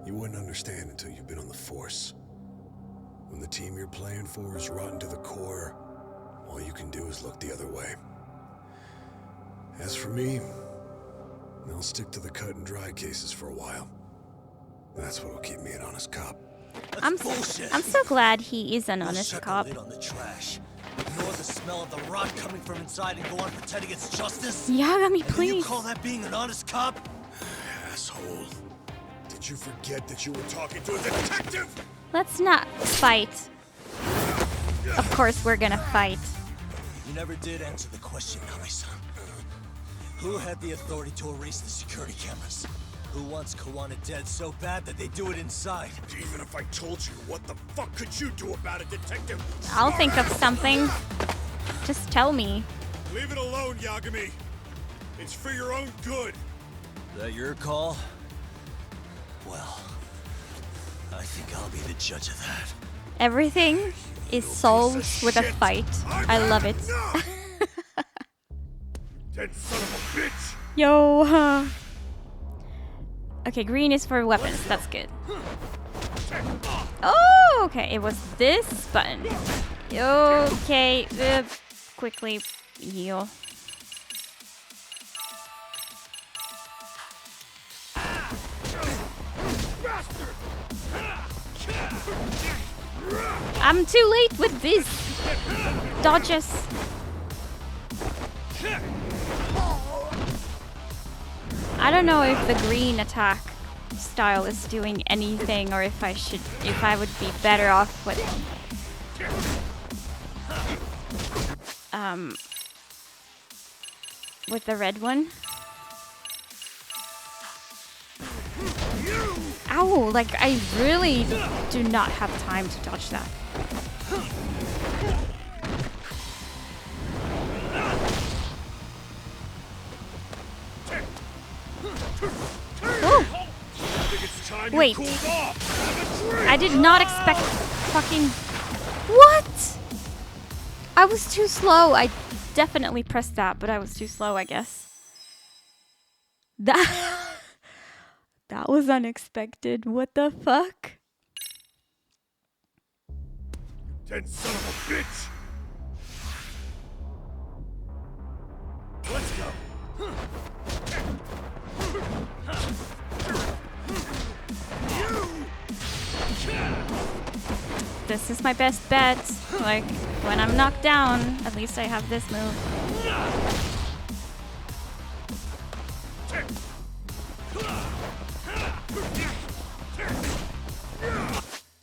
You wouldn't understand until you've been on the force. When the team you're playing for is rotten to the core, all you can do is look the other way. As for me, I'll stick to the cut and dry cases for a while. That's what'll keep me an honest cop. I'm so glad he is an honest Shut cop. the lid on the trash. Ignore the smell of the rot coming from inside and go on pretending it's justice? Yagami, And please. you call that being an honest cop? Asshole. Did you forget that you were talking to a detective? Let's not fight. Of course we're gonna fight. You never did answer the question, Nami-san. Who had the authority to erase the security cameras? Who wants Kuwana dead so bad that they do it inside? Even if I told you, what the fuck could you do about it, detective? I'll think of something. Just tell me. Leave it alone, Yagami. It's for your own good. Is that your call? Well, I think I'll be the judge of that. Everything is solved with a fight. I love it. Dead son of a bitch! Yo. Okay, green is for weapons. That's good. Oh, okay. It was this button. Okay. Quickly heal. I'm too late with this. Dodges. I don't know if the green attack style is doing anything, or if I would be better off with the red one. Ow, like I really do not have time to dodge that. Oh. Wait, I did not expect fucking... What? I was too slow. I definitely pressed that, but I was too slow, I guess. That was unexpected. What the fuck? Dead son of a bitch! Let's go! This is my best bet. Like, when I'm knocked down, at least I have this move.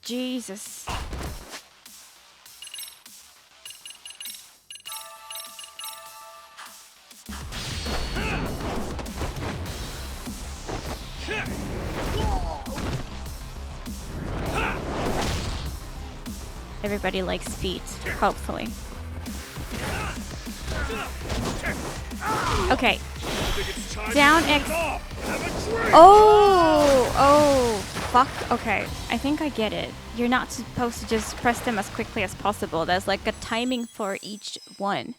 Jesus. Everybody likes feet, hopefully. Okay. Down X. Oh, fuck. Okay, I think I get it. You're not supposed to just press them as quickly as possible. There's like a timing for each one.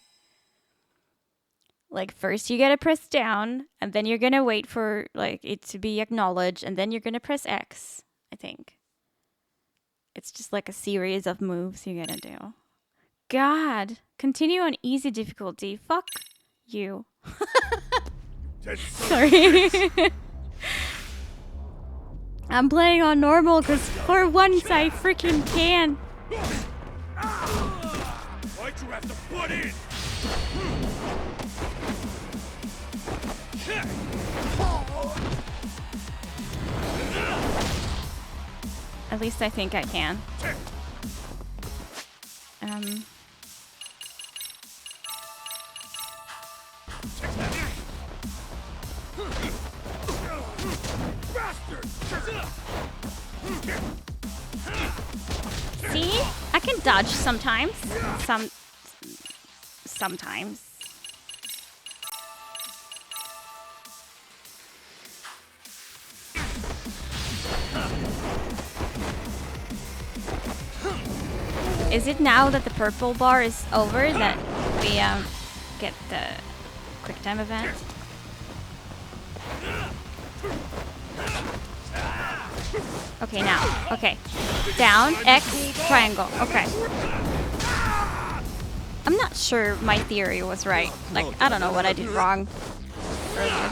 Like first you gotta press down, and then you're gonna wait for like it to be acknowledged, and then you're gonna press X, I think. It's just like a series of moves you gotta do. God, continue on easy difficulty. Fuck you. Sorry. I'm playing on normal because for once I freaking can. Why'd you have to butt in? At least I think I can. See? I can dodge sometimes. Sometimes. Is it now that the purple bar is over that we get the quick time event? Okay, now. Okay. Down, X, triangle. Okay. I'm not sure my theory was right. Like, I don't know what I did wrong earlier.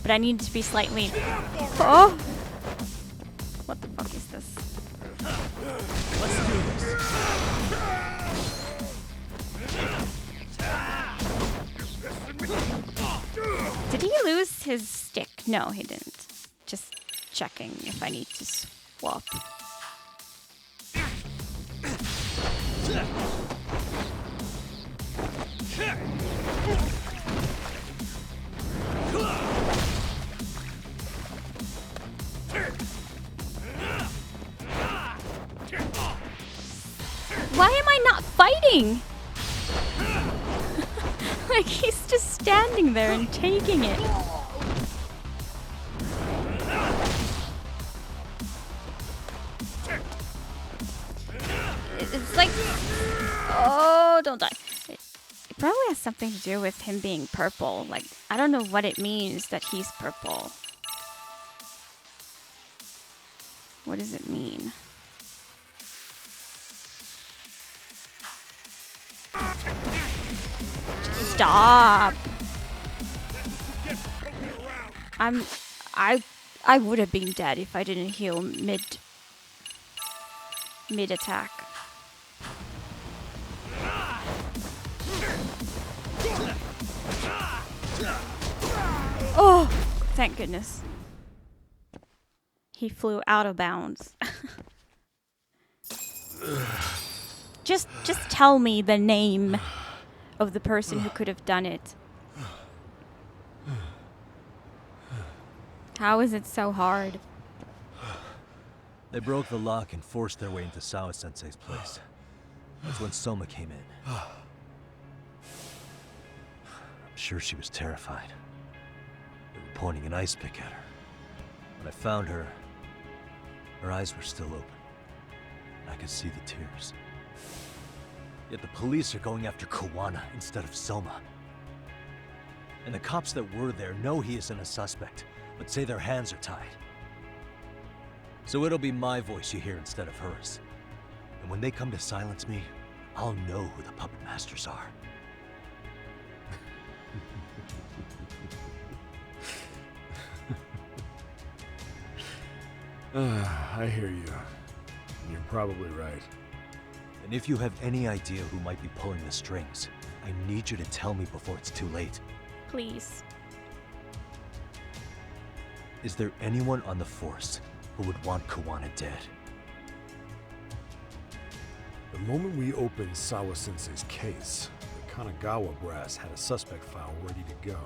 But I need to be slightly... Oh! What the fuck is this? Let's do this. Did he lose his stick? No, he didn't. Just checking if I need to swap. Why am I not fighting? Like, he's just standing there and taking it. It's like... Oh, don't die. It probably has something to do with him being purple. Like, I don't know what it means that he's purple. What does it mean? Stop. I would have been dead if I didn't heal mid attack. Oh, thank goodness. He flew out of bounds. Just tell me the name of the person who could have done it. How is it so hard? They broke the lock and forced their way into Sawa-sensei's place. That's when Soma came in. I'm sure she was terrified. They were pointing an ice pick at her. When I found her, her eyes were still open. I could see the tears. Yet the police are going after Kawana instead of Soma. And the cops that were there know he isn't a suspect, but say their hands are tied. So it'll be my voice you hear instead of hers. And when they come to silence me, I'll know who the puppet masters are. I hear you. You're probably right. And if you have any idea who might be pulling the strings, I need you to tell me before it's too late. Please. Is there anyone on the force who would want Kawana dead? The moment we opened Sawa-sensei's case, the Kanagawa brass had a suspect file ready to go.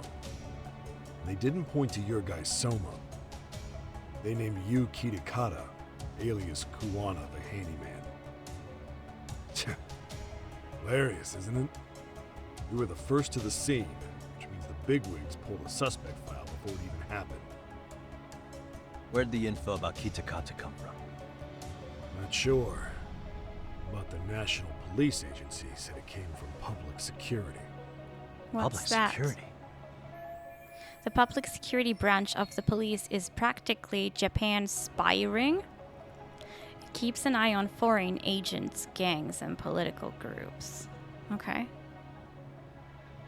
They didn't point to your guy Soma. They named you Kitakata, alias Kawana the handyman. Hilarious, isn't it? You were the first to the scene, which means the bigwigs pulled the suspect file before it even happened. Where'd the info about Kitakata come from? Not sure. But the National Police Agency said it came from public security. What's that? Security? The public security branch of the police is practically Japan's spy ring. It keeps an eye on foreign agents, gangs, and political groups. Okay.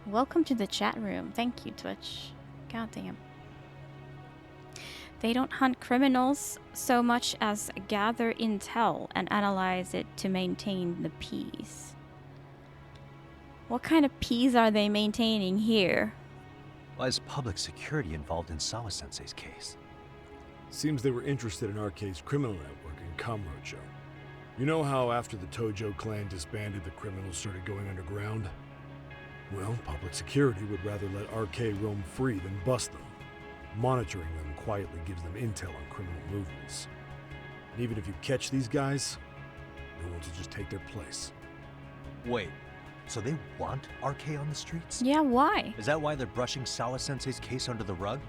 Welcome to the chat room. Thank you, Twitch. Goddamn. They don't hunt criminals so much as gather intel and analyze it to maintain the peace. What kind of peace are they maintaining here? Why is public security involved in Sawa-sensei's case? Seems they were interested in Arcade's criminal network in Kamurocho. You know how after the Tojo clan disbanded, the criminals started going underground? Well, public security would rather let Arcade roam free than bust them. Monitoring them quietly gives them intel on criminal movements. And even if you catch these guys, no one will just take their place. Wait, so they want RK on the streets? Yeah, why? Is that why they're brushing Sawa-sensei's case under the rug?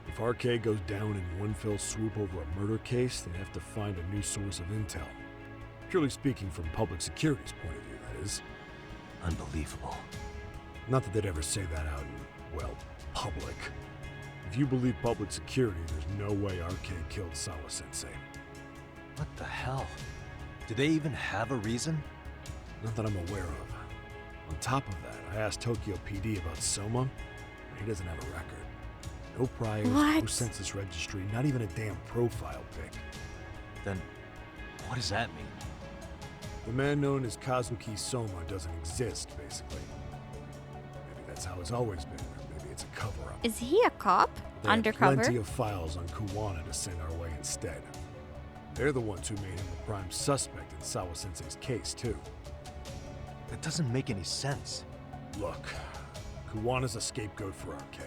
If RK goes down in one fell swoop over a murder case, they have to find a new source of intel. Purely speaking, from public security's point of view, that is. Unbelievable. Not that they'd ever say that out in, well, public. If you believe public security, there's no way Arcade killed Sawa-sensei. What the hell? Do they even have a reason? Not that I'm aware of. On top of that, I asked Tokyo PD about Soma, and he doesn't have a record. No priors, no census registry, not even a damn profile pic. Then, what does that mean? The man known as Kazuki Soma doesn't exist, basically. Maybe that's how it's always been, or maybe it's a cover-up. Is he a cop? They Undercover? have plenty of files on Kawana to send our way instead. They're the ones who made him the prime suspect in Sawa-sensei's case, too. That doesn't make any sense. Look, Kawana's a scapegoat for Arcade.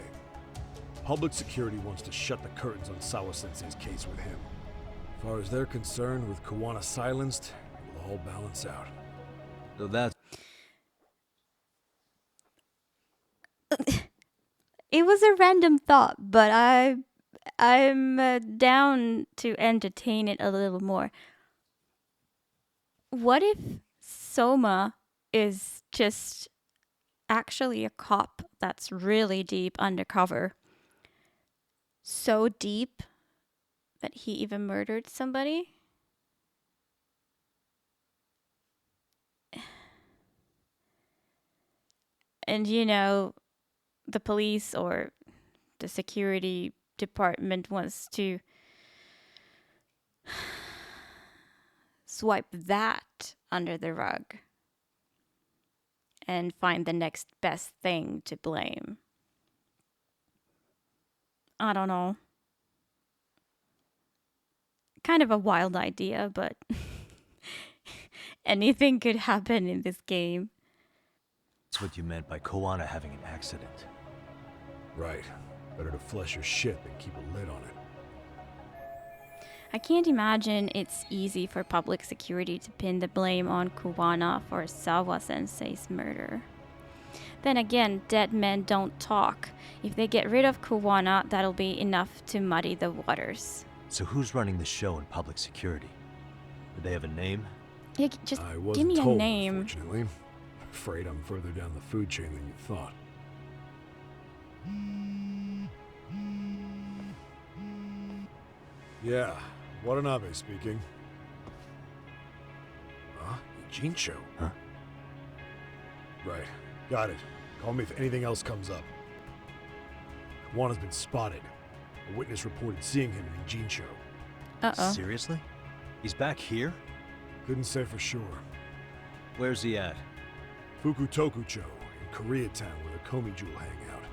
Public security wants to shut the curtains on Sawa-sensei's case with him. As far as they're concerned, with Kawana silenced, it will all balance out. So that's... It was a random thought, but I'm down to entertain it a little more. What if Soma is just actually a cop that's really deep undercover? So deep that he even murdered somebody? And you know, the police or the security department wants to swipe that under the rug and find the next best thing to blame. I don't know. kind of a wild idea, but anything could happen in this game. That's what you meant by Koana having an accident. Right. Better to flush your shit than keep a lid on it. I can't imagine it's easy for public security to pin the blame on Kuwana for Sawa-sensei's murder. Then again, dead men don't talk. If they get rid of Kuwana, that'll be enough to muddy the waters. So who's running the show in public security? Do they have a name? Yeah, just I give wasn't me a told, name. Unfortunately. Afraid I'm further down the food chain than you thought. Yeah, Watanabe speaking. Huh? Jincho? Huh? Right. Got it. Call me if anything else comes up. Juana's been spotted. A witness reported seeing him in Jincho. Uh-oh. Seriously? He's back here? Couldn't say for sure. Where's he at? Fukutokucho, in Koreatown, where the Komi Jewel hang out.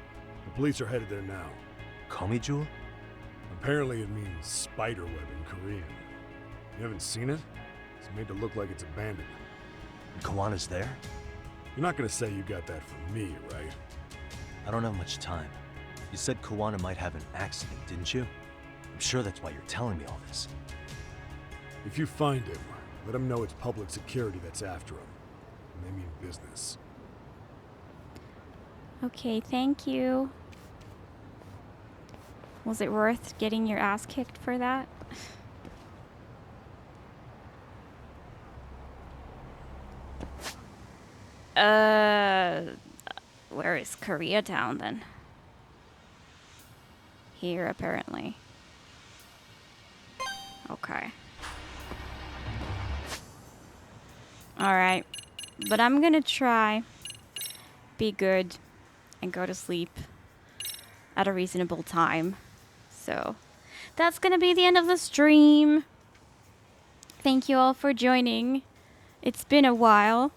The police are headed there now. Komi Jewel? Apparently it means spider web in Korean. You haven't seen it? It's made to look like it's abandoned. And Kawana's there? You're not gonna say you got that from me, right? I don't have much time. You said Kawana might have an accident, didn't you? I'm sure that's why you're telling me all this. If you find him, let him know it's public security that's after him. And they mean business. Okay, thank you. Was it worth getting your ass kicked for that? Where is Koreatown then? Here, apparently. Okay. Alright. But I'm gonna try be good and go to sleep at a reasonable time. So that's gonna be the end of the stream. Thank you all for joining. It's been a while,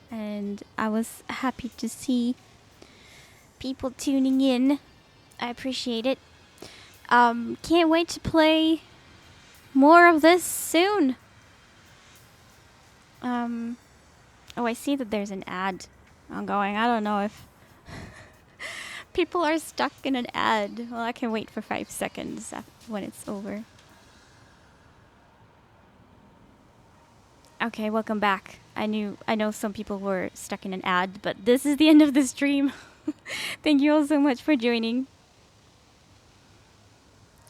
and I was happy to see people tuning in. I appreciate it. Can't wait to play more of this soon. Oh, I see that there's an ad ongoing. I don't know if people are stuck in an ad. Well, I can wait for 5 seconds when it's over. Okay, welcome back. I know some people were stuck in an ad, but this is the end of the stream. Thank you all so much for joining.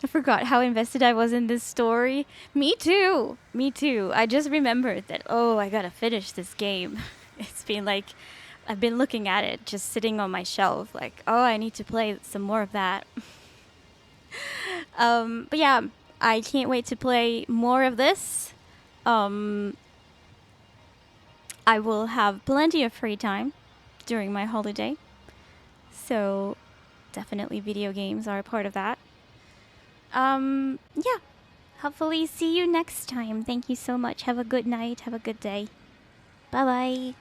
I forgot how invested I was in this story. Me too. Me too. I just remembered that, oh, I gotta finish this game. It's been like, I've been looking at it just sitting on my shelf, like, oh, I need to play some more of that. But yeah, I can't wait to play more of this. I will have plenty of free time during my holiday. So definitely video games are a part of that. Yeah. Hopefully see you next time. Thank you so much. Have a good night. Have a good day. Bye-bye.